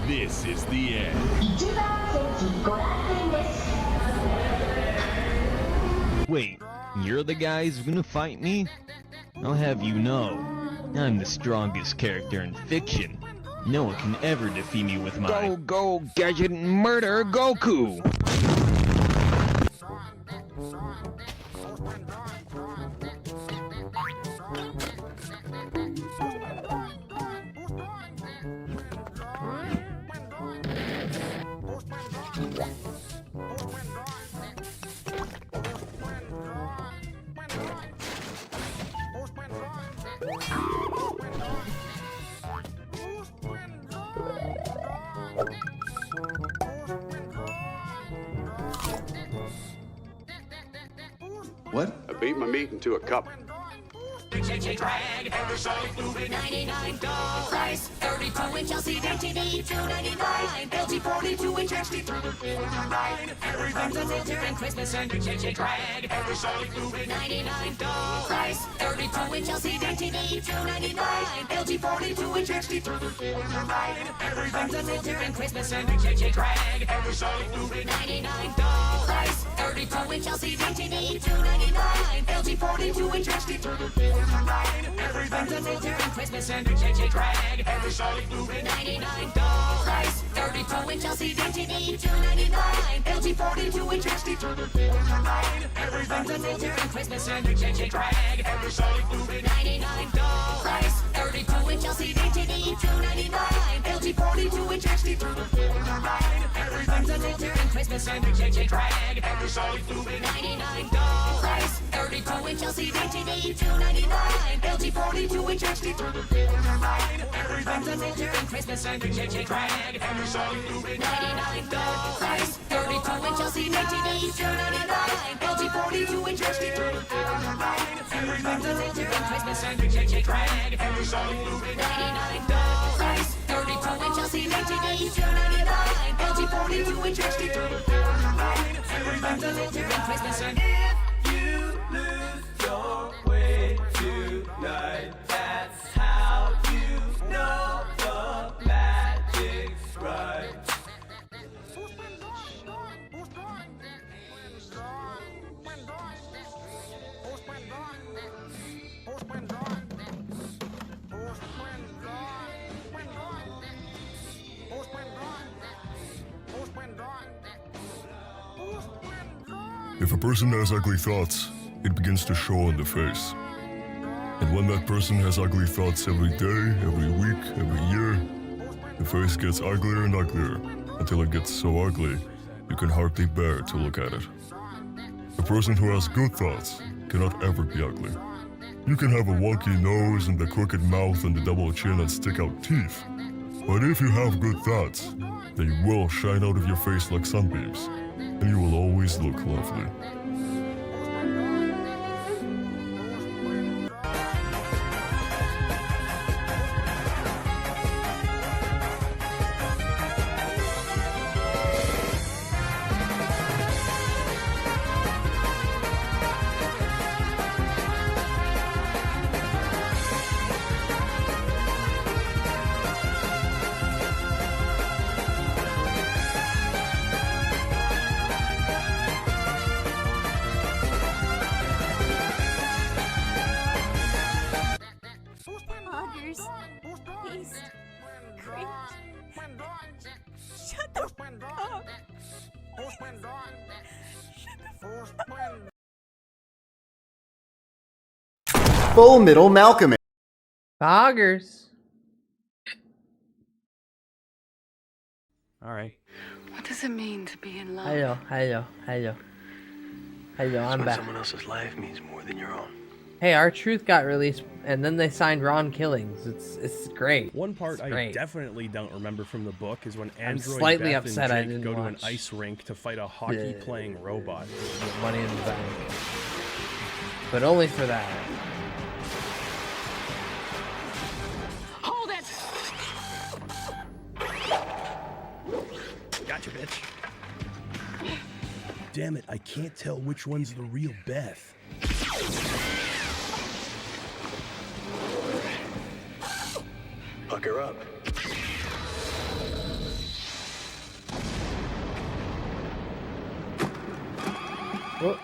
This is the end. Wait, you're the guys who's gonna fight me? I'll have you know, I'm the strongest character in fiction. No one can ever defeat me with my go gadget murder Goku. What? I beat my meat into a cup. Drag, every side moving, $99. Price, 32-inch LCD TV, $2.99. LG 42-inch HD, $3.99. Everything's a deal during Christmas and drag, every side moving, $99. Price, 32-inch LCD TV, $2.99. LG 42-inch HD, $3.99. Everything's a deal during Christmas and drag, every side moving, $99. Price, 32-inch LCD TV, $2.99. LG 42-inch HD, $3.99. Everything's a deal during Christmas and drag, every solid moving, $99. Price, 32-inch LCD TV, $2.99. LG 42-inch HD, $3.99. Everything's a deal during Christmas and drag, every solid moving, $99. Price, 32-inch LCD TV, $2.99. LG 42-inch HD, $3.99. Everything's a deal during Christmas and drag, every solid moving, $99. Price, 32-inch LCD TV, $2.99. LG 42-inch HD, $3.99. Everything's a deal during Christmas and drag, every solid moving, $99. Price, 32-inch LCD TV, $2.99. LG 42-inch HD, $3.99. Everything's a deal during Christmas and drag, every solid moving, $99. Price, 32-inch LCD TV, $2.99. LG 42-inch HD, $3.99. Everything's a deal during Christmas and if you lose your way tonight, that's how you know the magic's right. If a person has ugly thoughts, it begins to show on the face. And when that person has ugly thoughts every day, every week, every year, the face gets uglier and uglier until it gets so ugly you can hardly bear to look at it. A person who has good thoughts cannot ever be ugly. You can have a wonky nose and a crooked mouth and a double chin and stick out teeth. But if you have good thoughts, they will shine out of your face like sunbeams, and you will always look lovely. Please. Cringe. Shut the fuck up. Full Metal Malcolm. Boggers. All right. What does it mean to be in love? Hello, I'm back. Someone else's life means more than your own. Hey, R-Truth got released, and then they signed Ron Killings. It's great. One part It's great. I definitely don't remember from the book is when I'm Android slightly Beth upset I and Jake didn't go to an watch ice rink to fight a hockey-playing robot. Money in the bank. But only for that. Hold it! Gotcha, bitch. Damn it, I can't tell which one's the real Beth. Pucker up.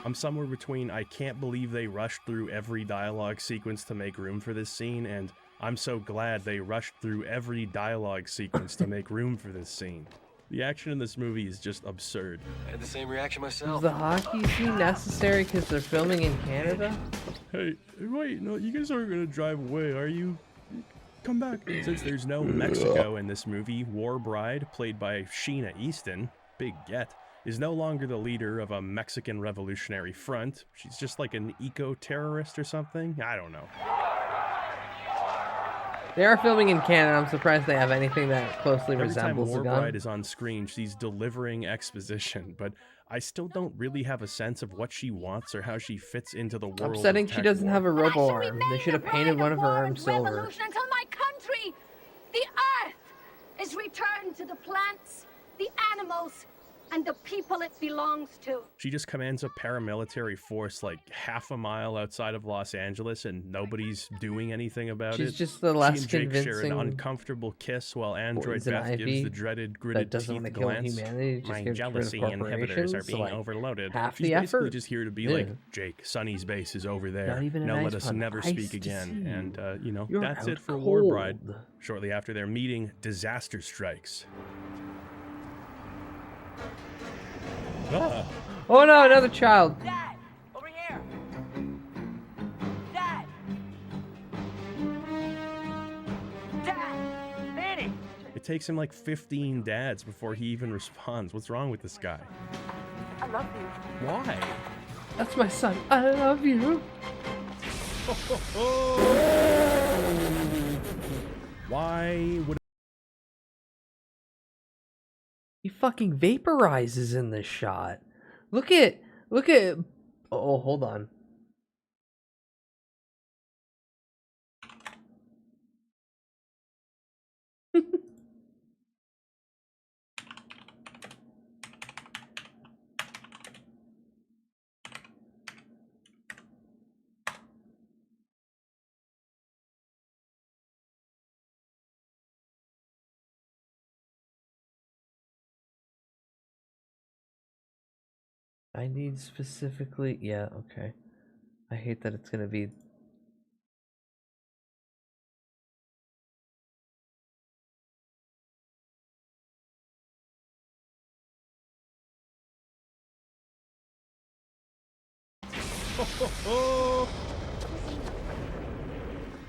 I'm somewhere between I can't believe they rushed through every dialogue sequence to make room for this scene and I'm so glad they rushed through every dialogue sequence to make room for this scene. The action in this movie is just absurd. I had the same reaction Is myself. the hockey scene necessary because they're filming in Canada? Hey, wait, no, you guys aren't gonna drive away, are you? Come back. Since there's no Mexico in this movie, War Bride, played by Sheena Easton, big get, is no longer the leader of a Mexican Revolutionary Front. She's just like an eco-terrorist or something? I don't know. They are filming in Canada. I'm surprised they have anything that closely Every time resembles War a gun. Bride is on screen, she's delivering exposition, but I still don't really have a sense of what she wants or how she fits into the world. Upsetting of she tech doesn't war. have a robo arm. They should have painted one of her arms silver. Revolution until my country, the earth, is returned to the plants, the animals, and the people it belongs to. She just commands a paramilitary force like half a mile outside of Los Angeles and nobody's doing anything about it. She's just the less she and Jake share an convincing uncomfortable kiss while Android poison Beth gives ivy the dreaded that gritted doesn't teeth wanna kill glance. humanity, just My gets rid of jealousy inhibitors are corporations, being like, overloaded. half She's the basically effort. just here to be Yeah. like, Jake, Sonny's base is over there. Not even an Now ice let us pun. never Ice speak to again. sea. And, you know, You're that's it out for War Bride. cold. Shortly after their meeting, disaster strikes. Ah. Oh no, another child. Dad, over here. Dad. Dad. Manny. It takes him like 15 dads before he even responds. What's wrong with this guy? I love you. Why? That's my son. I love you. Why would He fucking vaporizes in this shot. Look at. Oh, hold on. I need specifically, yeah, okay. I hate that it's gonna be.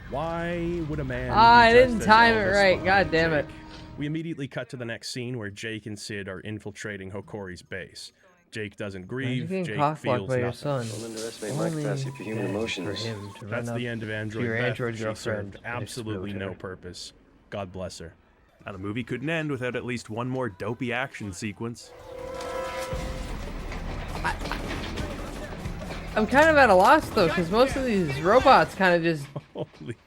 Why would a man? I be dressed didn't as time it Elvis right. while God damn it. Jake? We immediately cut to the next scene where Jake and Sid are infiltrating Hokori's base. Jake doesn't grieve. getting Jake cockblocked feels by your nothing. son. Don't underestimate my Only capacity for human dead emotions. For him to That's run the up end of to Android your Beth. android She girlfriend served and absolutely explode no her. purpose. God bless her. Now the movie couldn't end without at least one more dopey action sequence. I'm kind of at a loss though, because most of these robots kind of just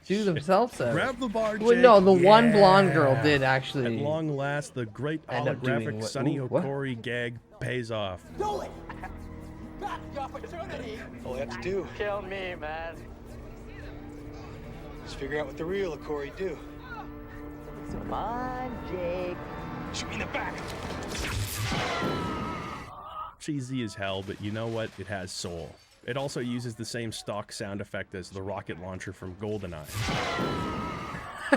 do themselves out. Grab the bar, Well, no, the Jake. one blonde girl Yeah. did actually. At long last, the great end up doing holographic what- Sonny ooh, what? Okori gag pays off. Do it. Got the opportunity. All we have to do Kill me, man. is figure out what the real Okori do. Come on, Jake. Shoot me in the back. Cheesy as hell, but you know what? It has soul. It also uses the same stock sound effect as the rocket launcher from GoldenEye.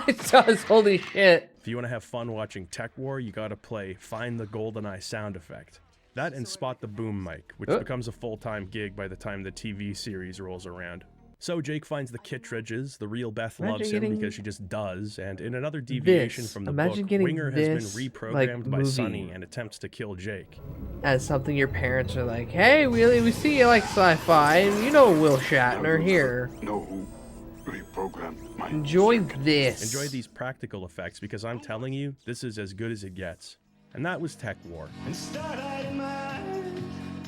It does, holy shit. If you want to have fun watching Tech War, you gotta play Find the GoldenEye sound effect. That and Spot the Boom Mic, which becomes a full-time gig by the time the TV series rolls around. So Jake finds the Kittredges. The real Beth Imagine loves him getting because she just does, and in another deviation this. from the Imagine book, getting Winger has been this, reprogrammed like, by movie. Sonny and attempts to kill Jake. As something your parents are like, hey, we see you like sci-fi, and you know Will Shatner here. Know who reprogrammed my Enjoy this. Enjoy these practical effects because I'm telling you, this is as good as it gets. And that was Tech War.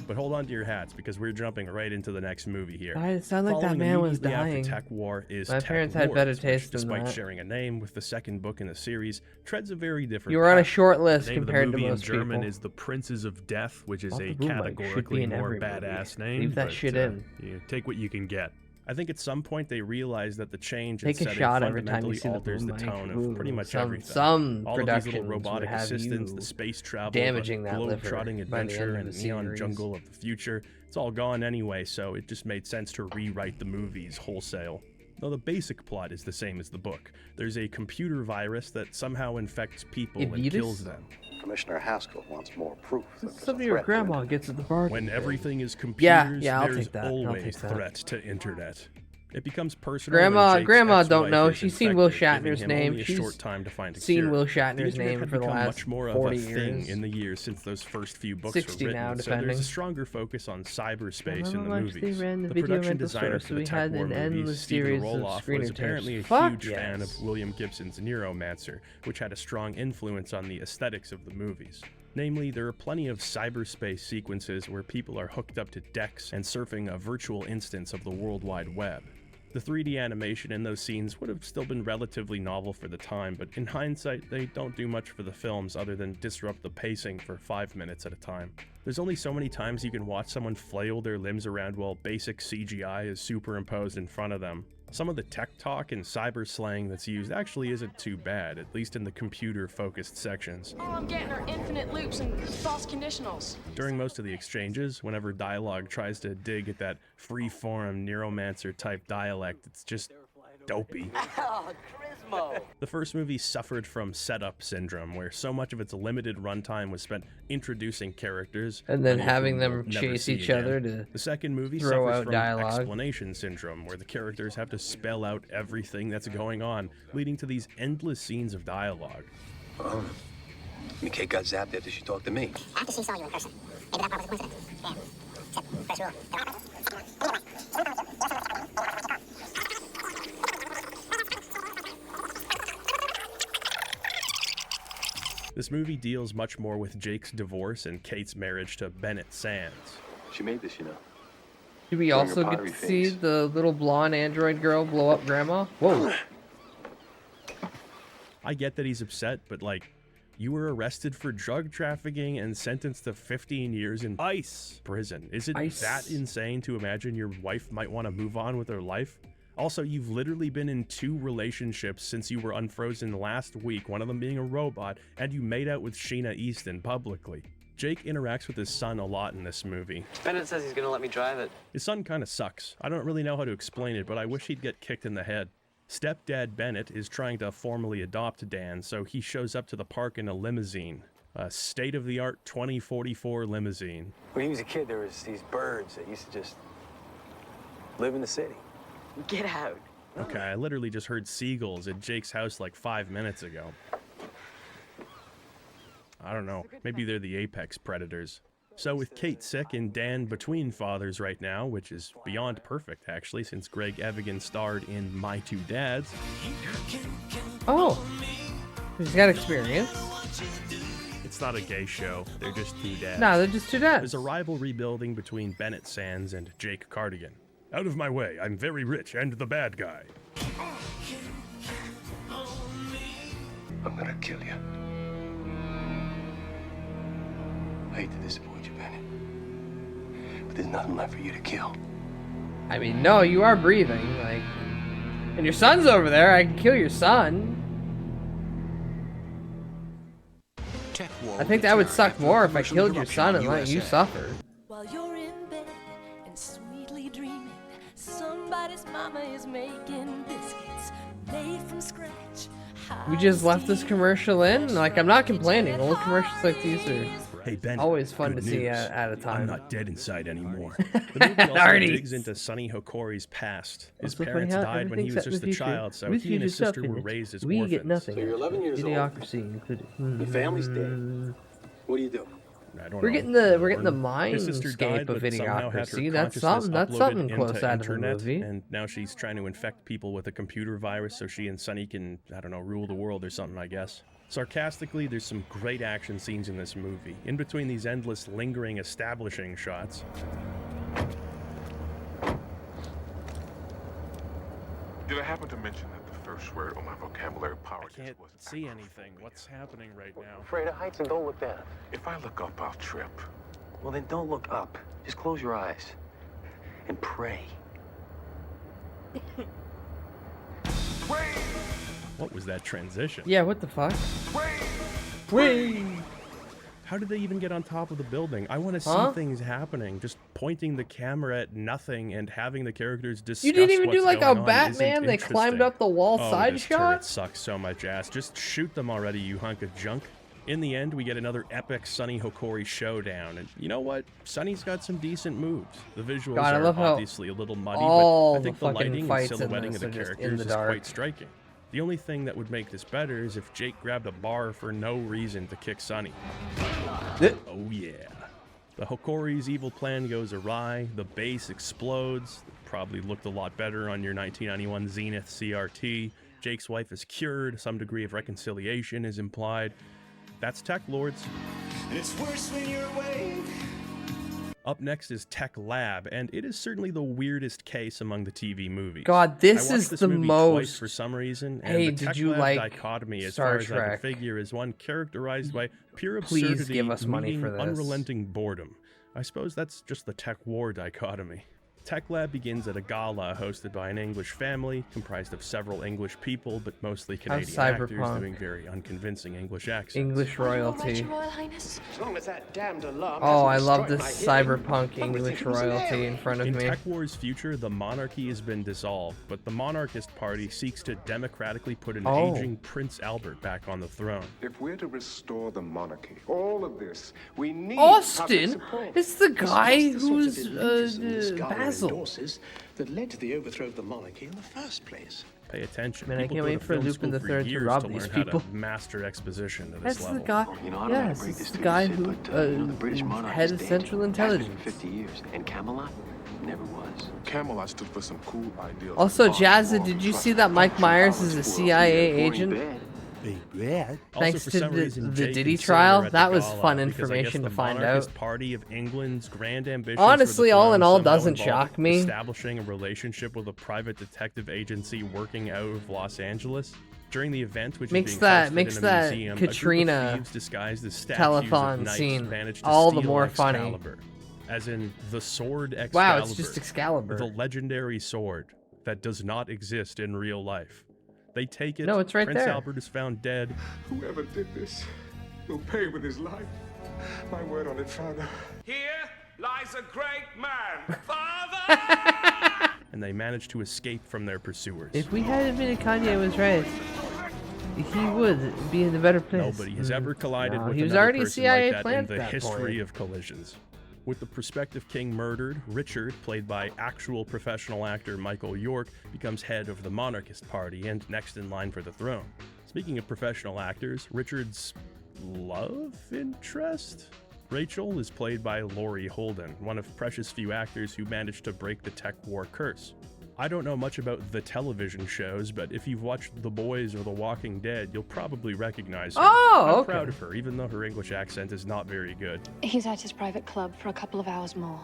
But hold on to your hats because we're jumping right into the next movie here. It sounded like that Following man was immediately after dying. Tech War is My Tech parents had Wars, better which, taste than despite that. sharing a name with the second book in the series, treads a very different You were on a path. short list The name compared of to the movie most in German people. is The Princes of Death, which is Not a the Boom Mic, should be categorically in more every badass movie. name. Leave that but, shit in. You take what you can get. I think at some point they realized that the change Take in a setting shot every time fundamentally you see the alters boom the mic. tone Ooh, of pretty much some- everything. some All of these little productions would robotic have assistants, you the space travel, damaging the that liver globe-trotting by the adventure, end of and the neon series. jungle of the future. It's all gone anyway, so it just made sense to rewrite the movies wholesale. though the basic plot is the same as the book. There's a computer virus that somehow infects people and kills them. Commissioner Haskell wants more proof. Something your grandma gets at the bar. When everything is computers, I'll there's take that. I'll always take that. threat to internet. It becomes personal. when Jake's Grandma don't ex-wife know. is She's seen Will infected, giving Shatner's him name. only a She's short time to find a seen cure. Will The Shatner's internet name had for the become last much more 40 of a thing years. in the years since those first few books 60 were written. now, So there's depending. a stronger focus on cyberspace in the Remember much they movies. ran the The video production rental designer store, for so the we Tech had War an endless movies, Stephen series of Roloff, screener was apparently a tapes. Fuck huge fan yes. of William Gibson's Neuromancer, which had a strong influence on the aesthetics of the movies. Namely, there are plenty of cyberspace sequences where people are hooked up to decks and surfing a virtual instance of the World Wide Web. The 3D animation in those scenes would have still been relatively novel for the time, but in hindsight, they don't do much for the films other than disrupt the pacing for 5 minutes at a time. There's only so many times you can watch someone flail their limbs around while basic CGI is superimposed in front of them. Some of the tech talk and cyber slang that's used actually isn't too bad, at least in the computer-focused sections. All I'm getting are infinite loops and false conditionals. During most of the exchanges, whenever dialogue tries to dig at that free-form Neuromancer-type dialect, it's just dopey. The first movie suffered from setup syndrome, where so much of its limited runtime was spent introducing characters And then many of having whom them we'll never chase see each again. other to The second movie throw suffers out from dialogue. explanation syndrome, where the characters have to spell out everything that's going on, leading to these endless scenes of dialogue. Oh. Maybe Kate got zapped after she talked to me. After she saw you in person. Maybe that part was a coincidence. Yeah. Except, first rule. This movie deals much more with Jake's divorce and Kate's marriage to Bennett Sands. She made this, you know. Did we During her also get to pottery see phase. the little blonde android girl blow up grandma? Whoa. I get that he's upset, but like, you were arrested for drug trafficking and sentenced to 15 years in ICE prison. Is it that insane to imagine your wife might want to move on with her life? Also, you've literally been in 2 relationships since you were unfrozen last week, one of them being a robot, and you made out with Sheena Easton publicly. Jake interacts with his son a lot in this movie. Bennett says he's gonna let me drive it. His son kinda sucks. I don't really know how to explain it, but I wish he'd get kicked in the head. Stepdad Bennett is trying to formally adopt Dan, so he shows up to the park in a limousine. A state-of-the-art 2044 limousine. When he was a kid, there was these birds that used to just live in the city. Get out. Okay, I literally just heard seagulls at Jake's house like 5 minutes ago. I don't know, maybe they're the apex predators. So with Kate sick and Dan between fathers right now, which is beyond perfect actually, since Greg Evigan starred in My Two Dads. Oh. He's got experience. It's not a gay show, they're just two dads. No, they're just two dads. There's a rivalry building between Bennett Sands and Jake Cardigan. Out of my way, I'm very rich and the bad guy. I'm gonna kill you. I hate to disappoint you, Bennett. But there's nothing left for you to kill. I mean, no, you are breathing, like, and your son's over there. I can kill your son. I think that would suck more if I killed your son and let you suffer. While you're in bed and sweetly dreaming, somebody's mama is making biscuits made from scratch. We just left this commercial in. Like, I'm not complaining. Old commercials like these are Hey Ben, always fun to good see news. at a time. I'm not dead inside anymore. The movie also Already. digs into Sonny Hokori's past. His Also funny parents how died when he everything's was set in just the a future. child, so With he and his future sister stuff were in it. raised as We orphans. get nothing. So you're 11 years old. Idiocracy included. Your family's dead. What do you do? I don't We're know. getting the His sister died, mindscape of but somehow had her Idiocracy. That's consciousness something uploaded close into out of the internet, movie. and now she's trying to infect people with a computer virus so she and Sonny can, I don't know, rule the world or something, I guess. Sarcastically, there's some great action scenes in this movie. In between these endless, lingering, establishing shots. Did I happen to mention that the first word on my vocabulary power test was See anything. What's happening right now? Afraid of heights and don't look down. if I look up, I'll trip. Well, then don't look up. Just close your eyes and pray. What was that transition? Yeah, what the fuck? Whee! How did they even get on top of the building? I want to see things happening. Just pointing the camera at nothing and having the characters discuss You didn't even what's do like a going on Batman? They climbed up the wall side this shot? turret sucks so much ass. Just shoot them already, you hunk of junk. In the end, we get another epic Sonny Hokori showdown, and you know what? Sonny's got some decent moves. The visuals are obviously a little muddy, but I think the lighting and silhouetting of the characters is quite striking. The only thing that would make this better is if Jake grabbed a bar for no reason to kick Sonny. Oh yeah. The Hokori's evil plan goes awry, the base explodes, probably looked a lot better on your 1991 Zenith CRT, Jake's wife is cured, some degree of reconciliation is implied. That's Tech Lords. It's worse when you're away. Up next is Tech Lab, and it is certainly the weirdest case among the TV movies. God, this I is this the movie most. Twice for some reason, and Hey, the did Tech you Lab like dichotomy, as Star far as I Trek? can figure, is one characterized by pure Please absurdity, give us money meeting for this. unrelenting boredom. I suppose that's just the Tech War dichotomy. Tech Lab begins at a gala hosted by an English family, comprised of several English people, but mostly Canadian actors doing very unconvincing English accents. English royalty. As long as that damned alarm Oh, I hasn't love destroyed this my hearing, cyberpunk I would English think it was an royalty error. in front of In me. Tech War's future, the monarchy has been dissolved, but the monarchist party seeks to democratically put an aging Prince Albert back on the throne. If we're to restore the monarchy, all of this, we need Austin? public support. It's the guy It's just the who's sort of elitism this Gala Basil. endorses that led to the overthrow of the monarchy in the first place. Pay attention. Man, I People can't go wait to for film Lupin school the for Third to years rob to these learn how people. to master exposition to this That's level. the guy. You know, I don't want Yes, to break it's this the to guy you, who but, you know, the British monarch head is of dead. Central Has been Intelligence. for 50 years, and Camelot never was. Camelot stood for some cool ideals. Also, like Jazza, honor, did you trust, see that Mike function, Myers balance, is a world, CIA boring agent? bad. Thanks Also, for to some reason, the Jake Diddy and Sid trial, are at that the was gala fun because I guess information the to find monarchist out. Party of England's grand ambitions Honestly, for the all in throne all, somehow doesn't involved shock me. establishing a relationship with a private detective agency working out of Los Angeles. During the event, which Makes is being that- hosted makes in a that museum, Katrina a group of thieves disguised as statues of telethon knights scene managed to all the steal more funny. Excalibur, as in the sword Excalibur. Wow, it's just Excalibur. The legendary sword that does not exist in real life. They take it. No, it's right Prince there. Albert is found dead. Whoever did this will pay with his life. My word on it, Father. Here lies a great man. Father! And they manage to escape from their pursuers. If we had admitted Kanye was right, he would be in a better place. Nobody has ever collided No, with he was another already a person CIA like that plant in the at that history point. of collisions. With the prospective king murdered, Richard, played by actual professional actor Michael York, becomes head of the monarchist party and next in line for the throne. Speaking of professional actors, Richard's love interest? Rachel is played by Laurie Holden, one of precious few actors who managed to break the Tech War curse. I don't know much about the television shows, but if you've watched The Boys or The Walking Dead, you'll probably recognize her. Oh, I'm okay. proud of her, even though her English accent is not very good. He's at his private club for a couple of hours more.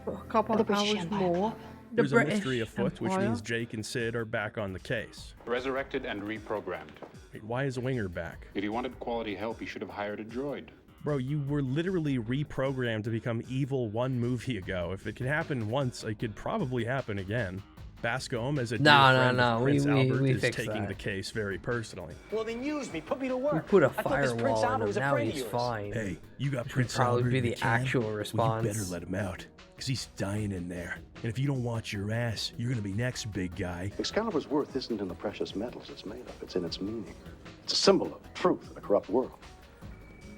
A couple The of British hours Empire more. Club. The There's a British mystery afoot, which Empire. means Jake and Sid are back on the case. Resurrected and reprogrammed. Wait, why is Winger back? If he wanted quality help, he should have hired a droid. Bro, you were literally reprogrammed to become evil one movie ago. If it can happen once, it could probably happen again. Bascom, as a dear friend of Prince Albert, is fixed taking that. the case very personally. Well, then use me. Put me to work. We put a I thought this Prince firewall Albert in him, was a now friend of he's yours. fine. Hey, you got Which Prince would probably Albert be in the the can? actual Well, response. you better let him out, because he's dying in there. And if you don't watch your ass, you're gonna be next, big guy. Excalibur's worth isn't in the precious metals it's made of, it's in its meaning. It's a symbol of truth in a corrupt world.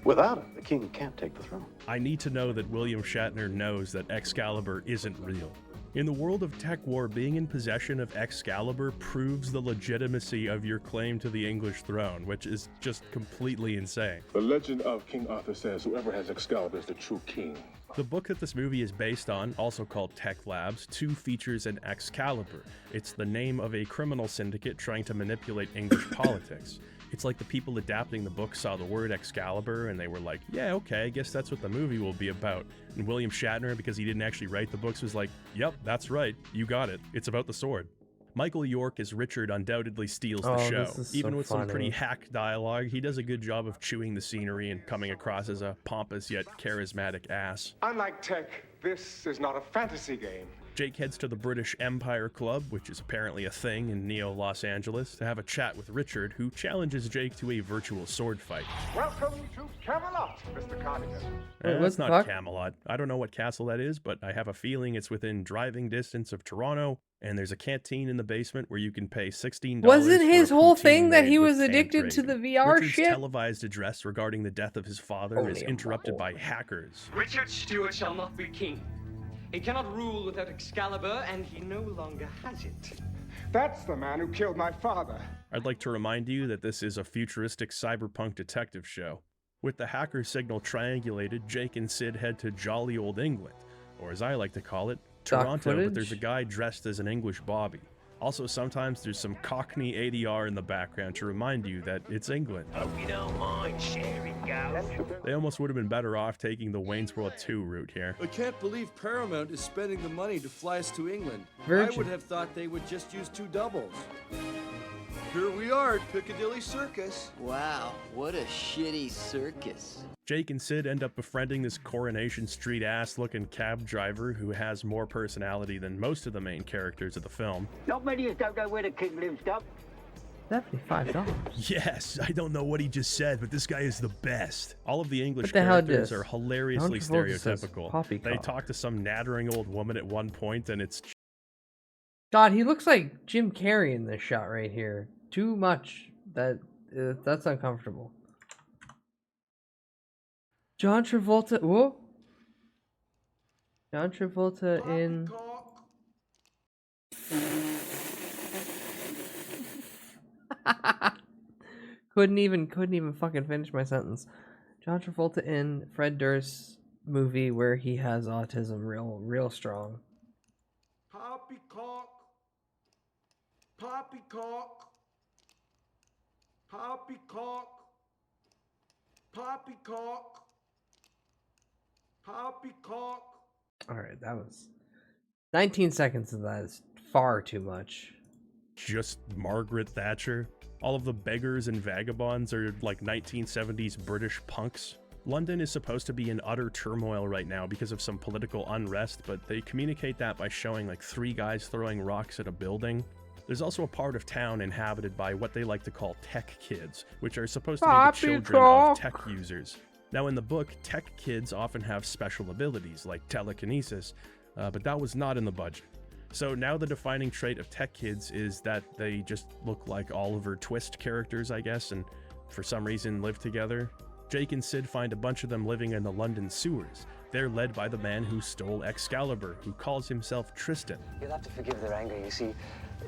Without it, the king can't take the throne. I need to know that William Shatner knows that Excalibur isn't real. In the world of Tech War, being in possession of Excalibur proves the legitimacy of your claim to the English throne, which is just completely insane. The legend of King Arthur says whoever has Excalibur is the true king. The book that this movie is based on, also called Tech Labs, 2 features an Excalibur. It's the name of a criminal syndicate trying to manipulate English politics. It's like the people adapting the book saw the word Excalibur and they were like, yeah, okay, I guess that's what the movie will be about. And William Shatner, because he didn't actually write the books, was like, yep, that's right, you got it. It's about the sword. Michael York as Richard undoubtedly steals the show. this is Even so with some pretty funny. hack dialogue, he does a good job of chewing the scenery and coming across as a pompous yet charismatic ass. Unlike Tech, this is not a fantasy game. Jake heads to the British Empire Club, which is apparently a thing in Neo-Los Angeles, to have a chat with Richard, who challenges Jake to a virtual sword fight. Welcome to Camelot, Mr. Cardigan. That's not Camelot. I don't know what castle that is, but I have a feeling it's within driving distance of Toronto, and there's a canteen in the basement where you can pay $16. Wasn't his for a whole poutine thing that made he with was addicted to pancake. the VR Richard's shit? televised address regarding the death of his father is interrupted by hackers. Richard Stewart shall not be king. He cannot rule without Excalibur, and he no longer has it. That's the man who killed my father. I'd like to remind you that this is a futuristic cyberpunk detective show. With the hacker signal triangulated, Jake and Sid head to jolly old England, or as I like to call it, Toronto, but there's a guy dressed as an English Bobby. Also, sometimes there's some Cockney ADR in the background to remind you that it's England. Hope you don't mind sharing, guys. They almost would have been better off taking the Wayne's World 2 route here. I can't believe Paramount is spending the money to fly us to England. Virgin. I would have thought they would just use 2 doubles. Here we are at Piccadilly Circus. Wow, what a shitty circus. Jake and Sid end up befriending this Coronation Street ass-looking cab driver who has more personality than most of the main characters of the film. Not many of us don't know where the king lives, Doc. $75. Yes, I don't know what he just said, but this guy is the best. All of the English What the hell characters does- are hilariously John Travolta says stereotypical. They poppycock. talk to some nattering old woman at one point, and it's God, he looks like Jim Carrey in this shot right here. Too much. That's uncomfortable. John Travolta. Whoa. John Travolta in. couldn't even fucking finish my sentence. John Travolta in Fred Durst movie where he has autism real strong. Poppycock. Poppycock. Poppycock. Poppycock. Poppycock. All right, that was 19 seconds of that is far too much. just Margaret Thatcher. All of the beggars and vagabonds are like 1970s British punks. London is supposed to be in utter turmoil right now because of some political unrest, but they communicate that by showing like 3 guys throwing rocks at a building. There's also a part of town inhabited by what they like to call tech kids, which are supposed to be the children of tech users. Now in the book, tech kids often have special abilities like telekinesis, but that was not in the budget. So now the defining trait of tech kids is that they just look like Oliver Twist characters, I guess, and for some reason live together. Jake and Sid find a bunch of them living in the London sewers. They're led by the man who stole Excalibur, who calls himself Tristan. You'll have to forgive their anger, you see.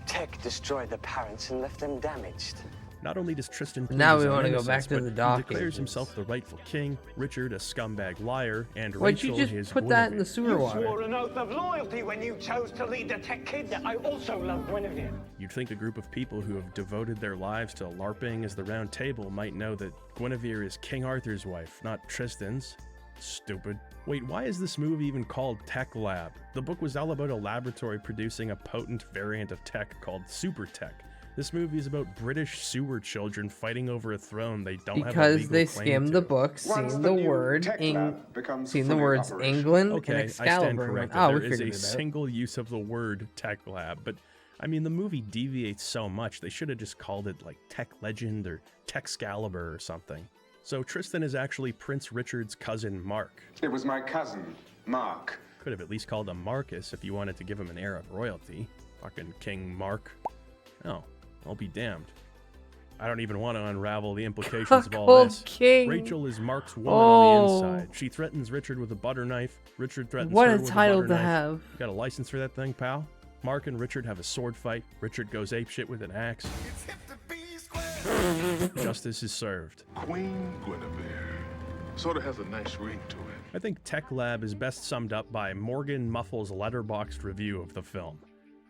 Tech destroyed the parents and left them damaged. Not only does Tristan prove Now his we own want to go innocence, back to but the he Dark declares Ages. himself the rightful king, Richard a scumbag liar, and Why'd you Rachel just his put that in the Guinevere. sewer You water? swore an oath of loyalty when you chose to lead the tech kids. I also love Guinevere. You'd think a group of people who have devoted their lives to LARPing as the Round Table might know that Guinevere is King Arthur's wife, not Tristan's. Stupid. Wait, why is this movie even called Tech Lab? The book was all about a laboratory producing a potent variant of tech called Super Tech. This movie is about British sewer children fighting over a throne they don't have a Because legal they claim skimmed to. the book, seen the word, seen the words England Okay, and I stand Excalibur. and went, corrected. oh, There we is figured a it out. single use of the word Tech Lab, but I mean, the movie deviates so much, they should have just called it like Tech Legend or Techscalibur or something. So Tristan is actually Prince Richard's cousin Mark. It was my cousin, Mark. Could have at least called him Marcus if you wanted to give him an air of royalty. Fucking King Mark. Oh, I'll be damned. I don't even want to unravel the implications of all Cuckold this. King. Rachel is Mark's woman on the Oh. inside. She threatens Richard with a butter knife. Richard threatens What her a with title a butter to knife. have. You got a license for that thing, pal? Mark and Richard have a sword fight. Richard goes apeshit with an axe. Justice is served. Queen Guinevere. Sort of has a nice ring to it. I think Tech Lab is best summed up by Morgan Muffle's letterboxed review of the film.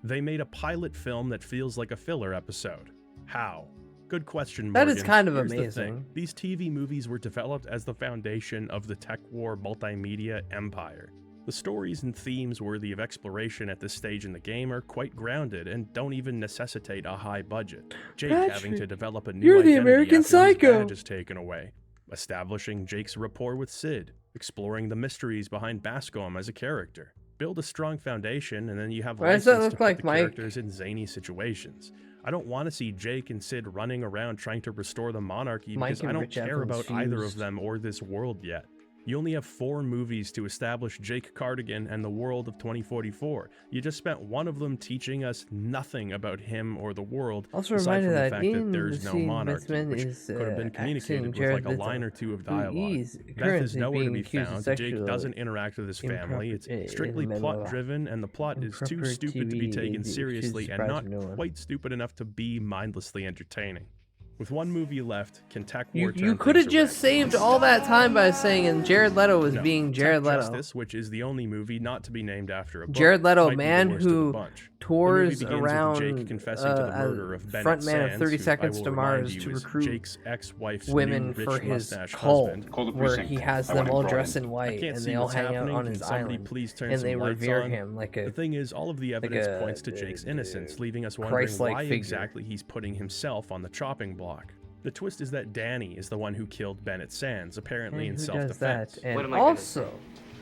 They made a pilot film that feels like a filler episode. How? Good question, That Morgan. is kind of Here's the amazing. thing. These TV movies were developed as the foundation of the tech war multimedia empire. The stories and themes worthy of exploration at this stage in the game are quite grounded and don't even necessitate a high budget. Jake having Patrick, to develop a new you're the identity American after his Psycho. badge is taken away. Establishing Jake's rapport with Sid. Exploring the mysteries behind Bascom as a character. Build a strong foundation, and then you have Why does that license look to put like the Mike? characters in zany situations. I don't want to see Jake and Sid running around trying to restore the monarchy Mike because and I don't Rich care Evans about either of fused. them or this world yet. You only have 4 movies to establish Jake Cardigan and the world of 2044. You just spent one of them teaching us nothing about him or the world, Also aside reminded from the that fact Ian that there's no Messine monarchy, Messman which is could have been communicated with Jared like a Leto, line or two of who dialogue. is Beth is currently nowhere to being be accused of found. Jake sexual doesn't interact with his family. It's strictly in plot-driven, and the plot is too improper stupid to be TV taken is seriously and surprising not no one. quite stupid enough to be mindlessly entertaining. With one movie left, can Tech You War turn could have things just around? saved all that time by saying and Jared Leto was No. being Jared Tech Leto. Justice, which is the only movie not to be named after a book, Jared Leto, might be the man worst of the who bunch. tours The movie begins around with Jake confessing to the murder of Bennett frontman Sands, of 30 who, Seconds I will to remind Mars you, to is recruit Jake's ex-wife's women new for rich his mustache cult, husband. where he has them all dressed in I white can't and see they all what's hang out happening. on Can his somebody island, please turn and some they lights revere on? him like a. The thing is, all of the evidence points to Jake's innocence, leaving us wondering Christ-like why figure. exactly he's putting himself on the chopping block. The twist is that Danny is the one who killed Bennett Sands, apparently in Who does self-defense. that? And What am I gonna also, say?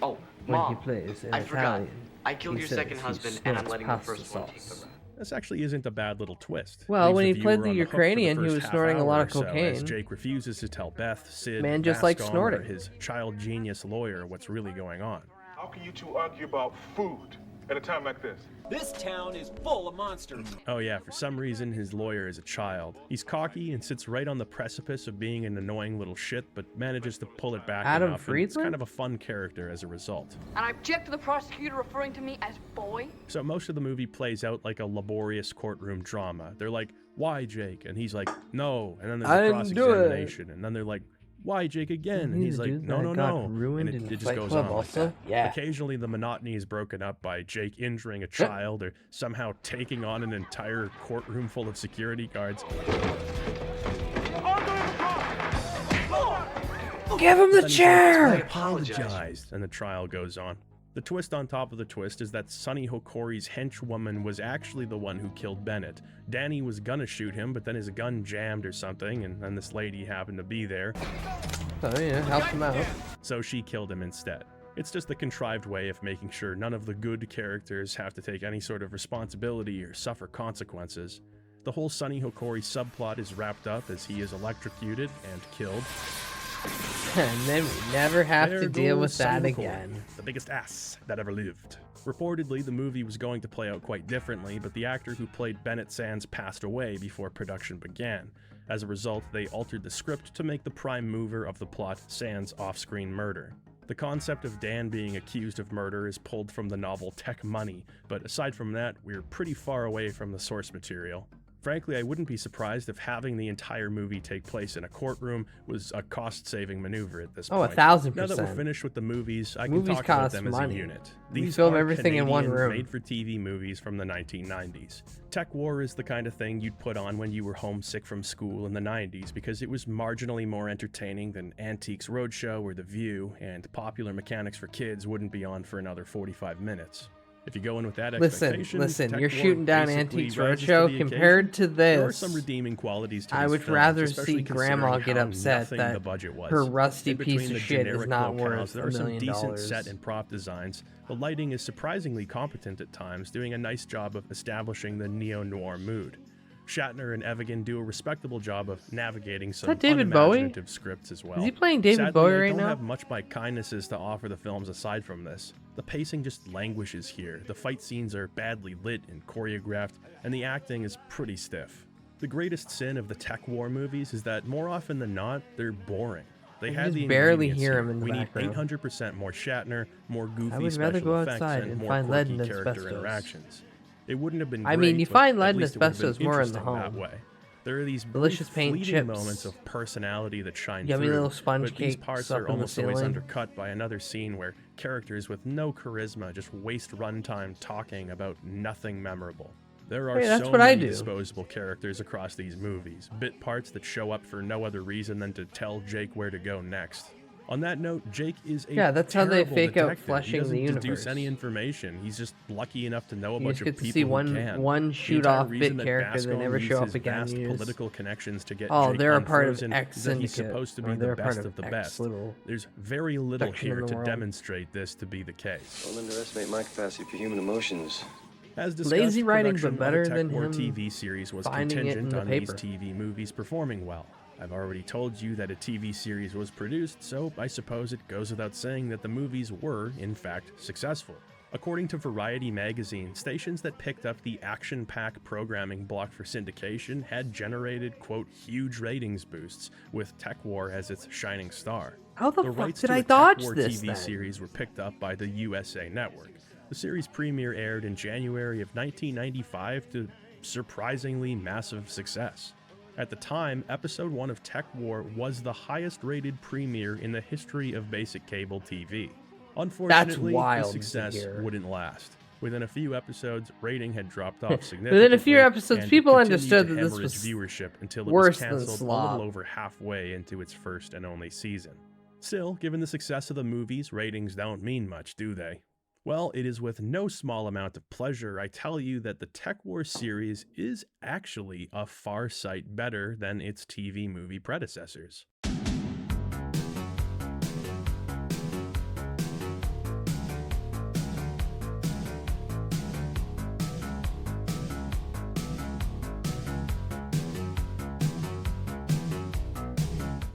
Oh, when Mom, he plays in I forgot. Italian, I killed he your says second he husband, and I'm snorts letting the pasta first one take the sauce. rest. This actually isn't a bad little twist. Well, Leaves when the he played viewer the on hook for Ukrainian, he first was half snorting a lot hour of or so, as cocaine. Jake refuses to tell Beth, Sid, Man just likes Bascom, snorting. or his child genius lawyer what's really going on. How can you two argue about food at a time like this? This town is full of monsters. Oh yeah, for some reason his lawyer is a child. He's cocky and sits right on the precipice of being an annoying little shit, but manages to pull it back Adam enough, and it's Friedland? kind of a fun character as a result. And I object to the prosecutor referring to me as boy. So most of the movie plays out like a laborious courtroom drama. They're like, why Jake? And he's like, no. And then there's I a didn't do it. cross-examination. And then they're like, why Jake again? And he's like, no, no, no. Ruined And in it just Fight goes Club on like also? that. Yeah. Occasionally the monotony is broken up by Jake injuring a child or somehow taking on an entire courtroom full of security guards. Give him the Then he's like, I chair! apologized, and the trial goes on. The twist on top of the twist is that Sonny Hokori's henchwoman was actually the one who killed Bennett. Danny was gonna shoot him, but then his gun jammed or something, and then this lady happened to be there. So, yeah, helped him out. So she killed him instead. It's just a contrived way of making sure none of the good characters have to take any sort of responsibility or suffer consequences. The whole Sonny Hokori subplot is wrapped up as he is electrocuted and killed. And then we never have There to deal goes with that Sonny Hokori, again. the biggest ass that ever lived. Reportedly, the movie was going to play out quite differently, but the actor who played Bennett Sands passed away before production began. As a result, they altered the script to make the prime mover of the plot Sands' off-screen murder. The concept of Dan being accused of murder is pulled from the novel Tech Money, but aside from that, we're pretty far away from the source material. Frankly, I wouldn't be surprised if having the entire movie take place in a courtroom was a cost-saving maneuver at this Oh, point. 1000%. Now that we're finished with the movies, I can Movies talk about cost them as a money. unit. We These film are everything in one Canadian room. made-for-TV movies from the 1990s. Tech War is the kind of thing you'd put on when you were homesick from school in the 90s because it was marginally more entertaining than Antiques Roadshow or The View, and Popular Mechanics for Kids wouldn't be on for another 45 minutes. If you go in with that expectation, Listen, Tech you're War shooting down basically Antiques rises to Roadshow the compared occasion. to There are this. some redeeming qualities to I these would films, rather especially see Grandma considering get how upset nothing that the budget was. her rusty In piece between of the shit is generic not locales, worth there $1 are some million. decent set and prop designs. The lighting is surprisingly competent at times, doing a nice job of establishing the neo-noir mood. Shatner and Evigan do a respectable job of navigating some that David Bowie? unimaginative scripts as well. Is he playing David Sadly, Bowie I right don't now? have much by kindnesses to offer the films aside from this. The pacing just languishes here, the fight scenes are badly lit and choreographed, and the acting is pretty stiff. The greatest sin of the Tech War movies is that more often than not, they're boring. They I had just the barely ingredients hear here. him in the We background. need 800% more Shatner, more goofy I would rather special go effects, outside and and more find lead quirky and character asbestos. interactions. It wouldn't have been I mean, great, you but find at lead and least it would have been asbestos more in the interesting that home. way. There are these Delicious brief, paint fleeting chips. moments of personality that shine Yummy through, little sponge but these cakes parts up are in the almost always ceiling. undercut by another scene where characters with no charisma just waste runtime talking about nothing memorable. There are Hey, that's so what I many do. disposable characters across these movies, bit parts that show up for no other reason than to tell Jake where to go next. On that note, Jake is a that's how they terrible fake out detective. flushing He doesn't the deduce universe. any information. He's just lucky enough to know a You bunch just of get to people see who can. one The shoot entire off reason bit that character, they Bascom never used show up his again. vast You just- political connections to get Oh, Jake they're a part of unfrozen X is that he's Syndicate, supposed to or be they're the a part best of of the X best. little There's very little section of here the to world. demonstrate this to be the case. Don't underestimate my capacity for human emotions. As discussed, Lazy writing, but production better of the than Tech War him TV series was finding it in contingent the on paper. these TV movies performing well. I've already told you that a TV series was produced, so I suppose it goes without saying that the movies were, in fact, successful. According to Variety magazine, stations that picked up the action-packed programming block for syndication had generated, quote, huge ratings boosts, with Tech War as its shining star. How the fuck rights did to I a dodge Tech War this, TV then? series were picked up by the USA Network. The series premiere aired in January of 1995 to surprisingly massive success. At the time, Episode 1 of Tech War was the highest-rated premiere in the history of basic cable TV. Unfortunately, the wild to success hear. wouldn't last. Within a few episodes, rating had dropped off significantly. Within a few episodes, and people continued understood to that this hemorrhage was viewership until it worse was than canceled a Slop. little over halfway into its first and only season. Still, given the success of the movies, ratings don't mean much, do they? Well, it is with no small amount of pleasure I tell you that the Tech War series is actually a far sight better than its TV movie predecessors.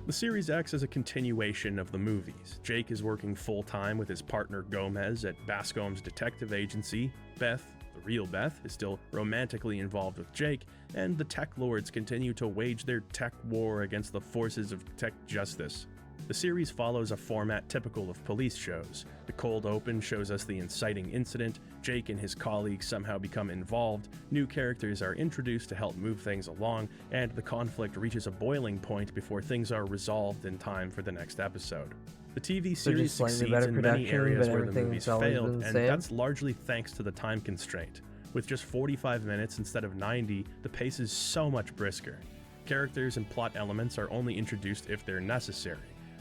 The series acts as a continuation of the movies. Jake is working full-time with his partner Gomez at Bascom's detective agency. Beth, the real Beth, is still romantically involved with Jake, and the tech lords continue to wage their tech war against the forces of tech justice. The series follows a format typical of police shows. The cold open shows us the inciting incident, Jake and his colleagues somehow become involved, new characters are introduced to help move things along, and the conflict reaches a boiling point before things are resolved in time for the next episode. The TV So series just slightly succeeds better in many production, areas but where the everything's movies always failed, been the and same? that's largely thanks to the time constraint. With just 45 minutes instead of 90, the pace is so much brisker. Characters and plot elements are only introduced if they're necessary.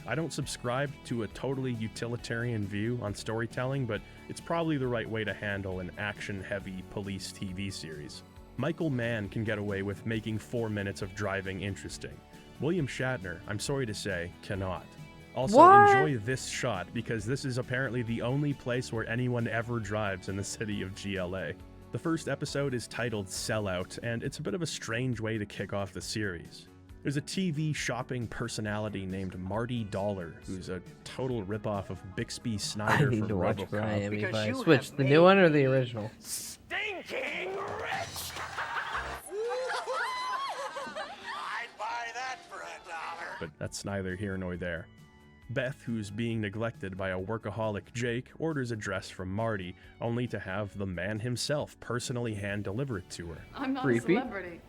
I don't subscribe to a totally utilitarian view on storytelling, but it's probably the right way to handle an action-heavy police TV series. Michael Mann can get away with making 4 minutes of driving interesting. William Shatner, I'm sorry to say, cannot. Also, What? enjoy this shot, because this is apparently the only place where anyone ever drives in the city of GLA. The first episode is titled Sellout, and it's a bit of a strange way to kick off the series. There's a TV shopping personality named Marty Dollar, who's a total ripoff of Bixby I Snyder need from to watch RoboCop. Miami Vice. Which, the new one or the original? Stinking rich! I'd buy that for $1. But that's neither here nor there. Beth, who's being neglected by a workaholic Jake, orders a dress from Marty, only to have the man himself personally hand-deliver it to her. I'm not Creepy. a celebrity.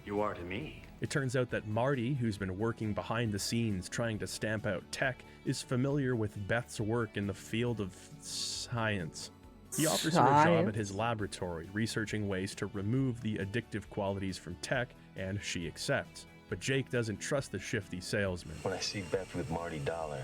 You are to me. It turns out that Marty, who's been working behind the scenes trying to stamp out tech, is familiar with Beth's work in the field of science. He offers her a job at his laboratory, researching ways to remove the addictive qualities from tech, and she accepts. But Jake doesn't trust the shifty salesman. When I see Beth with Marty Dollar,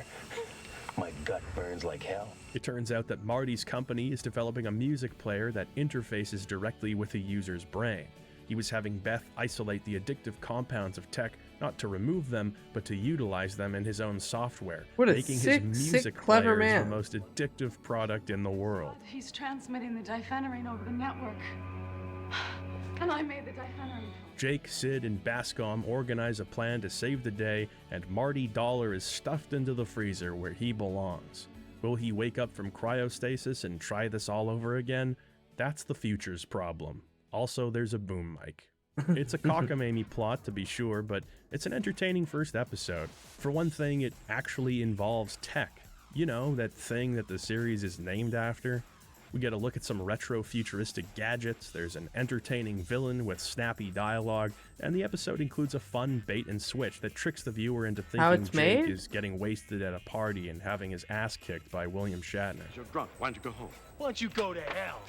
my gut burns like hell. It turns out that Marty's company is developing a music player that interfaces directly with a user's brain. He was having Beth isolate the addictive compounds of tech, not to remove them, but to utilize them in his own software, What a making sick, his music sick, clever players man. the most addictive product in the world. He's transmitting the diphenyline over the network. And I made the diphenyline. Jake, Sid, and Bascom organize a plan to save the day, and Marty Dollar is stuffed into the freezer where he belongs. Will he wake up from cryostasis and try this all over again? That's the future's problem. Also, there's a boom mic. It's a cockamamie plot, to be sure, but it's an entertaining first episode. For one thing, it actually involves tech. You know, that thing that the series is named after. We get a look at some retro-futuristic gadgets, there's an entertaining villain with snappy dialogue, and the episode includes a fun bait-and-switch that tricks the viewer into How thinking it's Jake made? is getting wasted at a party and having his ass kicked by William Shatner. You're drunk. Why don't you go home? Why don't you go to hell?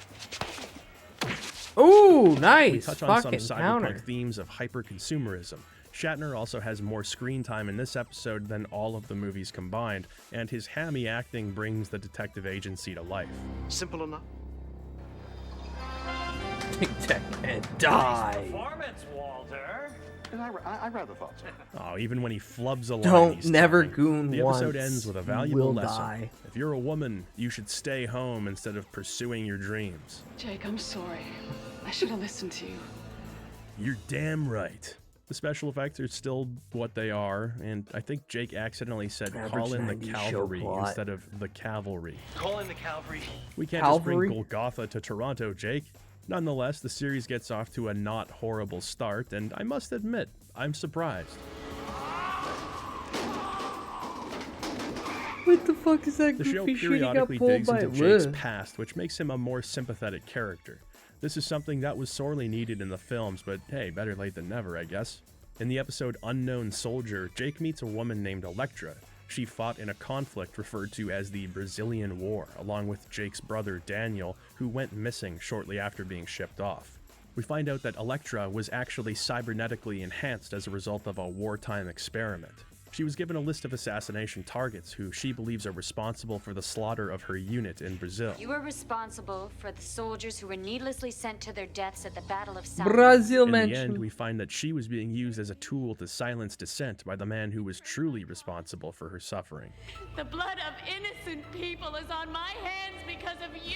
Ooh, We nice. touch on some Fucking cyberpunk counter. themes of hyper-consumerism. Shatner also has more screen time in this episode than all of the movies combined, and his hammy acting brings the detective agency to life. Simple enough. And die. Performance, Walter. And I rather thought so. Oh, even when he flubs a line, Don't he's never telling. goon The once. episode ends with a valuable will lesson. die. If you're a woman, you should stay home instead of pursuing your dreams. Jake, I'm sorry. I should have listened to you. You're damn right. The special effects are still what they are, and I think Jake accidentally said call in the cavalry instead of the cavalry. Call in the cavalry. We can't just bring Golgotha to Toronto, Jake. Nonetheless, the series gets off to a not horrible start, and I must admit, I'm surprised. What the fuck is that The show goofy shit he got periodically pulled digs by? into Jake's past, which makes him a more sympathetic character. This is something that was sorely needed in the films, but hey, better late than never, I guess. In the episode Unknown Soldier, Jake meets a woman named Electra. She fought in a conflict referred to as the Brazilian War, along with Jake's brother Daniel, who went missing shortly after being shipped off. We find out that Electra was actually cybernetically enhanced as a result of a wartime experiment. She was given a list of assassination targets who she believes are responsible for the slaughter of her unit in Brazil. You are responsible for the soldiers who were needlessly sent to their deaths at the Battle of South. Brazil In the mention. end, we find that she was being used as a tool to silence dissent by the man who was truly responsible for her suffering. The blood of innocent people is on my hands because of you.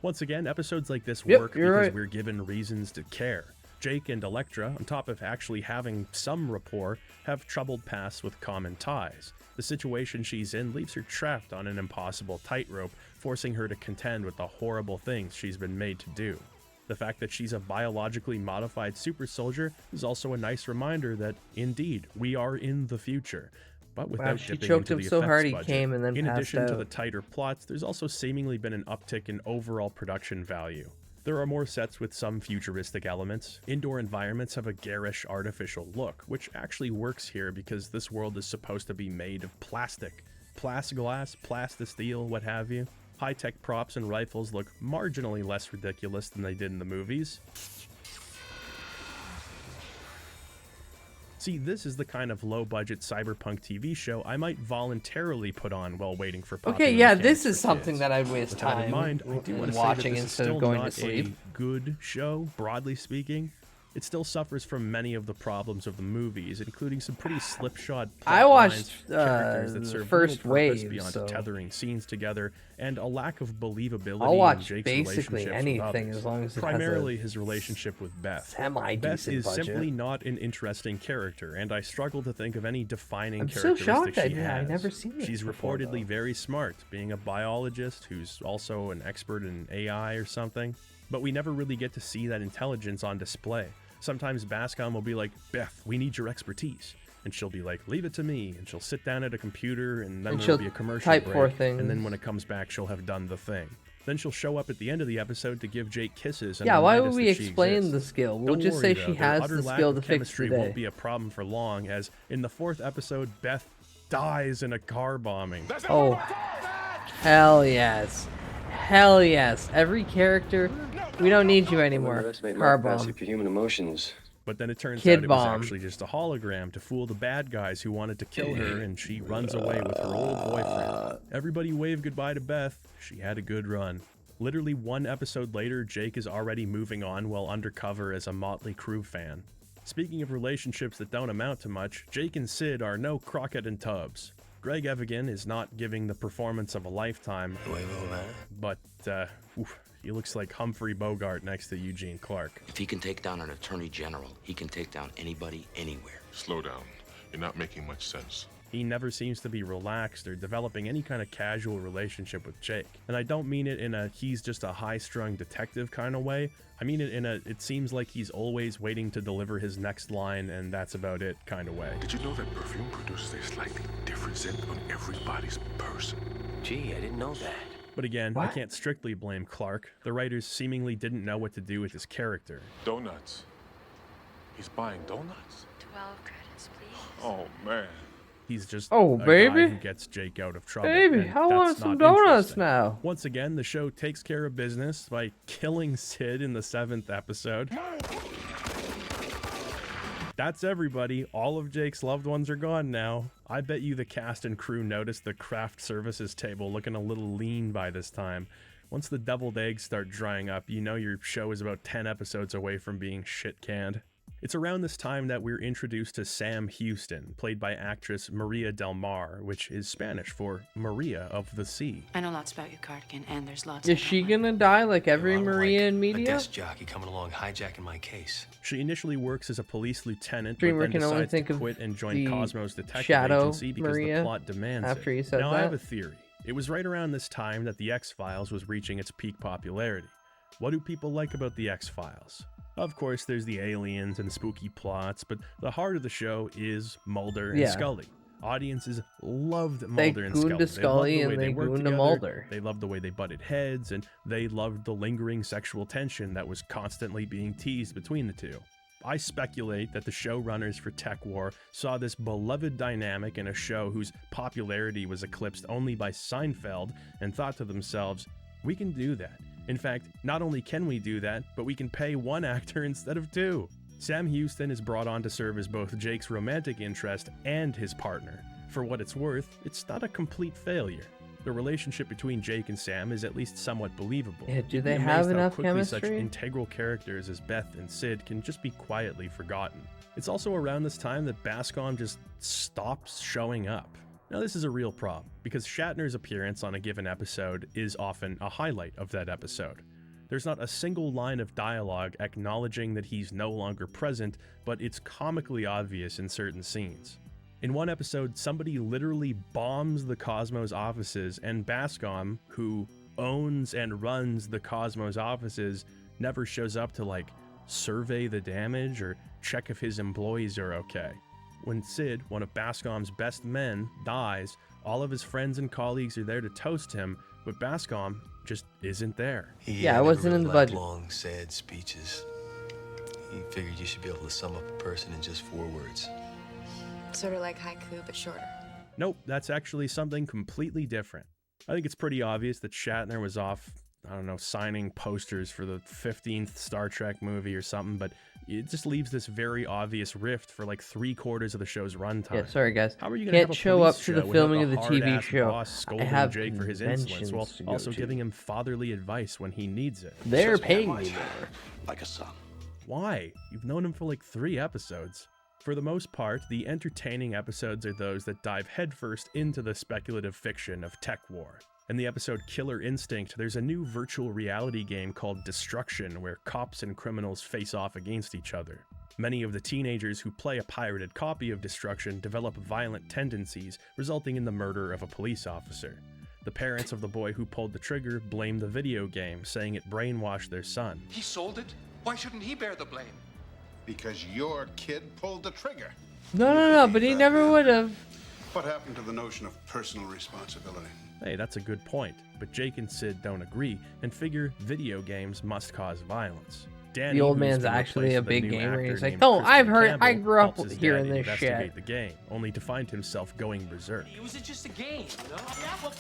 Once again, episodes like this Yep, work you're because right. we're given reasons to care. Jake and Electra, on top of actually having some rapport, have troubled pasts with common ties. The situation she's in leaves her trapped on an impossible tightrope, forcing her to contend with the horrible things she's been made to do. The fact that she's a biologically modified super soldier is also a nice reminder that, indeed, we are in the future. But without she dipping choked into him the so effects hard he budget. came and then In passed addition to out. the tighter plots, there's also seemingly been an uptick in overall production value. There are more sets with some futuristic elements. Indoor environments have a garish artificial look, which actually works here because this world is supposed to be made of plastic. Plastglass, plastisteel, what have you. High-tech props and rifles look marginally less ridiculous than they did in the movies. See, this is the kind of low-budget cyberpunk TV show I might voluntarily put on while waiting for popular Okay, yeah, mechanics this is for something kids. that I'd waste With that in time mind, I do want to say that watching this is instead still of going not to sleep. a good show, broadly speaking. It still suffers from many of the problems of the movies, including some pretty slipshod plot I watched, lines, characters that the serve first little purpose wave, beyond so- tethering scenes together, and a lack of believability I'll watch in Jake's basically relationships anything with others. as long as it has a Primarily his relationship with Beth. semi-decent Beth is budget. simply not an interesting character, and I struggle to think of any defining I'm so characteristic shocked she has. I'd never seen this She's before, reportedly though. very smart, being a biologist who's also an expert in AI or something, but we never really get to see that intelligence on display. Sometimes Bascom will be like, Beth, we need your expertise. And she'll be like, leave it to me. And she'll sit down at a computer, and then And there'll she'll be a commercial type break. 4 And then things. when it comes back, she'll have done the thing. Then she'll show up at the end of the episode to give Jake kisses. And Yeah, why remind would us we that she explain exists. the skill? We'll Don't just worry, say she though, their has utter the lack skill of to fix chemistry the won't day. be a problem for long, as in the 4th episode, Beth dies in a car bombing. Oh, hell yes. Hell yes. Every character, we don't need you anymore. Underestimate Car my bomb. capacity for human emotions. But then it turns Kid out it was bomb. actually just a hologram to fool the bad guys who wanted to kill her, and she runs away with her old boyfriend. Everybody wave goodbye to Beth. She had a good run. Literally 1 episode later, Jake is already moving on while undercover as a Motley Crue fan. Speaking of relationships that don't amount to much, Jake and Sid are no Crockett and Tubbs. Greg Evigan is not giving the performance of a lifetime, but oof, he looks like Humphrey Bogart next to Eugene Clark. If he can take down an attorney general, he can take down anybody, anywhere. Slow down. You're not making much sense. He never seems to be relaxed or developing any kind of casual relationship with Jake. And I don't mean it in a he's just a high-strung detective kind of way. I mean it in a it seems like he's always waiting to deliver his next line and that's about it kind of way. Did you know that perfume produces a slightly different scent on everybody's person? Gee, I didn't know that. But again, I can't strictly blame Clark. The writers seemingly didn't know what to do with his character. Donuts. He's buying donuts? 12 credits, please. Oh, man. He's just Oh, a guy baby. who gets Jake out of trouble. Baby, and I want that's some not donuts interesting. now. Once again, the show takes care of business by killing Sid in the 7th episode. That's everybody. All of Jake's loved ones are gone now. I bet you the cast and crew noticed the craft services table looking a little lean by this time. Once the deviled eggs start drying up, you know your show is about 10 episodes away from being shit-canned. It's around this time that we're introduced to Sam Houston, played by actress Maria Del Mar, which is Spanish for Maria of the Sea. I know lots about you, Cardigan, and there's lots. Is she gonna die like every Maria in A media? desk jockey coming along hijacking my case. She initially works as a police lieutenant, Dreamer but then can only decides think to of quit and join the Cosmo's detective Shadow agency because Maria the plot demands after it. you said Now, I that. have a theory. It was right around this time that The X-Files was reaching its peak popularity. What do people like about The X-Files? Of course, there's the aliens and spooky plots, but the heart of the show is Mulder and Scully. Audiences loved Mulder and Scully. They gooned to Scully and they worked gooned to together. Mulder. They loved the way they butted heads, and they loved the lingering sexual tension that was constantly being teased between the two. I speculate that the showrunners for Tech War saw this beloved dynamic in a show whose popularity was eclipsed only by Seinfeld and thought to themselves, we can do that. In fact, not only can we do that, but we can pay one actor instead of two. Sam Houston is brought on to serve as both Jake's romantic interest and his partner. For what it's worth, it's not a complete failure. The relationship between Jake and Sam is at least somewhat believable. Yeah, do You'd be they amazed have how enough quickly Such chemistry? integral characters as Beth and Sid can just be quietly forgotten. It's also around this time that Bascom just stops showing up. Now this is a real problem, because Shatner's appearance on a given episode is often a highlight of that episode. There's not a single line of dialogue acknowledging that he's no longer present, but it's comically obvious in certain scenes. In one episode, somebody literally bombs the Cosmos offices, and Bascom, who owns and runs the Cosmos offices, never shows up to like survey the damage or check if his employees are okay. When Sid, one of Bascom's best men, dies, all of his friends and colleagues are there to toast him, but Bascom just isn't there. Yeah, it wasn't in the budget. Long, sad speeches. He figured you should be able to sum up a person in just 4 words. Sort of like haiku, but shorter. Nope, that's actually something completely different. I think it's pretty obvious that Shatner was off, I don't know, signing posters for the 15th Star Trek movie or something, but it just leaves this very obvious rift for like 3/4 of the show's runtime. Yeah, sorry guys. How are you gonna Can't have a show police up to the show filming without of the TV hard-ass show. boss I scolding have Jake for his insolence while conventions to go also to. giving him fatherly advice when he needs it? They're paying me more. Like a son. Why? You've known him for like 3 episodes. For the most part, the entertaining episodes are those that dive headfirst into the speculative fiction of Tech War. In the episode Killer Instinct, there's a new virtual reality game called Destruction where cops and criminals face off against each other. Many of the teenagers who play a pirated copy of Destruction develop violent tendencies, resulting in the murder of a police officer. The parents of the boy who pulled the trigger blame the video game, saying it brainwashed their son. He sold it? Why shouldn't he bear the blame? Because your kid pulled the trigger. No, but he never would have. What happened to the notion of personal responsibility? Hey, that's a good point, but Jake and Sid don't agree and figure video games must cause violence. Danny, The old who's man's been actually replaced a with big new gamer. actor He's like, named no, Kristen I've heard. I Campbell, grew up helps his hearing daddy this investigate shit. the game, only to find himself going berserk. It was just a game, you know?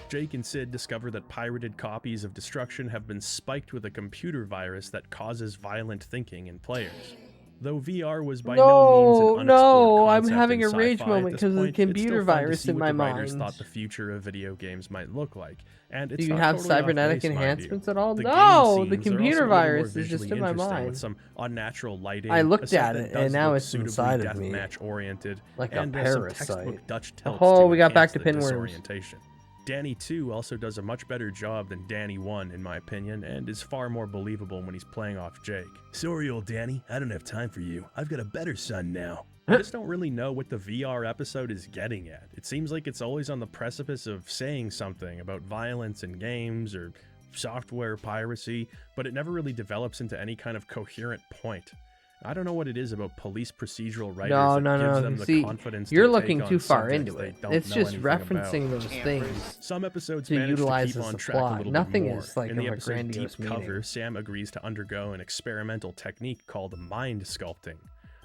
Jake and Sid discover that pirated copies of Destruction have been spiked with a computer virus that causes violent thinking in players. Though VR was by no means an unexplored No, I'm concept having in a rage sci-fi moment at this because of the point, it's computer still fun to virus see in what my the writers mind. thought the future of video games might look like. And it's Do you not have totally off cybernetic base, mind you. enhancements at all? The No, game the scenes are also computer a little more virus is just visually in my interesting, mind. with some unnatural lighting. I looked a set at that it, does and now look it's suitably inside of me. deathmatch oriented, Like a and some parasite. textbook Dutch tilts Oh, to we got back enhance to the pinworms. disorientation. Danny 2 also does a much better job than Danny 1 in my opinion, and is far more believable when he's playing off Jake. Sorry old Danny, I don't have time for you. I've got a better son now. I just don't really know what the VR episode is getting at. It seems like it's always on the precipice of saying something about violence in games or software piracy, but it never really develops into any kind of coherent point. I don't know what it is about police procedural writers that gives them the See, confidence you're to looking take on too far subjects into they it. don't It's know just anything referencing about. those things Some episodes to manage utilize to keep as on the track a plot. little Nothing bit more. is like In the of a episode grandiose Deep Cover, meaning. Sam agrees to undergo an experimental technique called mind sculpting.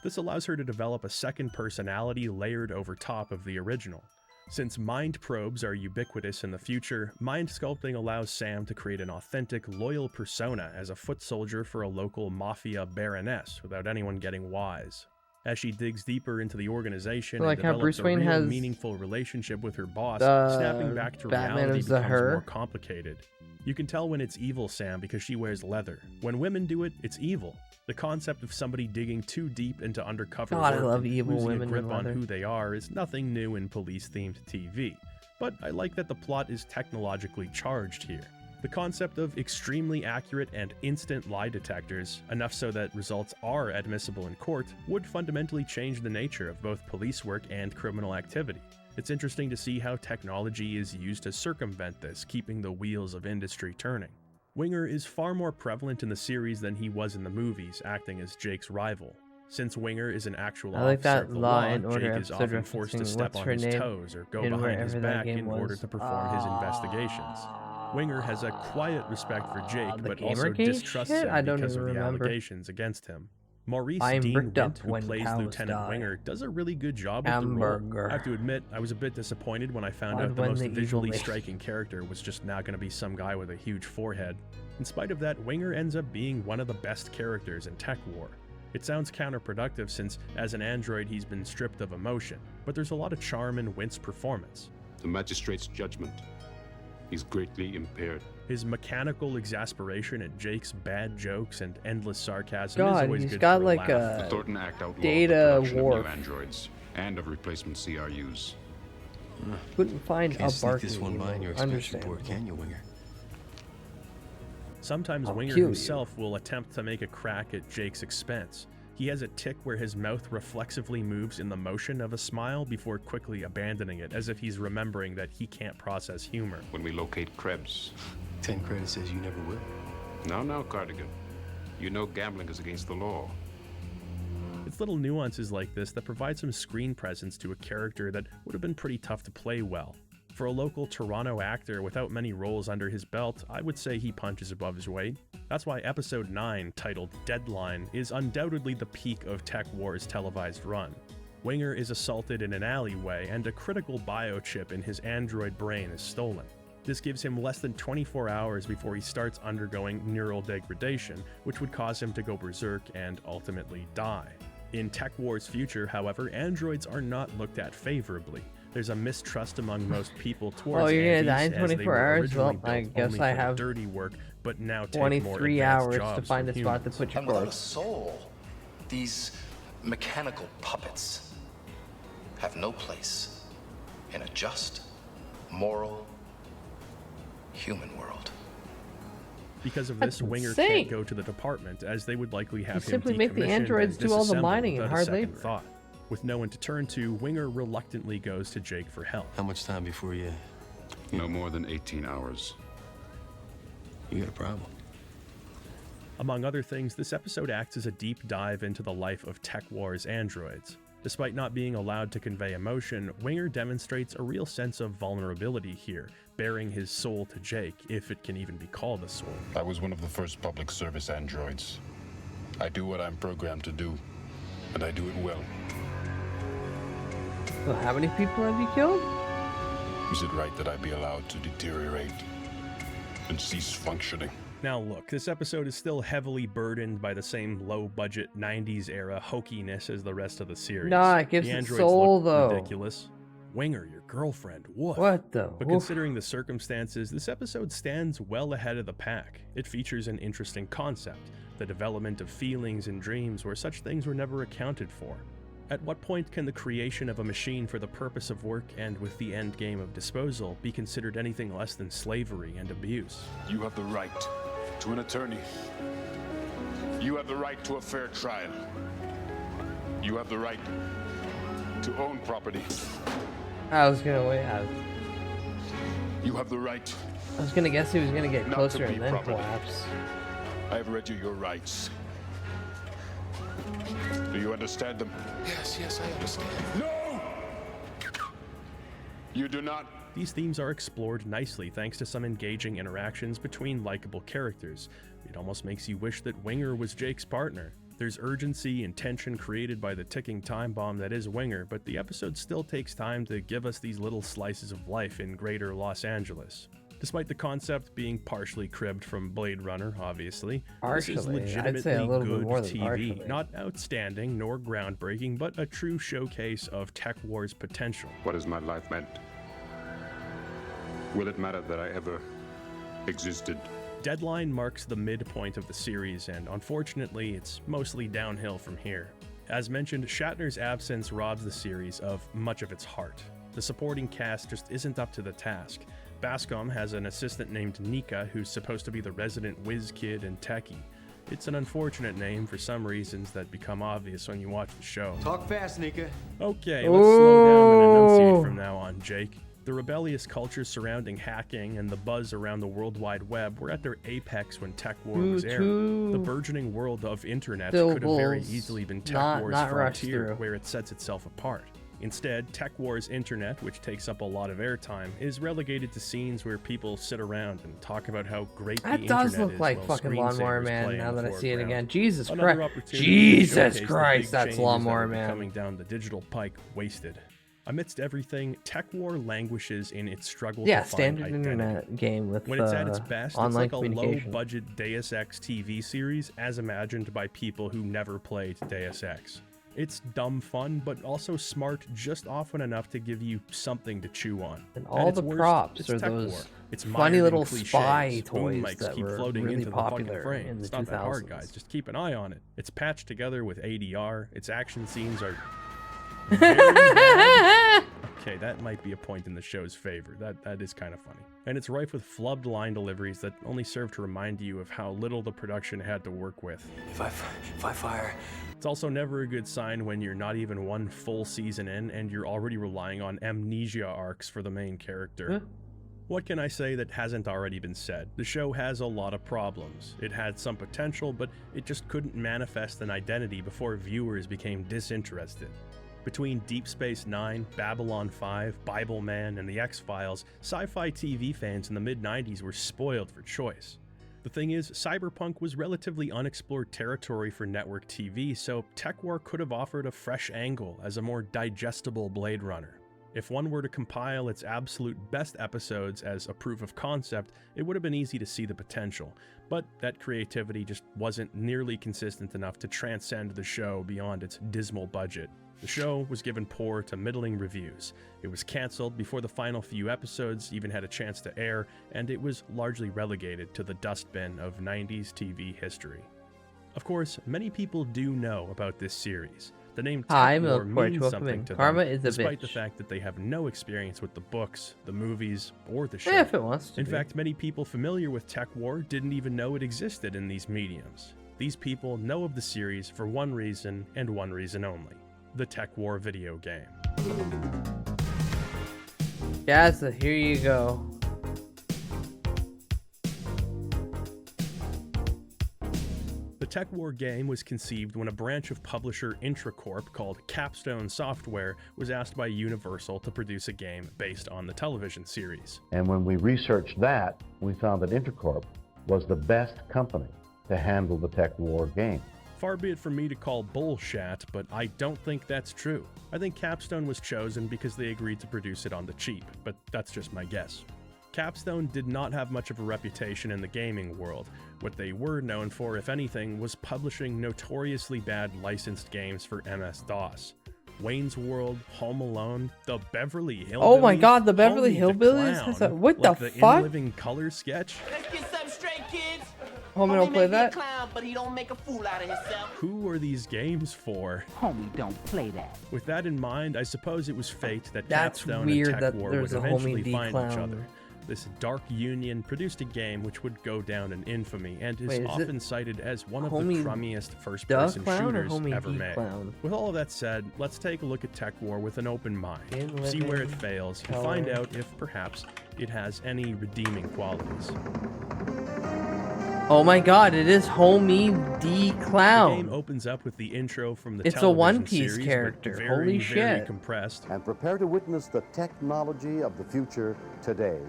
This allows her to develop a second personality layered over top of the original. Since mind probes are ubiquitous in the future, mind sculpting allows Sam to create an authentic, loyal persona as a foot soldier for a local mafia baroness without anyone getting wise. As she digs deeper into the organization like and how develops Bruce a Wayne real has meaningful relationship with her boss, the snapping back to Batman reality is the becomes her. more complicated. You can tell when it's evil Sam because she wears leather. When women do it, it's evil. The concept of somebody digging too deep into undercover God, I work love and evil losing women a grip in on leather. who they are is nothing new in police-themed TV. But I like that the plot is technologically charged here. The concept of extremely accurate and instant lie detectors, enough so that results are admissible in court, would fundamentally change the nature of both police work and criminal activity. It's interesting to see how technology is used to circumvent this, keeping the wheels of industry turning. Winger is far more prevalent in the series than he was in the movies, acting as Jake's rival. Since Winger is an actual I like officer that of the Law law, and Order Jake is episode often forced to referencing step what's on her his name toes or go in behind his wherever that back game in order was. to perform his investigations. Winger has a quiet respect for Jake, the but also Gamergate distrusts shit? him I don't because even of the remember. allegations against him. Maurice I'm Dean bricked up Wint, who when plays cows Lieutenant die. Winger, does a really good job with the role. Hamburger. I have to admit, I was a bit disappointed when I found Blood out the when most the evil visually lady. striking character was just now going to be some guy with a huge forehead. In spite of that, Winger ends up being one of the best characters in Tech War. It sounds counterproductive since, as an android, he's been stripped of emotion, but there's a lot of charm in Wint's performance. The magistrate's judgment is greatly impaired. His mechanical exasperation at Jake's bad jokes and endless sarcasm is God, always he's good got for a like laugh. The Thornton Act outlawed Data the production of Wharf. new androids and of replacement CRUs. Couldn't find Can't a sneak barking this one by in your evil. expansion board, Understandable. can you, Winger? Sometimes I'll Winger kill you. himself will attempt to make a crack at Jake's expense. He has a tick where his mouth reflexively moves in the motion of a smile before quickly abandoning it, as if he's remembering that he can't process humor. When we locate Krebs. 10 credit says you never will. Now, Cardigan. You know gambling is against the law. It's little nuances like this that provide some screen presence to a character that would have been pretty tough to play well. For a local Toronto actor without many roles under his belt, I would say he punches above his weight. That's why Episode 9, titled Deadline, is undoubtedly the peak of Tech War's televised run. Winger is assaulted in an alleyway, and a critical biochip in his android brain is stolen. This gives him less than 24 hours before he starts undergoing neural degradation, which would cause him to go berserk and ultimately die. In Tech War's future, however, androids are not looked at favorably. There's a mistrust among most people towards you're gonna die in antis, as they 24 were hours? Well, originally I built guess only I for the have dirty work, but now take more 23 advanced hours to jobs find from a spot to humans. put your And without a corpse. soul, these mechanical puppets have no place in a just, moral, human world. Because of That's this, Winger insane. can't go to the department, as they would likely have him simply make the decommissioned androids and do all the disassembled mining and without a hard second labor. thought. With no one to turn to, Winger reluctantly goes to Jake for help. How much time before you... No more than 18 hours. You got a problem. Among other things, this episode acts as a deep dive into the life of Tech War's androids. Despite not being allowed to convey emotion, Winger demonstrates a real sense of vulnerability here, bearing his soul to Jake, if it can even be called a soul. I was one of the first public service androids. I do what I'm programmed to do, and I do it well. So how many people have you killed? Is it right that I be allowed to deteriorate and cease functioning? Now look, this episode is still heavily burdened by the same low-budget 90s era hokiness as the rest of the series. Nah, it gives the it androids soul, look though. ridiculous. Winger, your girlfriend, woof. What the But woof? considering the circumstances, this episode stands well ahead of the pack. It features an interesting concept, the development of feelings and dreams where such things were never accounted for. At what point can the creation of a machine for the purpose of work and with the end game of disposal be considered anything less than slavery and abuse? You have the right to an attorney. You have the right to a fair trial. You have the right to own property. I was gonna wait. You have the right. I was gonna guess he was gonna get Not closer to be and then property. collapse. I have read you your rights. Do you understand them? Yes, I understand. No! You do not. These themes are explored nicely thanks to some engaging interactions between likable characters. It almost makes you wish that Winger was Jake's partner. There's urgency and tension created by the ticking time bomb that is Winger, but the episode still takes time to give us these little slices of life in greater Los Angeles. Despite the concept being partially cribbed from Blade Runner, obviously, this is Partially. I'd legitimately say a little bit good more than TV. partially. Not outstanding nor groundbreaking, but a true showcase of Tech War's potential. What has my life meant? Will it matter that I ever existed? Deadline marks the midpoint of the series, and unfortunately, it's mostly downhill from here. As mentioned, Shatner's absence robs the series of much of its heart. The supporting cast just isn't up to the task. Bascom has an assistant named Nika who's supposed to be the resident whiz kid and techie. It's an unfortunate name for some reasons that become obvious when you watch the show. Talk fast, Nika. Okay, let's slow down and enunciate from now on, Jake. The rebellious culture surrounding hacking and the buzz around the World Wide Web were at their apex when Tech War was aired. The burgeoning world of internet could have very easily been Tech War's frontier, where it sets itself apart. Instead, Tech War's internet, which takes up a lot of airtime, is relegated to scenes where people sit around and talk about how great the internet is. That does look like while fucking Lawnmower screensavers Man play now in the that I see it foreground. again. Jesus Another Christ. opportunity to Jesus showcase the big Christ, that's changes that Lawnmower were Man. coming down the digital pike wasted. Amidst everything, Tech War languishes in its struggle to find standard identity. internet game with When it's at its best, it's online like a communication. low-budget Deus Ex TV series as imagined by people who never played Deus Ex. It's dumb fun, but also smart just often enough to give you something to chew on. And At all its the worst, props it's are Tech those War. It's funny mired in little cliches. spy Boom toys mics that keep were floating really into the fucking popular frame. in the It's not that hard, 2000s. guys. Just keep an eye on it. It's patched together with ADR. Its action scenes are very bad. Okay, that might be a point in the show's favor. That is kind of funny. And it's rife with flubbed line deliveries that only serve to remind you of how little the production had to work with. If I fire... It's also never a good sign when you're not even one full season in and you're already relying on amnesia arcs for the main character. What can I say that hasn't already been said? The show has a lot of problems. It had some potential, but it just couldn't manifest an identity before viewers became disinterested. Between Deep Space Nine, Babylon 5, Bible Man, and The X-Files, sci-fi TV fans in the mid-90s were spoiled for choice. The thing is, cyberpunk was relatively unexplored territory for network TV, so Tech War could have offered a fresh angle as a more digestible Blade Runner. If one were to compile its absolute best episodes as a proof of concept, it would have been easy to see the potential, but that creativity just wasn't nearly consistent enough to transcend the show beyond its dismal budget. The show was given poor to middling reviews. It was cancelled before the final few episodes even had a chance to air, and it was largely relegated to the dustbin of 90s TV history. Of course, many people do know about this series. The name Hi, Tech War Milk Porch, means welcome something in. to Karma them, is a despite bitch. the fact that they have no experience with the books, the movies, or the show. Yeah, if it wants to In be. fact, many people familiar with Tech War didn't even know it existed in these mediums. These people know of the series for one reason and one reason only: the Tech War video game. Yeah, so here you go. The Tech War game was conceived when a branch of publisher Intracorp called Capstone Software was asked by Universal to produce a game based on the television series. And when we researched that, we found that Intercorp was the best company to handle the Tech War game. Far be it from me to call bullshit, but I don't think that's true. I think Capstone was chosen because they agreed to produce it on the cheap, but that's just my guess. Capstone did not have much of a reputation in the gaming world. What they were known for, if anything, was publishing notoriously bad licensed games for MS-DOS. Wayne's World, Home Alone, the Beverly Hillbillies. Oh my god, the Beverly Homie the Hillbillies? Clown, Has a, what like the the fuck? In Living Color sketch. Let's get something straight, kids. Homie don't play that? Clown, but he don't make a fool out of himself. Who are these games for? Homie don't play that. With that in mind, I suppose it was fate that That's Capstone weird and Tech that War there's would a eventually Homie D find each clown. other. This dark union produced a game which would go down in infamy and is Wait, is often it cited as one of Homie the crummiest Duh first-person Clown or shooters Homie ever D made. Clown? With all of that said, let's take a look at Tech War with an open mind, In see where it Living fails, and find Color. out if perhaps it has any redeeming qualities. Oh my god, it is Homie D The Clown. game opens up with the intro from the It's a television One Piece series, but character. very, Holy very shit. compressed. And prepare to witness the technology of the future today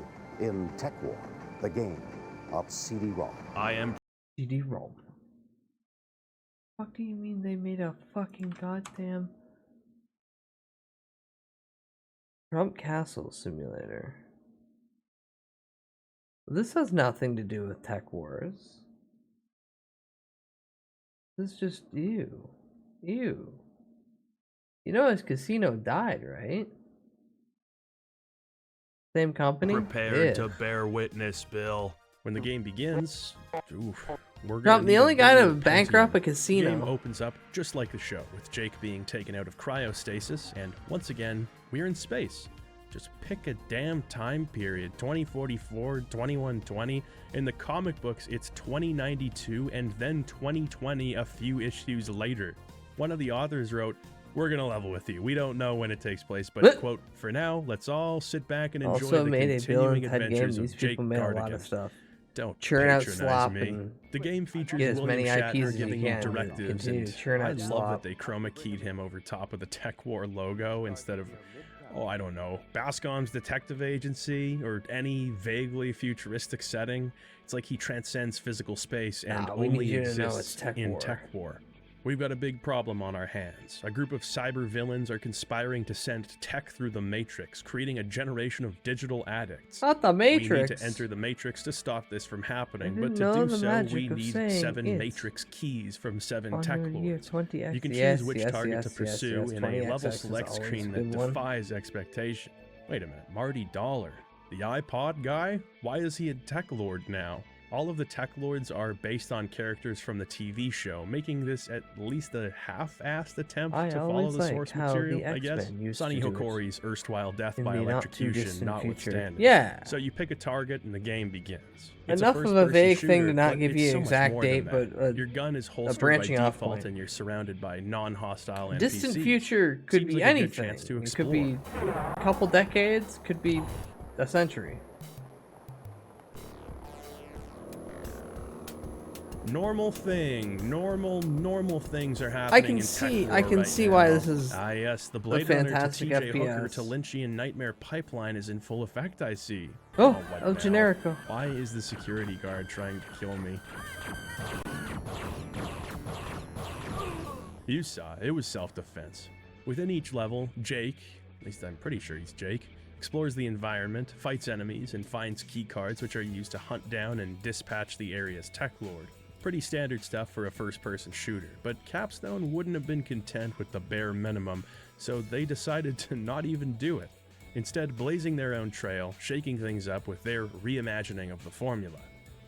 in Tech War, the game of CD-ROM. I am CD-ROM. fuck do you mean they made a fucking goddamn Trump Castle simulator? This has nothing to do with Tech Wars. This is just ew. Ew. You know his casino died, right? Same company? Prepare Yeah. to bear witness, Bill. When the game begins, oof, we're Trump, gonna the need only a guy to bigger bankrupt a Pentium. casino. The game opens up just like the show, with Jake being taken out of cryostasis, and once again, we're in space. Just pick a damn time period, 2044, 2120. In the comic books, it's 2092 and then 2020 a few issues later. One of the authors wrote, "We're gonna level with you. We don't know when it takes place, but quote, for now, let's all sit back and enjoy Also the made a Bill continuing and Ted game. adventures These of Jake people made a lot Cardigan." of stuff. Don't Churn out patronize Slop me. and The game features get as William many Shatner IPs as you giving can. him directives, Continue to and churn I out love Slop. that they chroma keyed him over top of the Tech War logo instead of, oh, I don't know, Bascom's Detective Agency or any vaguely futuristic setting. It's like he transcends physical space and we need only you to know it's exists Tech in War. Tech War. We've got a big problem on our hands. A group of cyber villains are conspiring to send tech through the Matrix, creating a generation of digital addicts. Not the We need Matrix. to enter the Matrix to stop this from happening, I but didn't to know do the so, magic we of need saying 7 it. Matrix keys from 7 On Tech your year Lords. 20X. You can Yes, choose which yes, target yes, to yes, pursue yes, in a 20XX level is select always screen a that good one. defies expectation. Wait a minute, Marty Dollar, the iPod guy? Why is he a Tech Lord now? All of the Tech Lords are based on characters from the TV show, making this at least a half-assed attempt I to follow always the like source how material, the I guess. X-Men used Sonny to do it Hokori's erstwhile death in by the electrocution not-too-distant notwithstanding. future. Yeah. So you pick a target and the game begins. It's Enough of a first-person vague thing shooter, to not but give it's you so much exact more than date, that. but your gun is holstered branching by off default point. and you're surrounded by non-hostile NPCs. Distant future could Seems be like a good anything. chance to It could be explore. a couple decades, could be a century. Normal things are happening. I can in see- Tech I War can right see now. why this is Ah, yes, the a Blade Runner to fantastic TJ Hooker FPS. to Lynchian Nightmare pipeline is in full effect. I see. Oh, what El now? Generico. Why is the security guard trying to kill me? You saw it was self-defense. Within each level, Jake, at least I'm pretty sure he's Jake, explores the environment, fights enemies, and finds key cards which are used to hunt down and dispatch the area's Tech Lord. Pretty standard stuff for a first-person shooter, but Capstone wouldn't have been content with the bare minimum, so they decided to not even do it. Instead, blazing their own trail, shaking things up with their reimagining of the formula.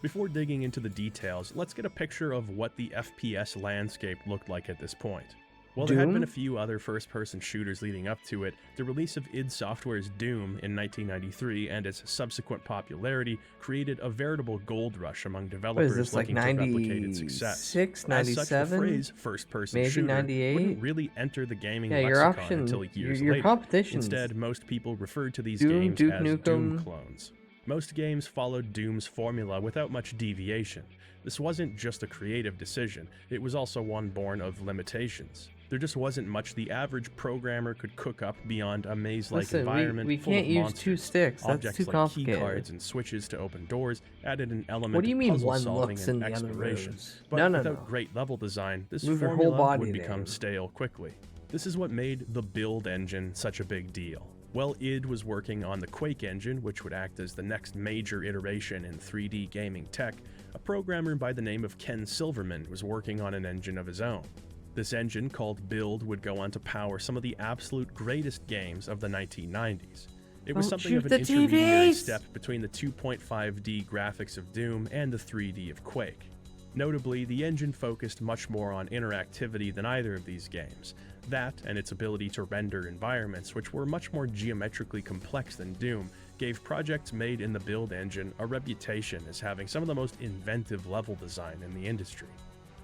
Before digging into the details, let's get a picture of what the FPS landscape looked like at this point. While there had Doom? been a few other first-person shooters leading up to it, the release of id Software's Doom in 1993 and its subsequent popularity created a veritable gold rush among What developers is this, like looking to replicate its success. 96, As such, the 97? phrase first-person Maybe shooter 98? wouldn't really enter the gaming Yeah, your lexicon option- until years your later. competitions. Instead, most people referred to these Doom, games Duke as Nukem. Doom clones. Most games followed Doom's formula without much deviation. This wasn't just a creative decision, it was also one born of limitations. There just wasn't much the average programmer could cook up beyond a maze-like Listen, environment we full can't of use monsters. two sticks. That's Objects too like complicated. key cards and switches to open doors added an element What do you of mean puzzle one solving looks and and the other exploration. moves? But No, without no. great level design, this Move your whole formula body would there. become stale quickly. This is what made the build engine such a big deal. Well, id was working on the Quake engine, which would act as the next major iteration in 3D gaming tech. A programmer by the name of Ken Silverman was working on an engine of his own. This engine, called Build, would go on to power some of the absolute greatest games of the 1990s. It was Don't something of shoot an the intermediary TVs! step between the 2.5D graphics of Doom and the 3D of Quake. Notably, the engine focused much more on interactivity than either of these games. That, and its ability to render environments which were much more geometrically complex than Doom, gave projects made in the Build engine a reputation as having some of the most inventive level design in the industry.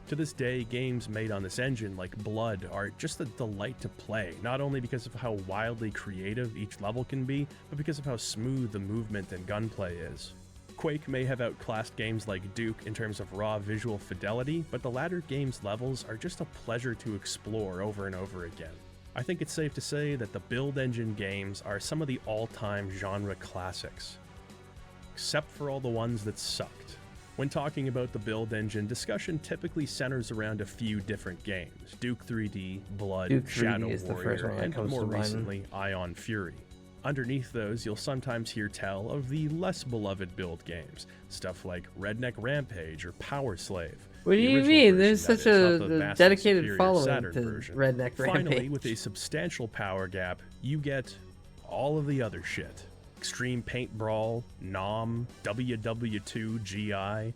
To this day, games made on this engine, like Blood, are just a delight to play, not only because of how wildly creative each level can be, but because of how smooth the movement and gunplay is. Quake may have outclassed games like Duke in terms of raw visual fidelity, but the latter game's levels are just a pleasure to explore over and over again. I think it's safe to say that the Build engine games are some of the all-time genre classics. Except for all the ones that sucked. When talking about the build engine, discussion typically centers around a few different games: Duke 3D, Blood, Duke 3D Shadow is the first Warrior, one that and comes more to mind. recently, Ion Fury. Underneath those, you'll sometimes hear tell of the less beloved build games, stuff like Redneck Rampage or Power Slave. What do The you original mean? version, There's that such is, not the a vastly dedicated superior following Saturn to version. Redneck Finally, Rampage. with a substantial power gap, you get all of the other shit. Extreme Paint Brawl, Nom, WW2, GI, and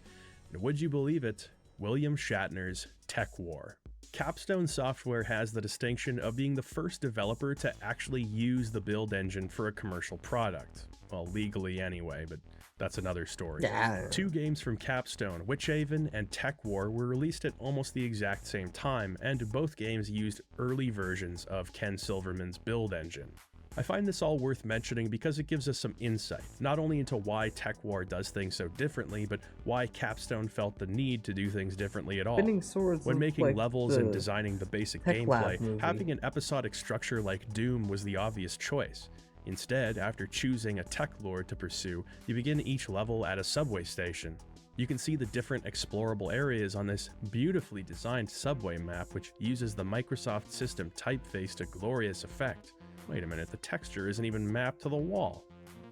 would you believe it, William Shatner's Tech War. Capstone Software has the distinction of being the first developer to actually use the build engine for a commercial product. Well, legally anyway, but that's another story. Yeah. 2 games from Capstone, Witchhaven and Tech War, were released at almost the exact same time, and both games used early versions of Ken Silverman's build engine. I find this all worth mentioning because it gives us some insight, not only into why Tech War does things so differently, but why Capstone felt the need to do things differently at all. Spinning swords When look making like levels the and designing the basic Tech Lab gameplay, movie. having an episodic structure like Doom was the obvious choice. Instead, after choosing a tech lord to pursue, you begin each level at a subway station. You can see the different explorable areas on this beautifully designed subway map, which uses the Microsoft system typeface to glorious effect. Wait a minute, the texture isn't even mapped to the wall.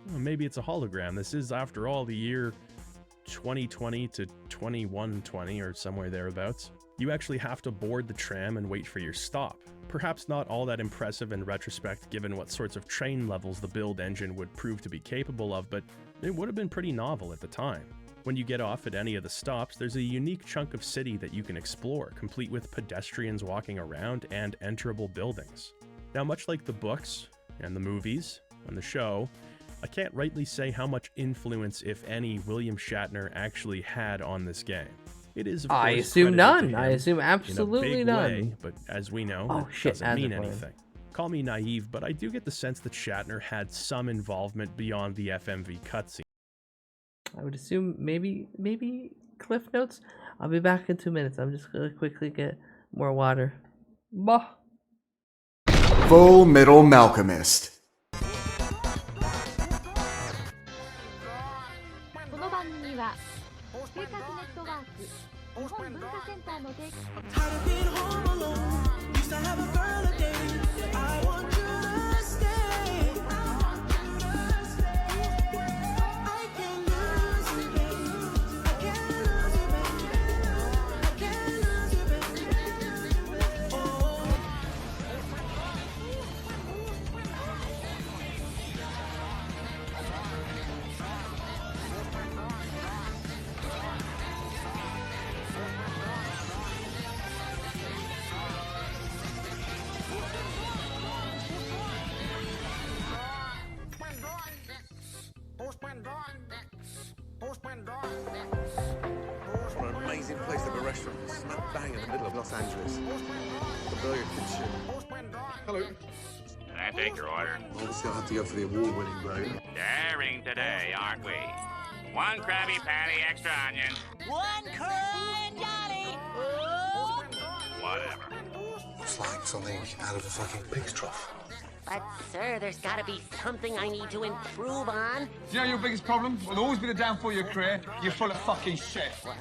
Well, maybe it's a hologram. This is, after all, the year 2020 to 2120 or somewhere thereabouts. You actually have to board the tram and wait for your stop. Perhaps not all that impressive in retrospect given what sorts of train levels the build engine would prove to be capable of, but it would have been pretty novel at the time. When you get off at any of the stops, there's a unique chunk of city that you can explore, complete with pedestrians walking around and enterable buildings. Now, much like the books, and the movies, and the show, I can't rightly say how much influence, if any, William Shatner actually had on this game. It is, of course, I assume credited to none. him I assume absolutely in a big none. way, but as we know, Oh, that shit, doesn't mean Azure anything. Call me naive, but I do get the sense that Shatner had some involvement beyond the FMV cutscene. I would assume maybe Cliff Notes. I'll be back in 2 minutes. I'm just gonna quickly get more water. Bah. Full Metal Malcolmist. この番組は生活ネットワーク日本文化センターの提What an amazing place to have a restaurant. Smack bang in the middle of Los Angeles. The Burger Kitchen. Hello. Can I take your order? Obviously, I'll have to go for the award-winning burger. Daring today, aren't we? 1 Krabby Patty, extra onion. 1 current Johnny. Whatever. It's like something out of a fucking pig's trough. But, sir, there's gotta be something I need to improve on. Do you know your biggest problem? Will always be the downfall of your career. You're full of fucking shit. What?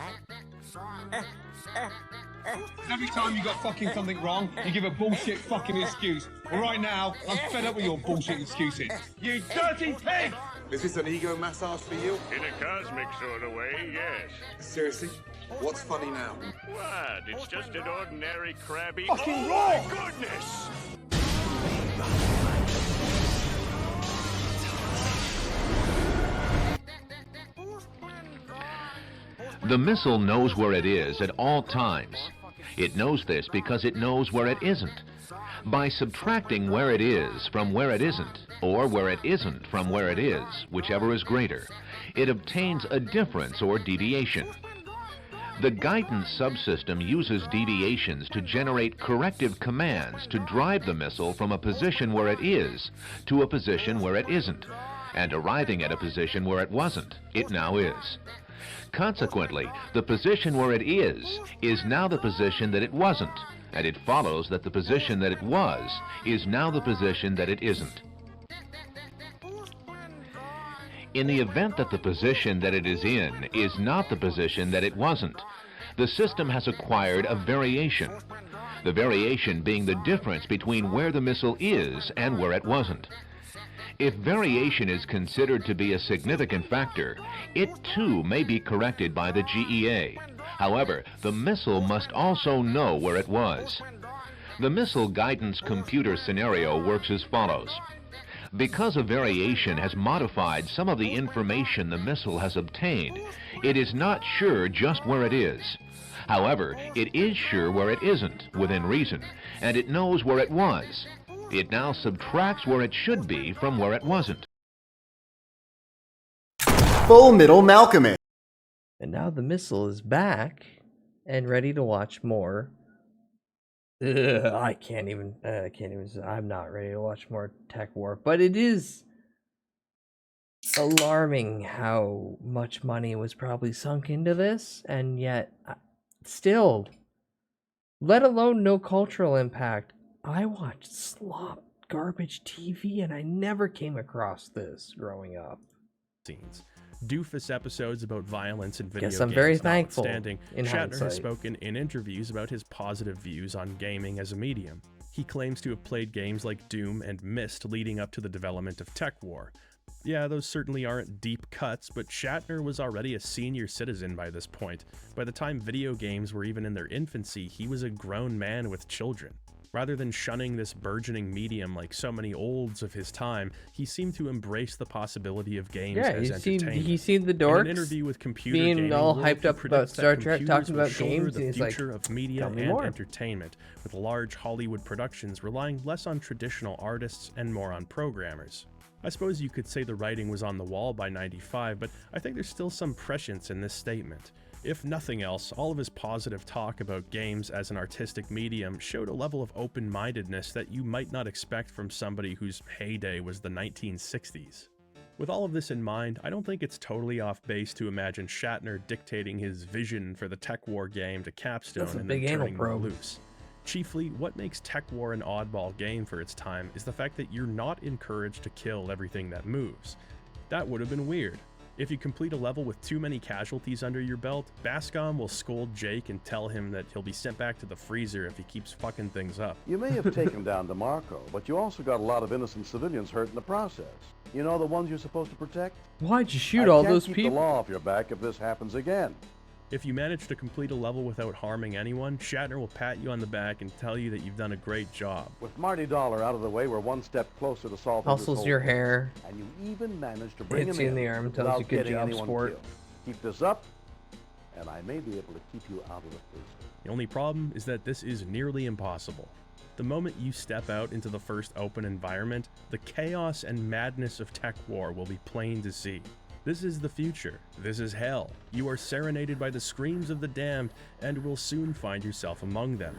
Every time you got fucking something wrong, you give a bullshit fucking excuse. Well, right now, I'm fed up with your bullshit excuses. You dirty pig! Is this an ego massage for you? In a cosmic sort of way, yes. Seriously? What's funny now? What? It's just an ordinary Krabby. Fucking oh, raw! my goodness! The missile knows where it is at all times. It knows this because it knows where it isn't. By subtracting where it is from where it isn't, or where it isn't from where it is, whichever is greater, it obtains a difference or deviation. The guidance subsystem uses deviations to generate corrective commands to drive the missile from a position where it is to a position where it isn't, and arriving at a position where it wasn't, it now is. Consequently, the position where it is now the position that it wasn't, and it follows that the position that it was is now the position that it isn't. In the event that the position that it is in is not the position that it wasn't, the system has acquired a variation. The variation being the difference between where the missile is and where it wasn't. If variation is considered to be a significant factor, it too may be corrected by the GEA. However, the missile must also know where it was. The missile guidance computer scenario works as follows. Because a variation has modified some of the information the missile has obtained, it is not sure just where it is. However, it is sure where it isn't, within reason, and it knows where it was. It now subtracts where it should be from where it wasn't. Full Metal Alchemist. And now the missile is back and ready to watch more. I can't even. I'm not ready to watch more Tech War, but it is alarming how much money was probably sunk into this, and yet still, let alone no cultural impact. I watched slop garbage TV, and I never came across this growing up. Scenes. Doofus episodes about violence and video Guess games I'm very thankful notwithstanding, in Shatner hindsight. has spoken in interviews about his positive views on gaming as a medium. He claims to have played games like Doom and Myst leading up to the development of Tech War. Yeah, those certainly aren't deep cuts, but Shatner was already a senior citizen by this point. By the time video games were even in their infancy, he was a grown man with children. Rather than shunning this burgeoning medium like so many olds of his time, he seemed to embrace the possibility of games as entertainment. He seen the dorks in an interview with Computer being Gaming all World, hyped he up about predicts that Star Trek, computers talking will about shoulder games, the and he's like, future of media "Tell me and more." entertainment, with large Hollywood productions relying less on traditional artists and more on programmers. I suppose you could say the writing was on the wall by '95, but I think there's still some prescience in this statement. If nothing else, all of his positive talk about games as an artistic medium showed a level of open-mindedness that you might not expect from somebody whose heyday was the 1960s. With all of this in mind, I don't think it's totally off base to imagine Shatner dictating his vision for the Tech War game to Capstone That's a and then big anal turning them probe. loose. Chiefly, what makes Tech War an oddball game for its time is the fact that you're not encouraged to kill everything that moves. That would have been weird. If you complete a level with too many casualties under your belt, Bascom will scold Jake and tell him that he'll be sent back to the freezer if he keeps fucking things up. You may have taken down DeMarco, but you also got a lot of innocent civilians hurt in the process. You know, the ones you're supposed to protect? Why'd you shoot all those keep people? the law off your back if this happens again. If you manage to complete a level without harming anyone, Shatner will pat you on the back and tell you that you've done a great job. With Marty Dollar out of the way, we're one step closer to solving this Hustles whole your thing. hair. And you even managed to bring Hits him you in the arm, tells without you good getting job, anyone sport. killed. Keep this up, and I may be able to keep you out of the freezer. The only problem is that this is nearly impossible. The moment you step out into the first open environment, the chaos and madness of Tech War will be plain to see. This is the future. This is hell. You are serenaded by the screams of the damned and will soon find yourself among them.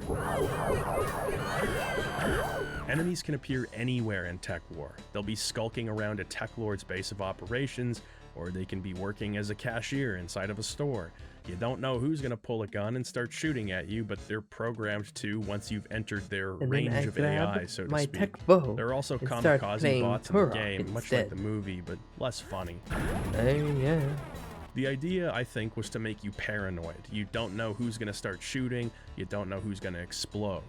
Enemies can appear anywhere in Tech War. They'll be skulking around a Tech Lord's base of operations, or they can be working as a cashier inside of a store. You don't know who's going to pull a gun and start shooting at you, but they're programmed to once you've entered their And then range I of grab AI, so to my speak. tech bow There are also and start kamikaze playing bots in the Turok game, much instead. like the movie, but less funny. Yeah. The idea, I think, was to make you paranoid. You don't know who's going to start shooting, you don't know who's going to explode.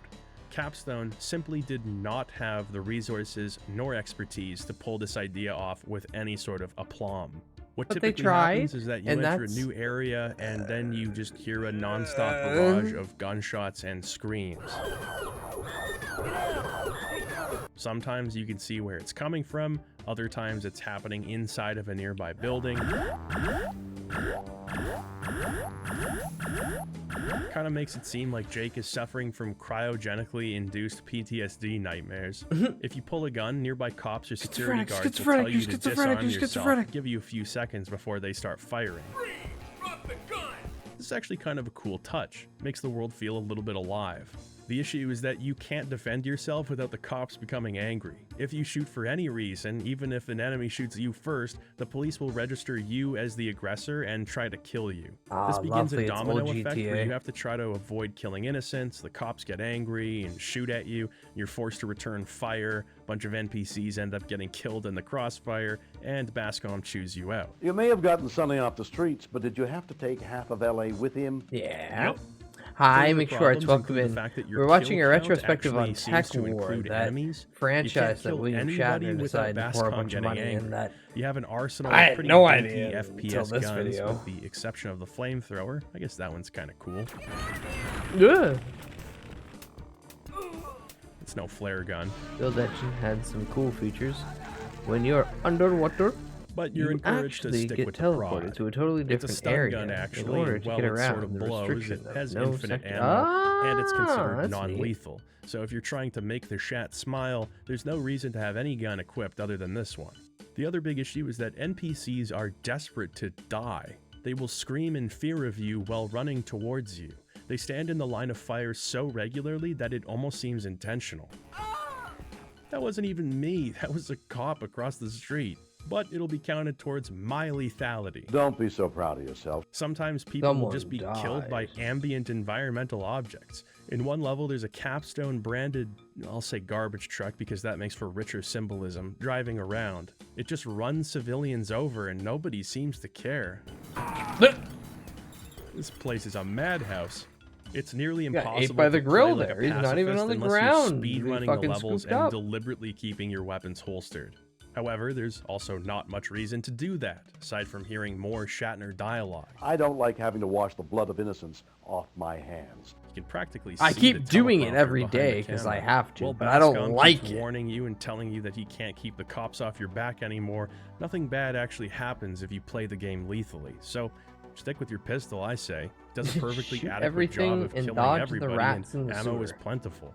Capstone simply did not have the resources nor expertise to pull this idea off with any sort of aplomb. What But they typically tried, happens is that you and enter a that's- new area and then you just hear a non-stop barrage of gunshots and screams. Sometimes you can see where it's coming from, other times it's happening inside of a nearby building. Kind of makes it seem like Jake is suffering from cryogenically induced PTSD nightmares. If you pull a gun, nearby cops or security guards will tell you to disarm yourself, give you a few seconds before they start firing. This is actually kind of a cool touch, makes the world feel a little bit alive. The issue is that you can't defend yourself without the cops becoming angry. If you shoot for any reason, even if an enemy shoots you first, the police will register you as the aggressor and try to kill you. This begins a domino effect where you have to try to avoid killing innocents, the cops get angry and shoot at you, you're forced to return fire, a bunch of NPCs end up getting killed in the crossfire, and Bascom chews you out. You may have gotten Sonny off the streets, but did you have to take half of LA with him? Yeah. Yep. Hi, make sure it's welcome in. We're watching a retrospective on Tech War, that franchise that William Shatner decided to pour a bunch of money in. That you have an arsenal I of had pretty no dinky idea until FPS this guns, video. with the exception of the flamethrower. I guess that one's kind of cool. Yeah. It's no flare gun. Build Engine had some cool features. When you're underwater, but you're encouraged to stick get with teleported the prod. to a totally It's a different stun area gun, actually. in order to While get it around sort of the blows, restriction it has of no infinite second. ammo, and it's considered That's non-lethal. So if you're trying to make the Shat smile, there's no reason to have any gun equipped other than this one. The other big issue is that NPCs are desperate to die. They will scream in fear of you while running towards you. They stand in the line of fire so regularly that it almost seems intentional. That wasn't even me, that was a cop across the street. But it'll be counted towards my lethality. Don't be so proud of yourself. Sometimes people will just be killed by ambient environmental objects. In one level, there's a Capstone branded, I'll say garbage truck because that makes for richer symbolism, driving around. It just runs civilians over and nobody seems to care. This place is a madhouse. It's nearly impossible ate by the to grill play like there. a He's not even pacifist on the unless ground. you're speed He's running the fucking levels scooped and up. deliberately keeping your weapons holstered. However, there's also not much reason to do that, aside from hearing more Shatner dialogue. I don't like having to wash the blood of innocence off my hands. You can practically I see keep the doing it teleprompter every behind the day because I camera. have to, Well, but I don't Bascom like keeps it. warning you and telling you that he can't keep the cops off your back anymore. Nothing bad actually happens if you play the game lethally. So stick with your pistol, I say. It does a perfectly Shoot adequate everything job of and killing dodge the everybody, rats and in the ammo is sewer. plentiful.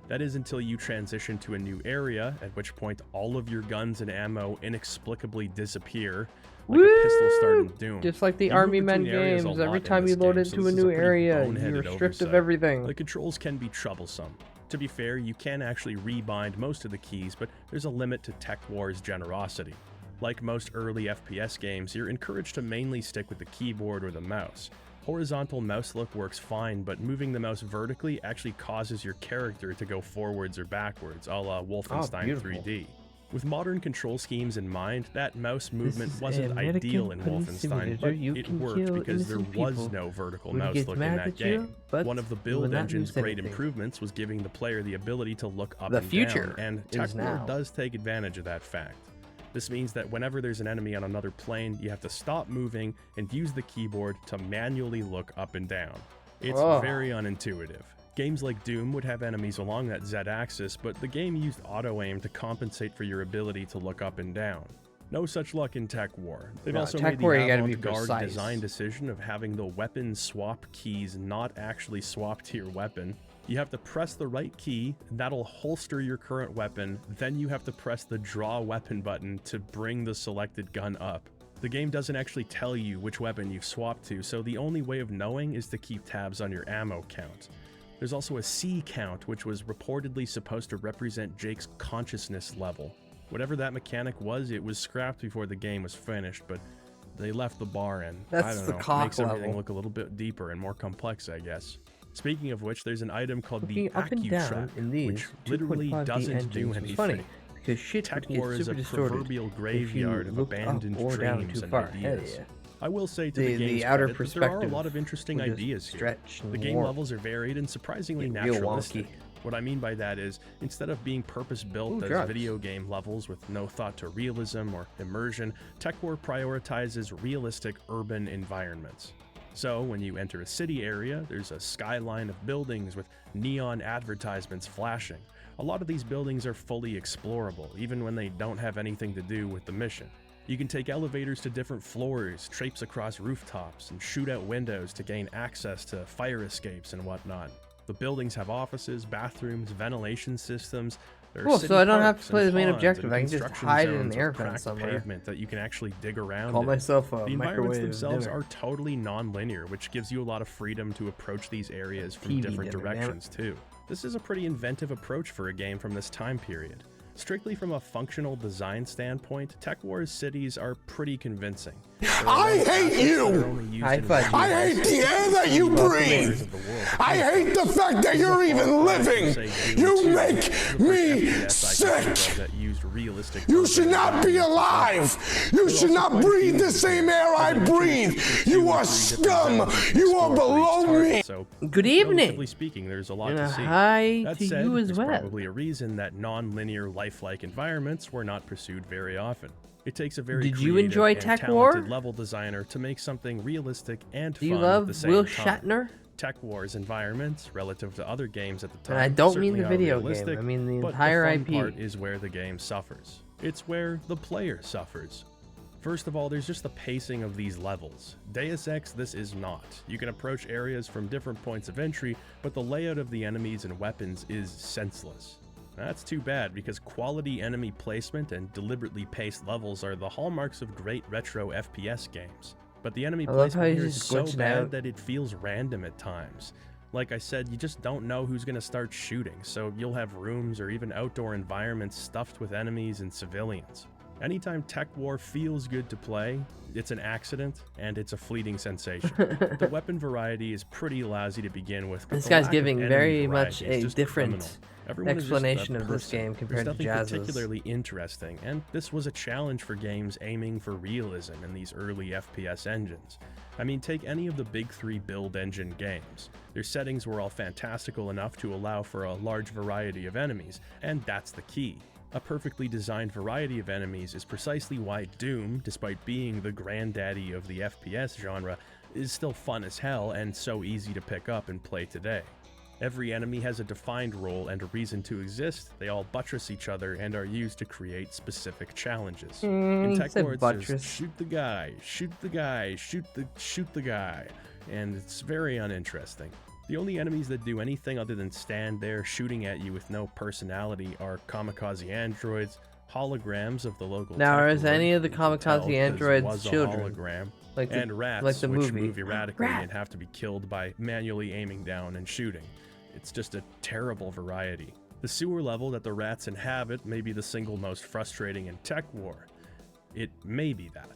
That is until you transition to a new area, at which point all of your guns and ammo inexplicably disappear, like a pistol start in Doom. Just like the You move Army Men between areas a games, lot every in time this you load game, so into a this is new pretty area, boneheaded you're stripped of oversight. everything. The controls can be troublesome. To be fair, you can actually rebind most of the keys, but there's a limit to Tech War's generosity. Like most early FPS games, you're encouraged to mainly stick with the keyboard or the mouse. Horizontal mouse look works fine, but moving the mouse vertically actually causes your character to go forwards or backwards, a la Wolfenstein beautiful. 3D. With modern control schemes in mind, that mouse movement is wasn't American ideal in police Wolfenstein, simulator. but You it can worked kill because there innocent was people no vertical when he mouse gets look mad in that at you, game. but One of the he will build not engine's use great anything. improvements was giving the player the ability to look up The and future down, and is Tech War now. does take advantage of that fact. This means that whenever there's an enemy on another plane, you have to stop moving and use the keyboard to manually look up and down. It's Oh. very unintuitive. Games like Doom would have enemies along that Z-axis, but the game used auto-aim to compensate for your ability to look up and down. No such luck in Tech War. They've No, also Tech made War, the you gotta be avant-garde precise. design decision of having the weapon swap keys not actually swap to your weapon. You have to press the right key, that'll holster your current weapon, then you have to press the draw weapon button to bring the selected gun up. The game doesn't actually tell you which weapon you've swapped to, so the only way of knowing is to keep tabs on your ammo count. There's also a C count, which was reportedly supposed to represent Jake's consciousness level. Whatever that mechanic was, it was scrapped before the game was finished, but they left the bar in. I That's don't the know, cock makes everything level. look a little bit deeper and more complex, I guess. Speaking of which, there's an item called Looking the up and down AccuTrack, in these which literally 2.5D doesn't do engines was anything. funny, because shit Tech would get War is super a distorted proverbial if you graveyard of looked up abandoned or down dreams too and far. Hell ideas. yeah. I will say to The- the game's the outer credit that there are a perspective lot of interesting would just ideas here. stretch and The game warp. levels are varied and surprisingly Get real naturalistic. wonky. What I mean by that is, instead of being purpose-built Ooh, as drugs. video game levels with no thought to realism or immersion, Tech War prioritizes realistic urban environments. So, when you enter a city area, there's a skyline of buildings with neon advertisements flashing. A lot of these buildings are fully explorable, even when they don't have anything to do with the mission. You can take elevators to different floors, traipse across rooftops, and shoot out windows to gain access to fire escapes and whatnot. The buildings have offices, bathrooms, ventilation systems. There are Cool, city so I don't have to parks play and the main ponds objective, and I can just construction hide in an zones with air vent cracked somewhere. pavement that you can actually dig around. Call in. myself a The environments microwave themselves dinner. are totally non-linear, which gives you a lot of freedom to approach these areas from TV different dinner, damn it. directions too. This is a pretty inventive approach for a game from this time period. Strictly from a functional design standpoint, Tech Wars cities are pretty convincing. I hate you! I hate the air that you breathe! I hate the fact that you're even living! You make me sick! You should not be alive! You should not breathe the same air I breathe! You are scum! You are below me! Good evening! Relatively speaking, there's a lot to see. Hi That to said, you as there's well. probably a reason that non-linear lifelike environments were not pursued very often. It takes a very Did you creative enjoy and Tech talented War? level designer to make something realistic and Do you fun love at the same Will time. Shatner? Tech Wars environments, relative to other games at the time, And I don't mean certainly the are video game, realistic, I mean the but entire the IP. fun part is where the game suffers. It's where the player suffers. First of all, there's just the pacing of these levels. Deus Ex, this is not. You can approach areas from different points of entry, but the layout of the enemies and weapons is senseless. That's too bad, because quality enemy placement and deliberately paced levels are the hallmarks of great retro FPS games. But the enemy I love how placement you here is just so glitched bad out. that it feels random at times. Like I said, you just don't know who's going to start shooting, so you'll have rooms or even outdoor environments stuffed with enemies and civilians. Anytime Tech War feels good to play, it's an accident and it's a fleeting sensation. The weapon variety is pretty lousy to begin with. But This the guy's lack of giving enemy very variety much is a just different criminal. Everyone is just a explanation of this person. game compared to There's nothing Jazz's. particularly interesting, and this was a challenge for games aiming for realism in these early FPS engines. I mean, take any of the big three build engine games. Their settings were all fantastical enough to allow for a large variety of enemies, and that's the key. A perfectly designed variety of enemies is precisely why Doom, despite being the granddaddy of the FPS genre, is still fun as hell and so easy to pick up and play today. Every enemy has a defined role and a reason to exist, they all buttress each other and are used to create specific challenges. In he Tech said War, it's buttress. just shoot the guy, shoot the guy, shoot the guy, and it's very uninteresting. The only enemies that do anything other than stand there shooting at you with no personality are kamikaze androids, holograms of the local Now, tech are is lord, any of the you can tell kamikaze 'cause it androids was a children? hologram, Like the- and rats, like the which movie. move erratically Rat. and have to be killed by manually aiming down and shooting. It's just a terrible variety. The sewer level that the rats inhabit may be the single most frustrating in Tech War. It may be that.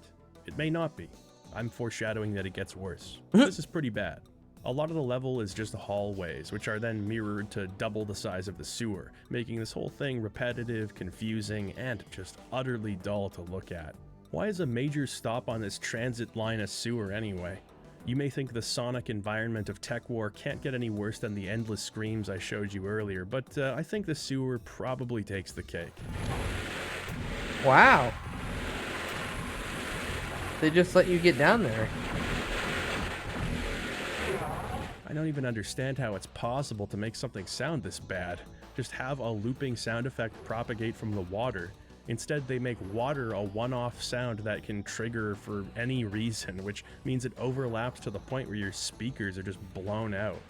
It may not be. I'm foreshadowing that it gets worse. This is pretty bad. A lot of the level is just hallways, which are then mirrored to double the size of the sewer, making this whole thing repetitive, confusing, and just utterly dull to look at. Why is a major stop on this transit line a sewer anyway? You may think the sonic environment of Tech War can't get any worse than the endless screams I showed you earlier, but I think the sewer probably takes the cake. Wow. They just let you get down there. I don't even understand how it's possible to make something sound this bad. Just have a looping sound effect propagate from the water. Instead, they make water a one-off sound that can trigger for any reason, which means it overlaps to the point where your speakers are just blown out.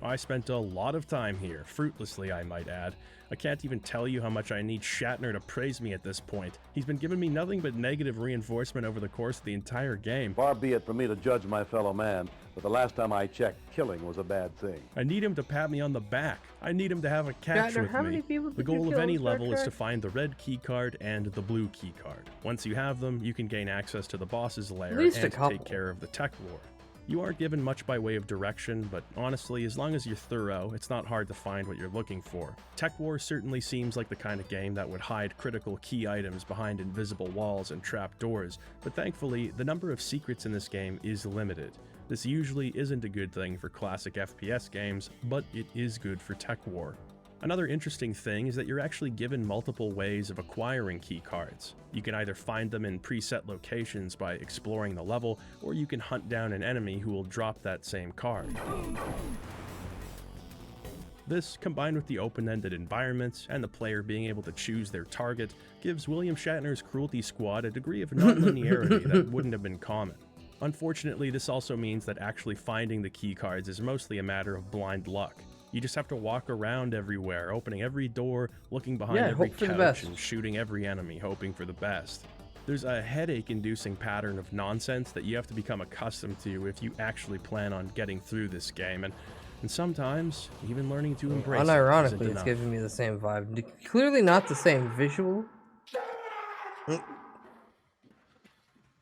I spent a lot of time here, fruitlessly I might add. I can't even tell you how much I need Shatner to praise me at this point. He's been giving me nothing but negative reinforcement over the course of the entire game. Far be it from me to judge my fellow man, but the last time I checked, killing was a bad thing. I need him to pat me on the back. I need him to have a catch Shatner, with how me. many people The did you goal of kill any in Star level is to Trek? find the red key card and the blue key card. Once you have them, you can gain access to the boss's lair least a and couple. take care of the tech war. You aren't given much by way of direction, but honestly, as long as you're thorough, it's not hard to find what you're looking for. Tech War certainly seems like the kind of game that would hide critical key items behind invisible walls and trap doors, but thankfully, the number of secrets in this game is limited. This usually isn't a good thing for classic FPS games, but it is good for Tech War. Another interesting thing is that you're actually given multiple ways of acquiring key cards. You can either find them in preset locations by exploring the level, or you can hunt down an enemy who will drop that same card. This, combined with the open-ended environments and the player being able to choose their target, gives William Shatner's Cruelty Squad a degree of non-linearity that wouldn't have been common. Unfortunately, this also means that actually finding the key cards is mostly a matter of blind luck. You just have to walk around everywhere, opening every door, looking behind every hope for the couch, best. and shooting every enemy, hoping for the best. There's a headache-inducing pattern of nonsense that you have to become accustomed to if you actually plan on getting through this game, and and sometimes even learning to embrace it isn't Unironically, it's enough. giving me the same vibe. Clearly not the same visual.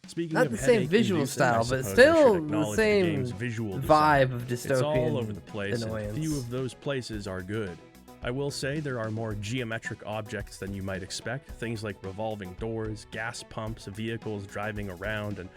Speaking Not of the same visual headache-inducing, I style, but suppose I still should the acknowledge same game's visual vibe of design. It's all dystopian over the place, and annoyance. few of those places are good. I will say there are more geometric objects than you might expect, things like revolving doors, gas pumps, vehicles driving around, and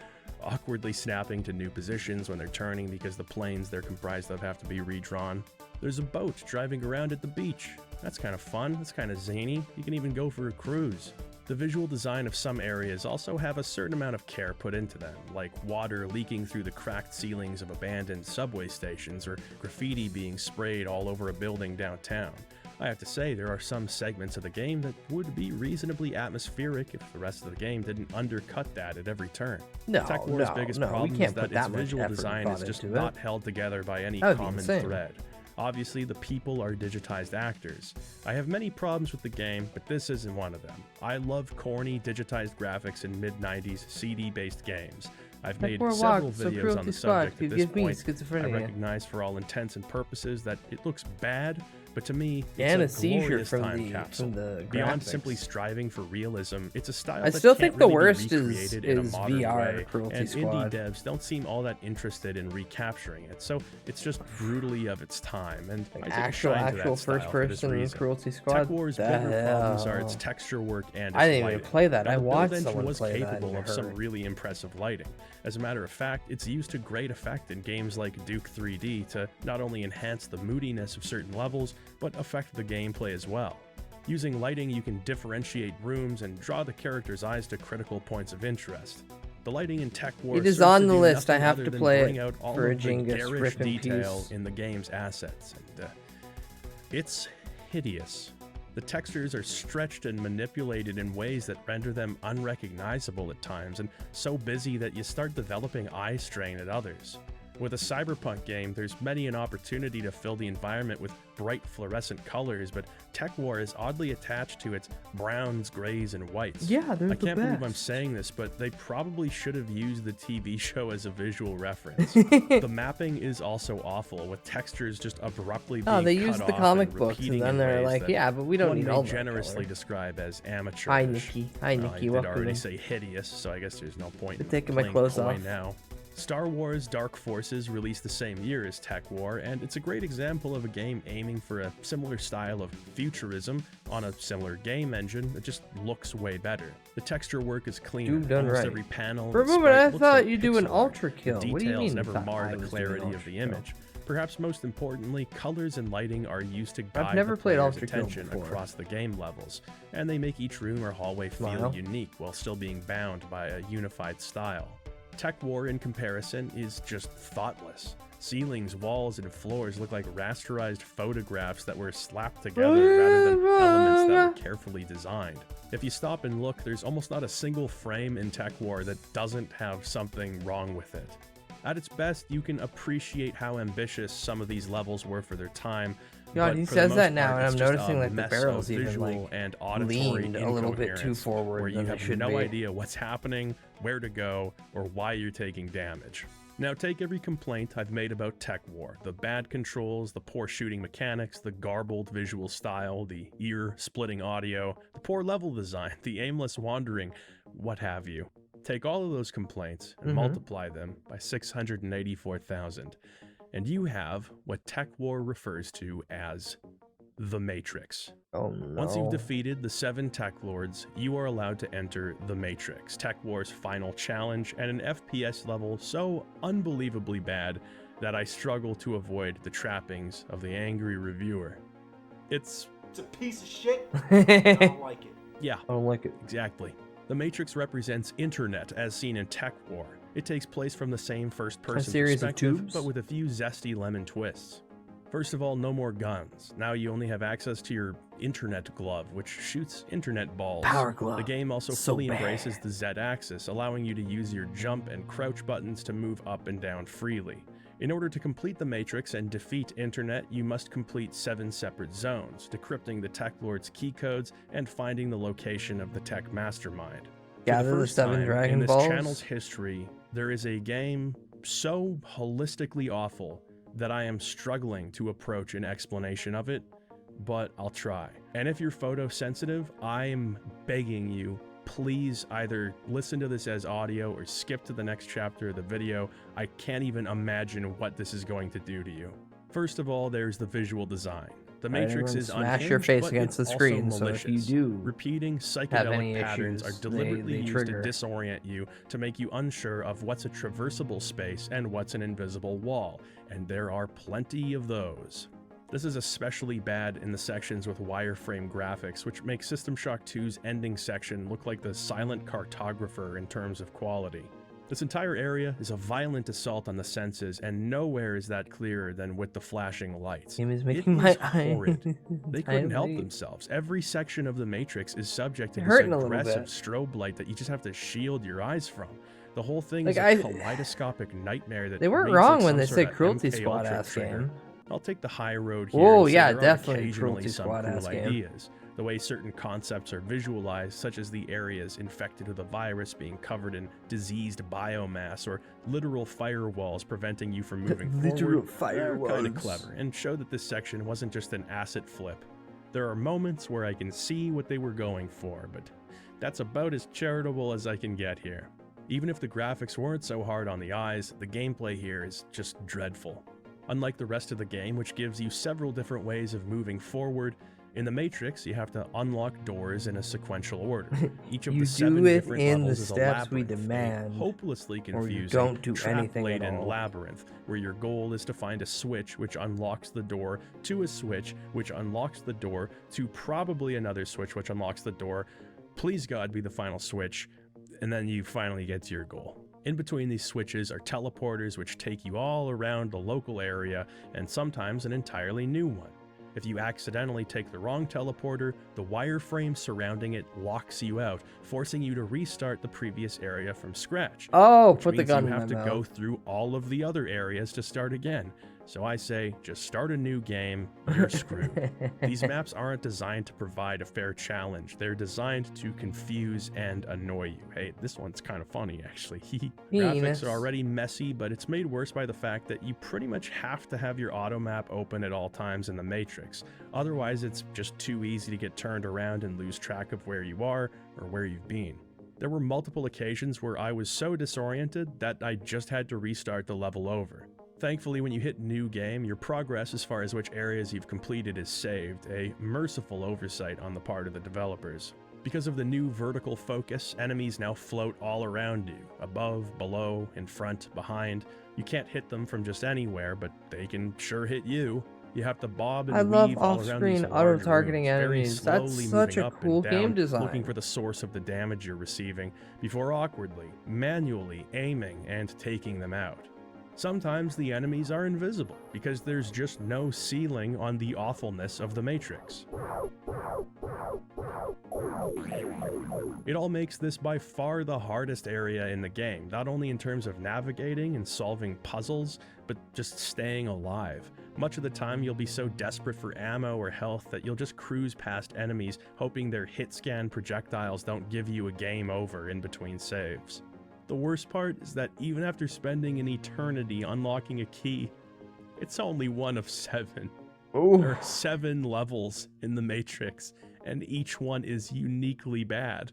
awkwardly snapping to new positions when they're turning because the planes they're comprised of have to be redrawn. There's a boat driving around at the beach. That's kind of fun, that's kind of zany. You can even go for a cruise. The visual design of some areas also have a certain amount of care put into them, like water leaking through the cracked ceilings of abandoned subway stations or graffiti being sprayed all over a building downtown. I have to say, there are some segments of the game that would be reasonably atmospheric if the rest of the game didn't undercut that at every turn. Tech War's biggest problem is that its visual design is just not held together by any common thread. Obviously, the people are digitized actors. I have many problems with the game, but this isn't one of them. I love corny, digitized graphics in mid-90s CD-based games. I've made several videos on the subject at this point. I recognize for all intents and purposes that it looks bad, but to me, it's a glorious time capsule. Beyond simply striving for realism, it's a style that still can't think the really worst be recreated in a is modern VR way, Cruelty and Squad. indie devs don't seem all that interested in recapturing it, so it's just brutally of its time, and I take a shine to that style for this first-person reason. Cruelty Squad. Tech War's bigger problems are its texture work and its I didn't lighting. even play that. Now, I the build watched engine someone was play that capable and of some heard. really impressive lighting. As a matter of fact, it's used to great effect in games like Duke 3D to not only enhance the moodiness of certain levels, but affect the gameplay as well. Using lighting, you can differentiate rooms and draw the character's eyes to critical points of interest. The lighting in Tech War It is serves on to the do list. I nothing have other to than play bring it out all for of the Jingus. garish Rip in detail peace. in the game's assets, and it's hideous. The textures are stretched and manipulated in ways that render them unrecognizable at times, and so busy that you start developing eye strain at others. With a cyberpunk game, there's many an opportunity to fill the environment with bright fluorescent colors, but Tech War is oddly attached to its browns, grays, and whites. Yeah, they're I the can't believe I'm best. saying this, but they probably should have used the TV show as a visual reference. The mapping is also awful, with textures just abruptly being they cut used the off comic and books, and repeating then in they're ways like, that yeah, but we don't one need may all that generously color. describe as amateurish. Hi, Nikki. Hi, Nikki. I did Welcome already in. say hideous, so I guess there's no point in taking my playing clothes coy off. now. Star Wars Dark Forces released the same year as Tech War, and it's a great example of a game aiming for a similar style of futurism on a similar game engine that just looks way better. The texture work is cleaner. Dude, done Almost right. every panel For a and moment, sprite I looks thought like you do an pixel ultra art. kill. The What do you details mean? never thought mar I the was doing clarity of ultra the kill? image. Perhaps most importantly, colors and lighting are used to guide never the played player's Ultra Kill attention before. across the game levels, and they make each room or hallway feel Wow. unique while still being bound by a unified style. Tech War, in comparison, is just thoughtless. Ceilings, walls, and floors look like rasterized photographs that were slapped together rather than elements that were carefully designed. If you stop and look, there's almost not a single frame in Tech War that doesn't have something wrong with it. At its best, you can appreciate how ambitious some of these levels were for their time. God, but he for the says most that now, part, and it's I'm just noticing a like the mess barrels of even visual like and auditory leaned a little bit too incoherence, forward where you than they have should no be. idea what's happening, where to go, or why you're taking damage. Now take every complaint I've made about Tech War, the bad controls, the poor shooting mechanics, the garbled visual style, the ear-splitting audio, the poor level design, the aimless wandering, what have you. Take all of those complaints and multiply them by 684,000, and you have what Tech War refers to as the Matrix. Oh no. Once you've defeated the 7 Tech Lords, you are allowed to enter the Matrix, Tech War's final challenge, at an FPS level so unbelievably bad that I struggle to avoid the trappings of the angry reviewer. It's a piece of shit. I don't like it. Yeah, I don't like it. Exactly. The Matrix represents internet as seen in Tech War. It takes place from the same first-person series of perspective, tubes? but with a few zesty lemon twists. First of all, no more guns. Now you only have access to your internet glove, which shoots internet balls. Power glove. The game also So fully bad. embraces the Z-axis, allowing you to use your jump and crouch buttons to move up and down freely. In order to complete the Matrix and defeat Internet, you must complete 7 separate zones, decrypting the Tech Lord's key codes and finding the location of the Tech Mastermind. Gather For the first 7 time Dragon in this Balls? channel's history, there is a game so holistically awful that I am struggling to approach an explanation of it, but I'll try. And if you're photosensitive, I'm begging you, please either listen to this as audio or skip to the next chapter of the video. I can't even imagine what this is going to do to you. First of all, there's the visual design. The Matrix is smash your unhinged, face but against it's the screen, also so if malicious. you do Repeating have psychedelic any patterns issues, are deliberately they used trigger. to disorient you, to make you unsure of what's a traversable space and what's an invisible wall, and there are plenty of those. This is especially bad in the sections with wireframe graphics, which make System Shock 2's ending section look like the silent cartographer in terms of quality. This entire area is a violent assault on the senses, and nowhere is that clearer than with the flashing lights. Game is It making is my horrid. They couldn't help eyelid. themselves. Every section of the Matrix is subject to this Hurting a little aggressive bit. strobe light that you just have to shield your eyes from. The whole thing Like, is a kaleidoscopic nightmare that They weren't reads wrong like when some they sort said of Cruelty MK Squad Ultra ass trigger. game. I'll take the high road here. Oh, and say yeah, there are definitely occasionally Cruelty some Squad cool ass game. ideas. The way certain concepts are visualized, such as the areas infected with a virus being covered in diseased biomass, or literal firewalls preventing you from moving Literal forward, they're kind of firewalls. clever, and show that this section wasn't just an asset flip. There are moments where I can see what they were going for, but that's about as charitable as I can get here. Even if the graphics weren't so hard on the eyes, the gameplay here is just dreadful. Unlike the rest of the game, which gives you several different ways of moving forward, in the Matrix, you have to unlock doors in a sequential order. Each of You the 7 do it different in the levels is a steps we labyrinth, demand, a hopelessly or you confusing, don't do anything at trap-laden all. labyrinth, where your goal is to find a switch which unlocks the door to a switch which unlocks the door to probably another switch which unlocks the door. Please God be the final switch, and then you finally get to your goal. In between these switches are teleporters which take you all around the local area, and sometimes an entirely new one. If you accidentally take the wrong teleporter, the wireframe surrounding it locks you out, forcing you to restart the previous area from scratch. Oh, which put the means gun you in have my to go mouth. through all of the other areas to start again. So I say, just start a new game, you're screwed. These maps aren't designed to provide a fair challenge. They're designed to confuse and annoy you. Hey, this one's kind of funny, actually. Graphics are already messy, but it's made worse by the fact that you pretty much have to have your auto map open at all times in the Matrix. Otherwise, it's just too easy to get turned around and lose track of where you are or where you've been. There were multiple occasions where I was so disoriented that I just had to restart the level over. Thankfully, when you hit new game, your progress as far as which areas you've completed is saved, a merciful oversight on the part of the developers. Because of the new vertical focus, enemies now float all around you, above, below, in front, behind. You can't hit them from just anywhere, but they can sure hit you. You have to bob and I love weave all around these off-screen large auto-targeting rooms, very enemies. That's slowly such moving a up cool and down, game design. looking for the source of the damage you're receiving, before awkwardly, manually aiming and taking them out. Sometimes the enemies are invisible, because there's just no ceiling on the awfulness of the Matrix. It all makes this by far the hardest area in the game, not only in terms of navigating and solving puzzles, but just staying alive. Much of the time you'll be so desperate for ammo or health that you'll just cruise past enemies, hoping their hit scan projectiles don't give you a game over in between saves. The worst part is that even after spending an eternity unlocking a key, it's only one of 7. Ooh. There are 7 levels in the Matrix, and each one is uniquely bad.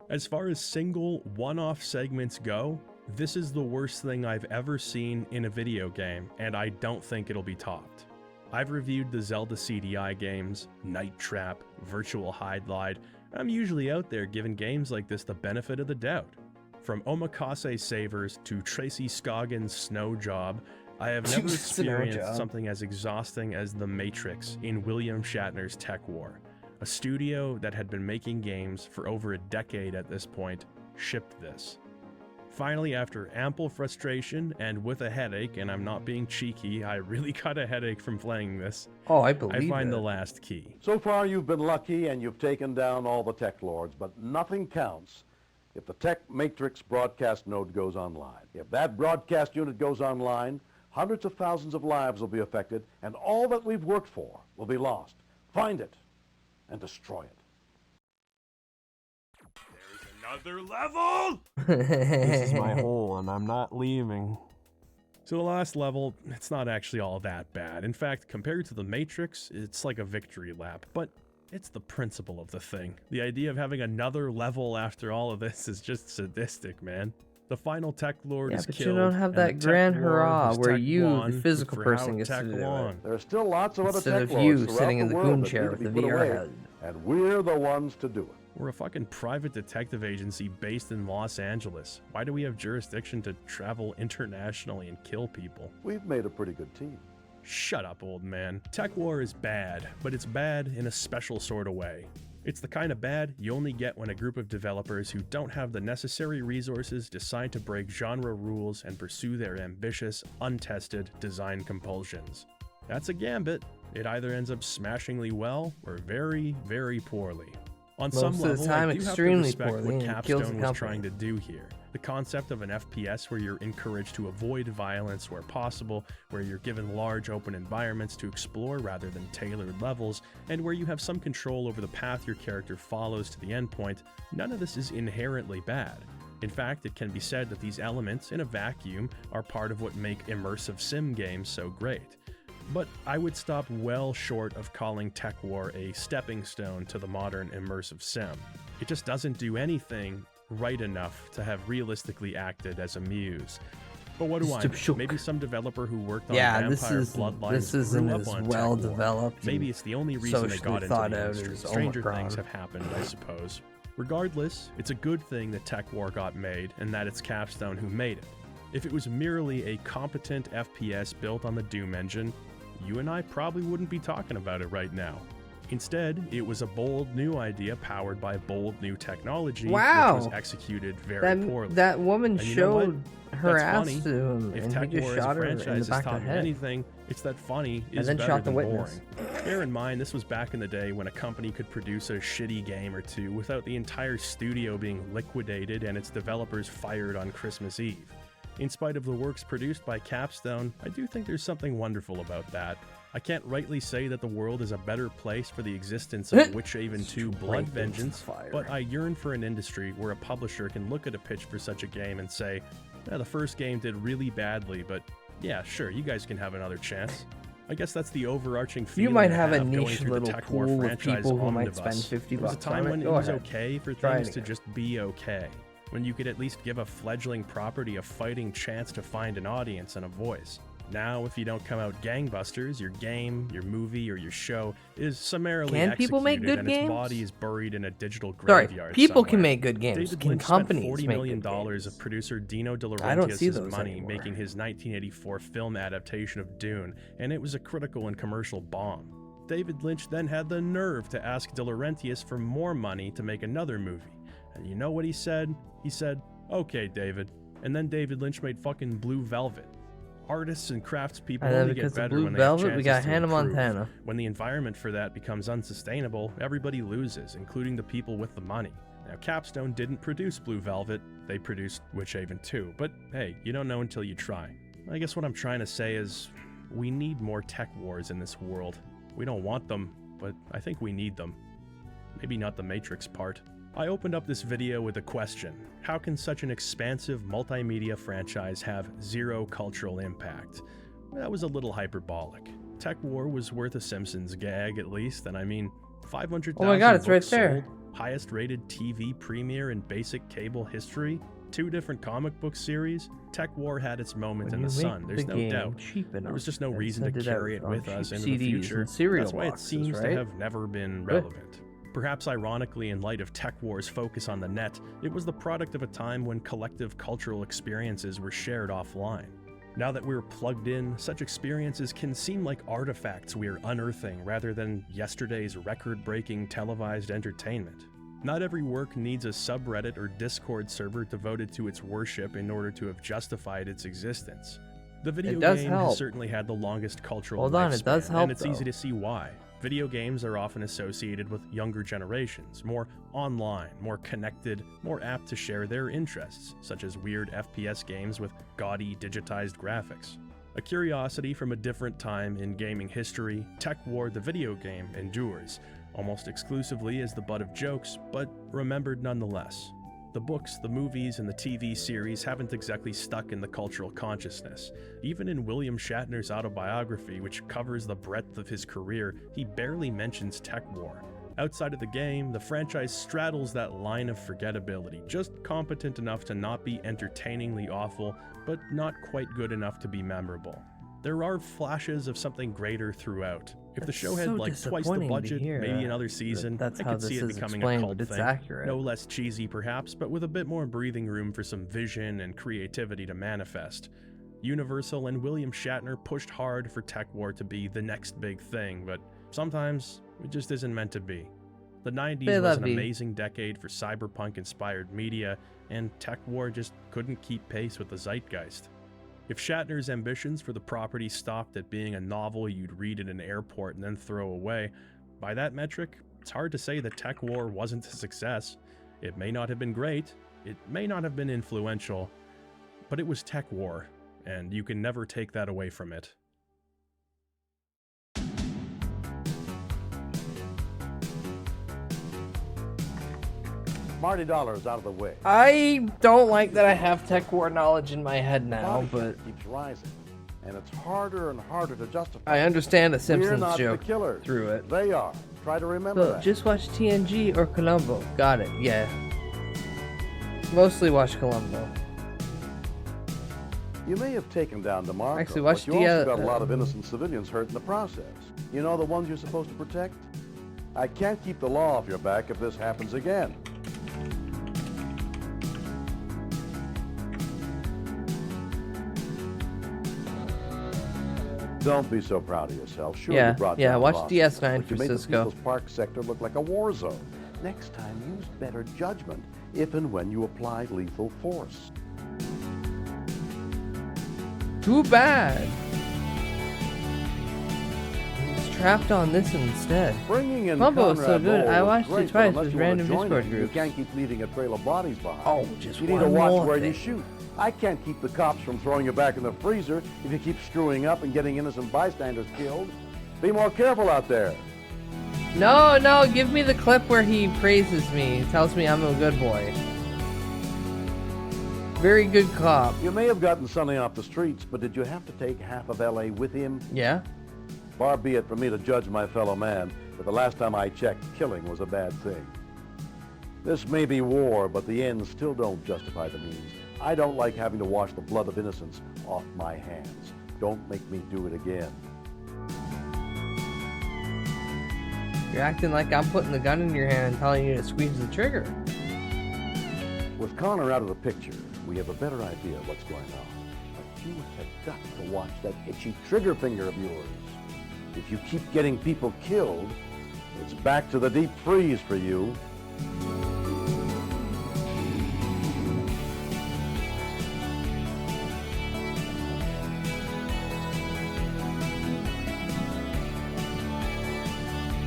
As far as single, one-off segments go, this is the worst thing I've ever seen in a video game, and I don't think it'll be topped. I've reviewed the Zelda CDI games, Night Trap, Virtual Hide-Glide. I'm usually out there giving games like this the benefit of the doubt. From Omakase Savers to Tracy Scoggins' Snow Job, I have never experienced something as exhausting as The Matrix in William Shatner's Tech War. A studio that had been making games for over a decade at this point shipped this. Finally, after ample frustration and with a headache, and I'm not being cheeky, I really got a headache from playing this. Oh, I believe I find it. the last key. So far, you've been lucky and you've taken down all the tech lords, but nothing counts if the Tech Matrix broadcast node goes online. If that broadcast unit goes online, hundreds of thousands of lives will be affected, and all that we've worked for will be lost. Find it and destroy it. Another level! This is my hole, and I'm not leaving. So the last level, it's not actually all that bad. In fact, compared to the Matrix, it's like a victory lap, but it's the principle of the thing. The idea of having another level after all of this is just sadistic, man. The final Tech Lord is but killed. you don't have and the that grand Tech War hurrah is where Tech you, One the physical for person, how gets to Tech do it. Won. There are still lots of other Instead tech of you lords sitting in the throughout goon world that chair need with to the be put VR away, head. and we're the ones to do it. We're a fucking private detective agency based in Los Angeles. Why do we have jurisdiction to travel internationally and kill people? We've made a pretty good team. Shut up, old man. Tech War is bad, but it's bad in a special sort of way. It's the kind of bad you only get when a group of developers who don't have the necessary resources decide to break genre rules and pursue their ambitious, untested design compulsions. That's a gambit. It either ends up smashingly well or very, very poorly. On Most some of the level, time, I do have to extremely respect poorly, what and it kills the Capstone was company. trying to do here. The concept of an FPS where you're encouraged to avoid violence where possible, where you're given large open environments to explore rather than tailored levels, and where you have some control over the path your character follows to the endpoint, none of this is inherently bad. In fact, it can be said that these elements, in a vacuum, are part of what make immersive sim games so great. But I would stop well short of calling Tech War a stepping stone to the modern immersive sim. It just doesn't do anything right enough to have realistically acted as a muse. But what do I know? Maybe some developer who worked on Vampire Bloodlines this isn't grew as up on well Tech War. developed. Maybe it's the only reason they got into the industry. as Stranger Omicron. things have happened, I suppose. Regardless, it's a good thing that Tech War got made and that it's Capstone who made it. If it was merely a competent FPS built on the Doom engine, you and I probably wouldn't be talking about it right now. Instead, it was a bold new idea powered by bold new technology, which was executed very poorly. That woman And you know showed what? her That's ass funny. to him, If and Tech he just War as a shot her in franchise the back has taught of the me head. anything, it's that funny And is then better shot the than witness. boring. Bear in mind, this was back in the day when a company could produce a shitty game or two without the entire studio being liquidated and its developers fired on Christmas Eve. In spite of the works produced by Capstone, I do think there's something wonderful about that. I can't rightly say that the world is a better place for the existence of Witchhaven 2 Blood Vengeance, but I yearn for an industry where a publisher can look at a pitch for such a game and say, yeah, the first game did really badly, but yeah, sure, you guys can have another chance. I guess that's the overarching feeling You might I have a going niche through the little Tech War pool of franchise people who might omnibus. spend 50 There was a bucks on time it. when it Go was ahead. okay for Try it things to again. just be okay. When you could at least give a fledgling property a fighting chance to find an audience and a voice. Now, if you don't come out gangbusters, your game, your movie, or your show is summarily Can executed people make good and games? its body is buried in a digital Sorry, graveyard people somewhere. can make good games. David Can Lynch companies spent $40 make million good games? of producer Dino De I don't see Laurentiis' those money anymore. making his 1984 film adaptation of Dune, and it was a critical and commercial bomb. David Lynch then had the nerve to ask De Laurentiis for more money to make another movie. And you know what he said? He said, "Okay, David." And then David Lynch made fucking Blue Velvet. Artists and craftspeople And then only because get of better Blue when they Velvet, have we chances got to Hannah improve. Montana. When the environment for that becomes unsustainable, everybody loses, including the people with the money. Now, Capstone didn't produce Blue Velvet, they produced Witchhaven 2, but hey, you don't know until you try. I guess what I'm trying to say is, we need more tech wars in this world. We don't want them, but I think we need them. Maybe not the Matrix part. I opened up this video with a question. How can such an expansive multimedia franchise have zero cultural impact? That was a little hyperbolic. Tech War was worth a Simpsons gag at least, and I mean, 500,000 Oh my God, it's right books there. sold, highest rated TV premiere in basic cable history, 2 different comic book series. Tech War had its moment When in the you make sun, there's the no game doubt. cheap There was enough, just no then reason to send it carry out it on with us cheap into the CDs future. and cereal That's why it boxes, seems to right? have never been Good. relevant. Perhaps ironically, in light of Tech War's focus on the net, it was the product of a time when collective cultural experiences were shared offline. Now that we're plugged in, such experiences can seem like artifacts we're unearthing rather than yesterday's record-breaking televised entertainment. Not every work needs a subreddit or Discord server devoted to its worship in order to have justified its existence. The video does game help. has certainly had the longest cultural Hold on, it does lifespan, help, and it's easy though. to see why. Video games are often associated with younger generations, more online, more connected, more apt to share their interests, such as weird FPS games with gaudy digitized graphics. A curiosity from a different time in gaming history, Tech War the video game endures, almost exclusively as the butt of jokes, but remembered nonetheless. The books, the movies, and the TV series haven't exactly stuck in the cultural consciousness. Even in William Shatner's autobiography, which covers the breadth of his career, he barely mentions Tech War. Outside of the game, the franchise straddles that line of forgettability, just competent enough to not be entertainingly awful, but not quite good enough to be memorable. There are flashes of something greater throughout. If the show had like twice the budget, maybe another season, I could see it becoming a cult thing. Accurate. No less cheesy perhaps, but with a bit more breathing room for some vision and creativity to manifest. Universal and William Shatner pushed hard for Tech War to be the next big thing, but sometimes it just isn't meant to be. The 90s was an amazing decade for cyberpunk-inspired media, and Tech War just couldn't keep pace with the zeitgeist. If Shatner's ambitions for the property stopped at being a novel you'd read in an airport and then throw away, by that metric, it's hard to say that Tech War wasn't a success. It may not have been great, it may not have been influential, but it was Tech War, and you can never take that away from it. Marty Dollar's out of the way. I don't like that I have Tech War knowledge in my head now, but keeps rising, and it's harder and harder to justify. I understand the Simpsons We're not joke the killers. through it. They are. Try to remember So that. just watch TNG or Columbo. Got it. Yeah. Mostly watch Columbo. You may have taken down DeMarco, Actually, watch but you also got a lot of innocent civilians hurt in the process. You know the ones you're supposed to protect? I can't keep the law off your back if this happens again. Don't be so proud of yourself. Sure, you brought down watch bosses, DS9 but for you made the Cisco. People's Park sector look like a war zone. Next time, use better judgment if and when you apply lethal force. Too bad. He's trapped on this instead. Bringing in Columbo is so Conrad good. Mole I was watched great, it twice but unless with you wanna random join Discord him, groups. You can't keep leaving a trail of bodies behind. Oh, just you need one to watch more where thing. you shoot. I can't keep the cops from throwing you back in the freezer if you keep screwing up and getting innocent bystanders killed. Be more careful out there. No, give me the clip where he praises me, tells me I'm a good boy. Very good cop. You may have gotten Sonny off the streets, but did you have to take half of L.A. with him? Yeah. Far be it for me to judge my fellow man, but the last time I checked, killing was a bad thing. This may be war, but the ends still don't justify the means. I don't like having to wash the blood of innocents off my hands. Don't make me do it again. You're acting like I'm putting the gun in your hand and telling you to squeeze the trigger. With Connor out of the picture, we have a better idea of what's going on. But you have got to watch that itchy trigger finger of yours. If you keep getting people killed, it's back to the deep freeze for you.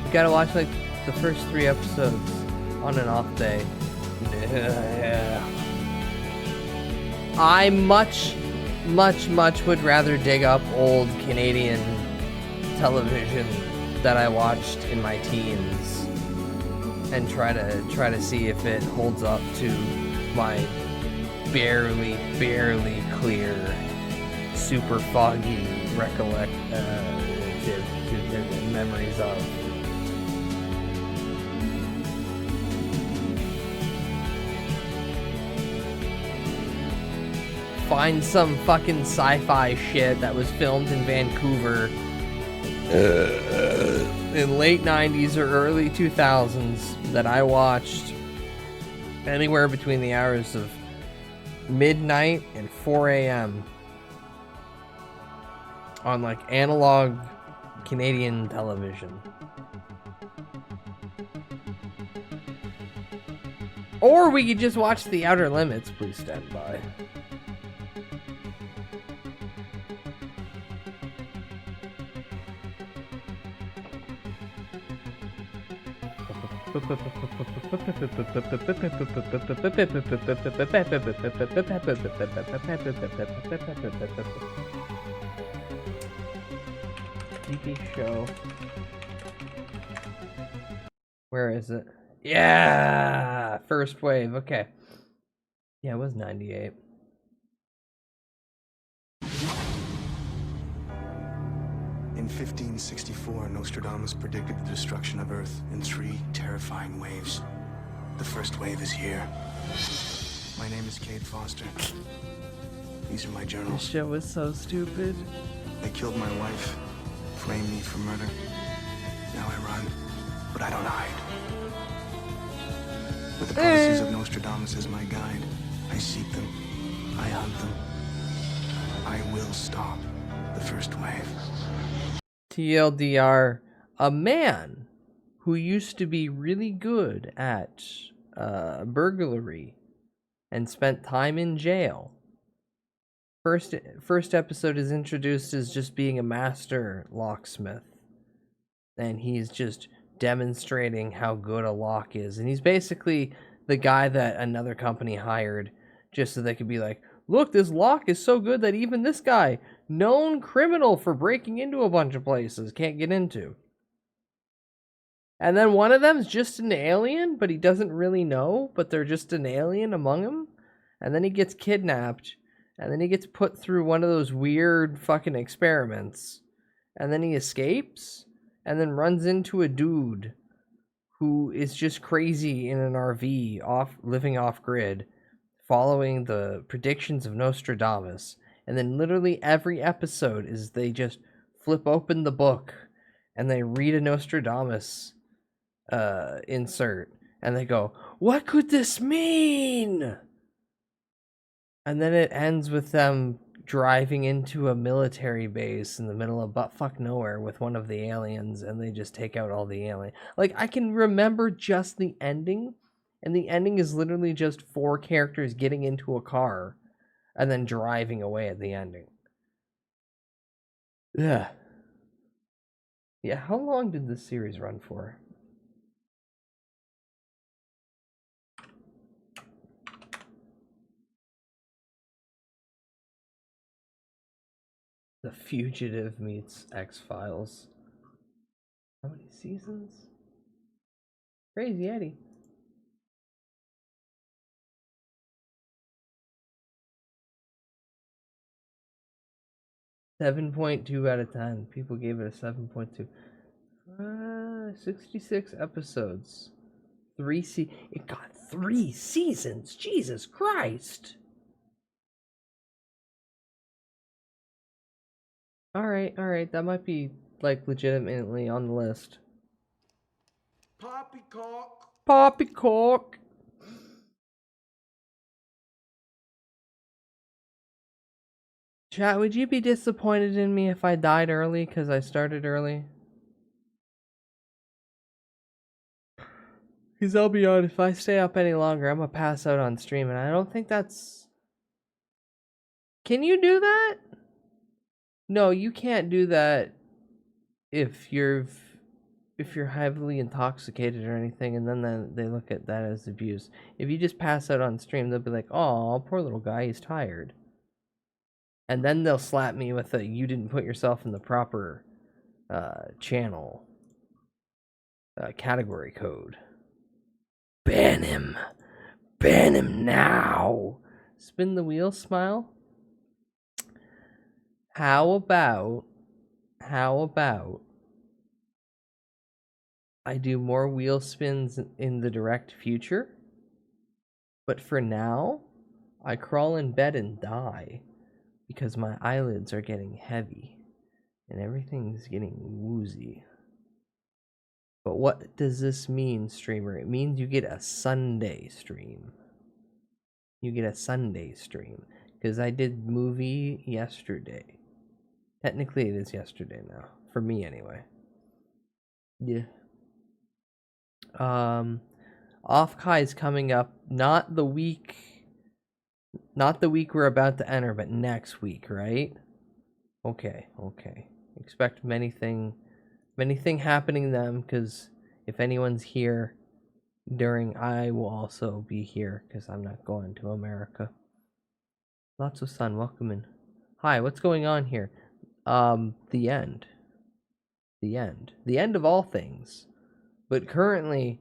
You gotta watch like the first 3 episodes on an off day. Yeah. I much would rather dig up old Canadian television that I watched in my teens and try to see if it holds up to my barely clear, super foggy memories of. Find some fucking sci-fi shit that was filmed in Vancouver in late 90s or early 2000s that I watched anywhere between the hours of midnight and 4 a.m. on like analog Canadian television. Or we could just watch The Outer Limits. Please stand by. TV show. Where is it? Yeah! First wave, okay. Yeah, it was 98. In 1564, Nostradamus predicted the destruction of Earth in 3 terrifying waves. The first wave is here. My name is Cade Foster. These are my This journals. show was so stupid. They killed my wife, framed me for murder. Now I run, but I don't hide. With the prophecies of Nostradamus as my guide, I seek them, I hunt them. I will stop the first wave. TLDR, a man who used to be really good at burglary and spent time in jail. First episode is introduced as just being a master locksmith, and he's just demonstrating how good a lock is, and he's basically the guy that another company hired just so they could be like, look, this lock is so good that even this guy, known criminal for breaking into a bunch of places, can't get into. And then one of them's just an alien, but he doesn't really know, but they're just an alien among them. And then he gets kidnapped, and then he gets put through one of those weird fucking experiments. And then he escapes, and then runs into a dude who is just crazy in an RV, living off grid, following the predictions of Nostradamus. And then literally every episode is they just flip open the book and they read a Nostradamus insert, and they go, what could this mean? And then it ends with them driving into a military base in the middle of buttfuck nowhere with one of the aliens, and they just take out all the aliens. Like, I can remember just the ending, and the ending is literally just 4 characters getting into a car and then driving away at the ending. Yeah. Yeah, how long did this series run for? The Fugitive meets X-Files. How many seasons? Crazy Eddie. .2 out of 10. People gave it a 7.2. 66 episodes. It got 3 seasons. Jesus Christ. Alright. That might be, like, legitimately on the list. Poppycock. Poppycock. Chat, would you be disappointed in me if I died early because I started early? Because I'll be honest, if I stay up any longer, I'm gonna pass out on stream, and I don't think that's... Can you do that? No, you can't do that if you're heavily intoxicated or anything, and then they look at that as abuse. If you just pass out on stream, they'll be like, "Oh, poor little guy, he's tired." And then they'll slap me with a, you didn't put yourself in the proper channel category code. Ban him. Ban him now. Spin the wheel, smile. How about I do more wheel spins in the direct future? But for now, I crawl in bed and die. Because my eyelids are getting heavy and everything's getting woozy. But what does this mean, streamer? It means you get a Sunday stream. You get a Sunday stream. Because I did movie yesterday. Technically it is yesterday now. For me anyway. Yeah. Off Kai's coming up, not the week we're about to enter, but next week, right? Okay. Expect many thing happening then, because if anyone's here during, I will also be here, because I'm not going to America. Lots of sun, welcome in. Hi, what's going on here? The end. The end of all things. But currently,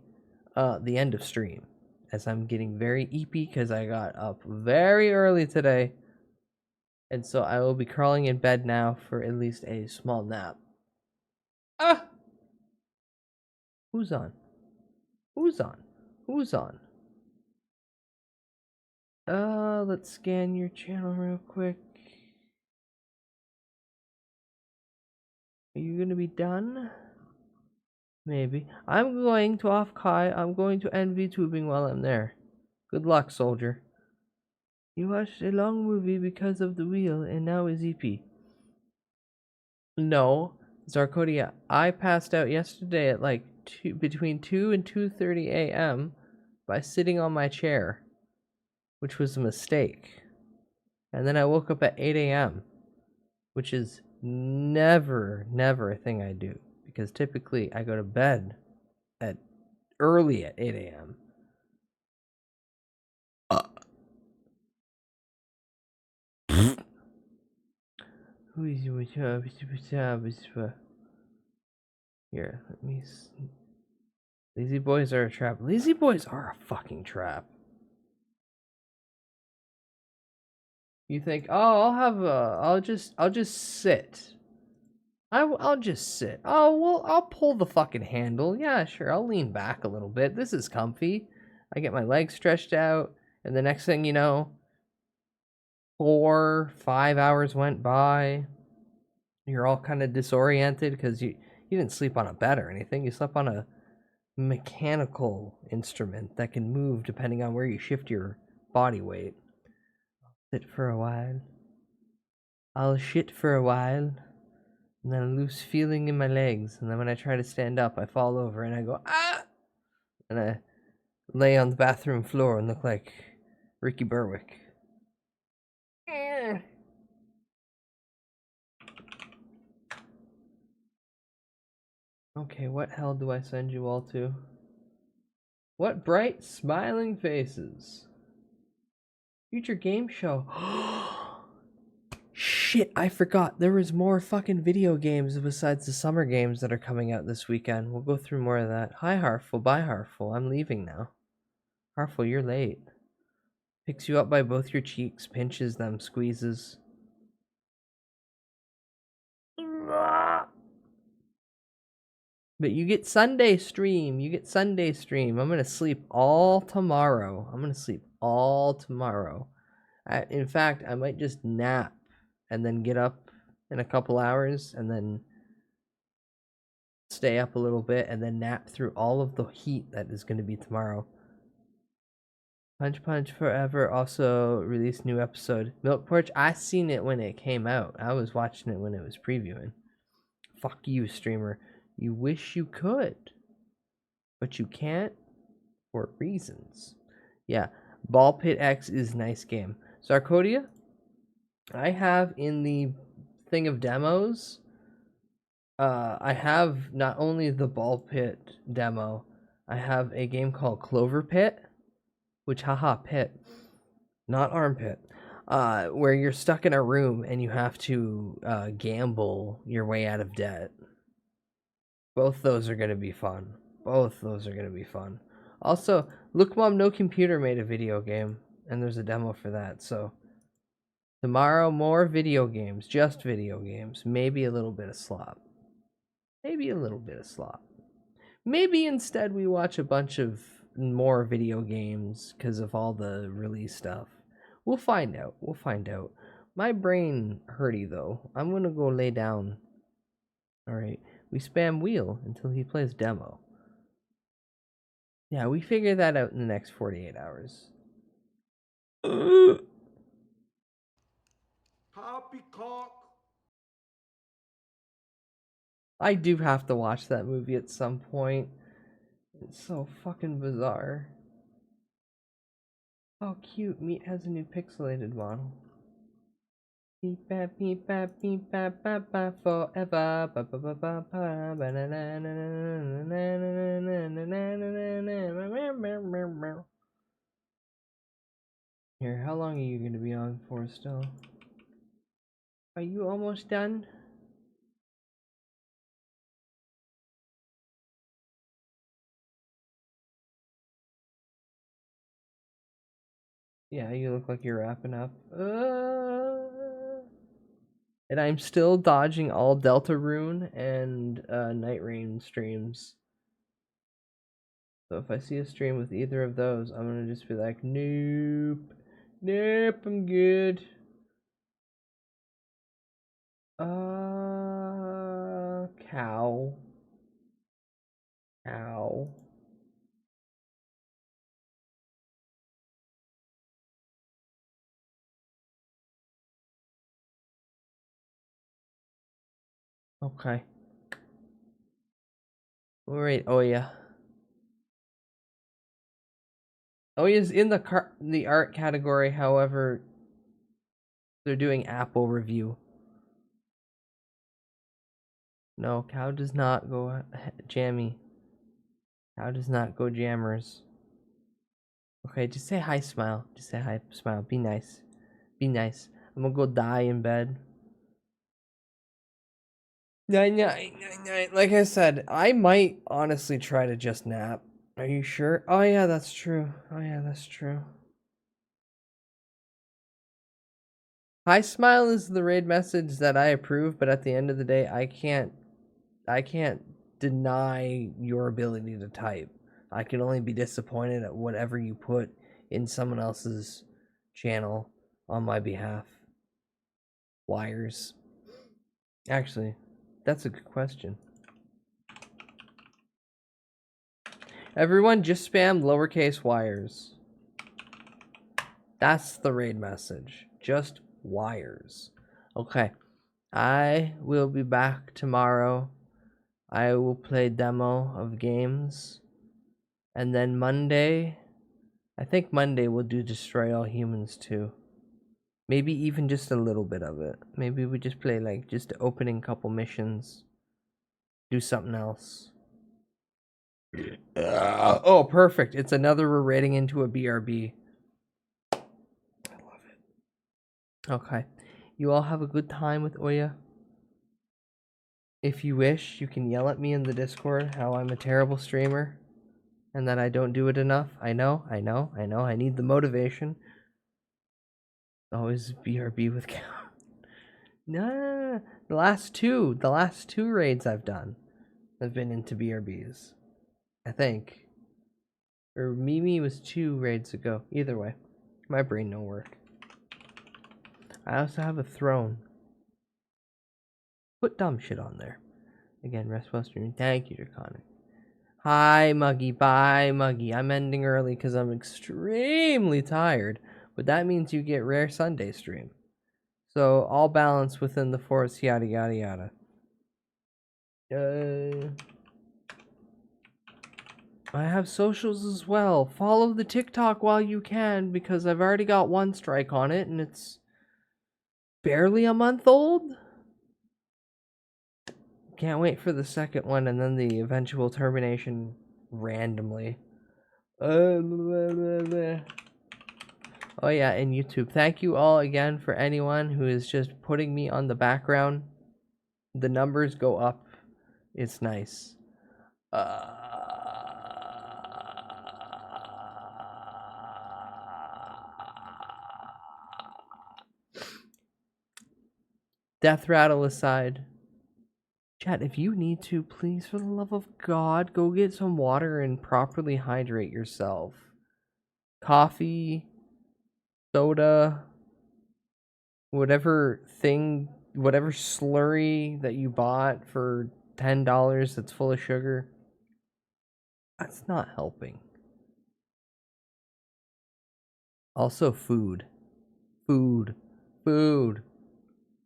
the end of stream. as I'm getting very eepy because I got up very early today. And so I will be crawling in bed now for at least a small nap. Ah! Who's on? Who's on? Who's on? Let's scan your channel real quick. Are you gonna be done? Maybe. I'm going to off Kai. I'm going to end VTubing while I'm there. Good luck, soldier. You watched a long movie because of the wheel, and now is EP. No, Zarkodia. I passed out yesterday at like between 2 and 2:30 a.m. by sitting on my chair, which was a mistake. And then I woke up at 8 a.m., which is never a thing I do, because typically I go to bed at early at 8 a.m. Here, let me see. Lazy boys are a trap. Lazy boys are a fucking trap. You think, oh, I'll just sit. I'll just sit. Oh, well, I'll pull the fucking handle. Yeah, sure. I'll lean back a little bit. This is comfy. I get my legs stretched out, and the next thing you know, 4-5 hours went by. You're all kind of disoriented because you didn't sleep on a bed or anything. You slept on a mechanical instrument that can move depending on where you shift your body weight. Sit for a while. I'll shit for a while. And then a loose feeling in my legs. And then when I try to stand up, I fall over and I go, ah! And I lay on the bathroom floor and look like Ricky Berwick. Okay, what hell do I send you all to? What bright, smiling faces. Future game show. Shit, I forgot. There was more fucking video games besides the summer games that are coming out this weekend. We'll go through more of that. Hi, Harful. Bye, Harful. I'm leaving now. Harful, you're late. Picks you up by both your cheeks, pinches them, squeezes. But you get Sunday stream. You get Sunday stream. I'm going to sleep all tomorrow. In fact, I might just nap and then get up in a couple hours and then stay up a little bit and then nap through all of the heat that is going to be tomorrow. Punch Punch Forever also released new episode. Milk Porch, I seen it when it came out. I was watching it when it was previewing. Fuck you, streamer. You wish you could, but you can't for reasons. Yeah, Ball Pit X is a nice game. Sarkodia, I have in the thing of demos, I have not only the Ball Pit demo, I have a game called Clover Pit, which, haha, pit, not armpit, where you're stuck in a room and you have to gamble your way out of debt. Both those are going to be fun. Also, Look Mom No Computer made a video game, and there's a demo for that, so tomorrow, more video games, just video games, maybe a little bit of slop. Maybe instead we watch a bunch of more video games because of all the release stuff. We'll find out. My brain hurty though. I'm gonna go lay down. Alright. We spam wheel until he plays demo. Yeah, we figure that out in the next 48 hours. Poppycock. I do have to watch that movie at some point. It's so fucking bizarre. Oh, cute. Meat has a new pixelated model. Beep bap forever. Here, how long are you gonna be on for still? Are you almost done? Yeah, you look like you're wrapping up. And I'm still dodging all Deltarune and Night Rain streams. So if I see a stream with either of those, I'm gonna just be like, nope, nope, I'm good. Cow. Cow. Okay. Alright, Oya. Oya's in the art category, however, they're doing Apple review. No, cow does not go jammy. Cow does not go jammers. Okay, just say hi, smile. Just say hi, smile. Be nice. Be nice. I'm gonna go die in bed. Night, night, night, night. Like I said, I might honestly try to just nap. Are you sure? Oh yeah, that's true. Oh yeah, that's true. Hi, smile is the raid message that I approve, but at the end of the day, I can't deny your ability to type. I can only be disappointed at whatever you put in someone else's channel on my behalf. Wires. Actually, that's a good question. Everyone just spam lowercase wires. That's the raid message. Just wires. Okay. I will be back tomorrow. I will play demo of games. And then Monday, I think Monday we'll do Destroy All Humans too. Maybe even just a little bit of it. Maybe we just play like just the opening couple missions. Do something else. Oh, perfect. It's another we're raiding into a BRB. I love it. Okay. You all have a good time with Oya. If you wish, you can yell at me in the Discord how I'm a terrible streamer and that I don't do it enough. I know. I need the motivation. Always BRB with count. No. The last two raids I've done have been into BRBs. I think. Or Mimi was 2 raids ago. Either way. My brain don't work. I also have a throne. Put dumb shit on there. Again, rest well streaming. Thank you, Draconic. Hi, Muggy. Bye, Muggy. I'm ending early because I'm extremely tired. But that means you get rare Sunday stream. So, all balance within the force, yada, yada, yada. I have socials as well. Follow the TikTok while you can, because I've already got 1 strike on it, and it's barely a month old. Can't wait for the second one, and then the eventual termination randomly. Oh yeah, and YouTube. Thank you all again for anyone who is just putting me on the background. The numbers go up. It's nice. Death rattle aside. Chat, if you need to, please, for the love of God, go get some water and properly hydrate yourself. Coffee, soda, whatever slurry that you bought for $10 that's full of sugar, that's not helping. Also, food. Food.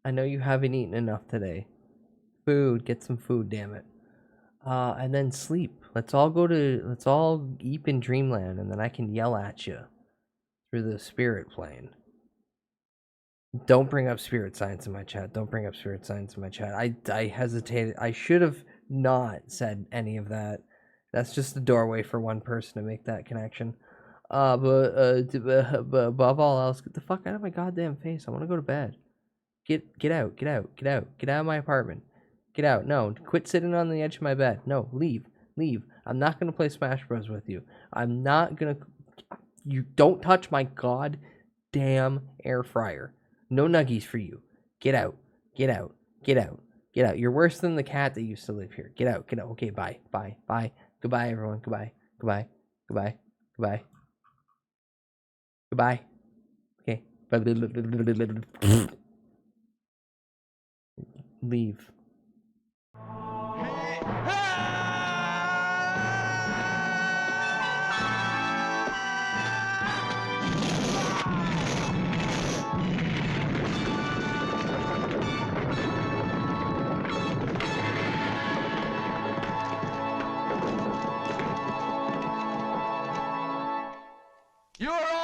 I know you haven't eaten enough today. Food. Get some food, damn it. And then sleep. Let's all eep in dreamland, and then I can yell at you through the spirit plane. Don't bring up spirit science in my chat. Don't bring up spirit science in my chat. I hesitated. I should have not said any of that. That's just the doorway for one person to make that connection. But above all else, get the fuck out of my goddamn face. I want to go to bed. Get out. Get out of my apartment. Get out. No, quit sitting on the edge of my bed. No, leave. I'm not gonna play Smash Bros with you. I'm not gonna. You don't touch my god damn air fryer. No nuggies for you. Get out. Get out. Get out. Get out. You're worse than the cat that used to live here. Get out. Get out. Okay, bye. Bye. Bye. Goodbye, everyone. Goodbye. Goodbye. Goodbye. Goodbye. Goodbye. Okay. Leave. You're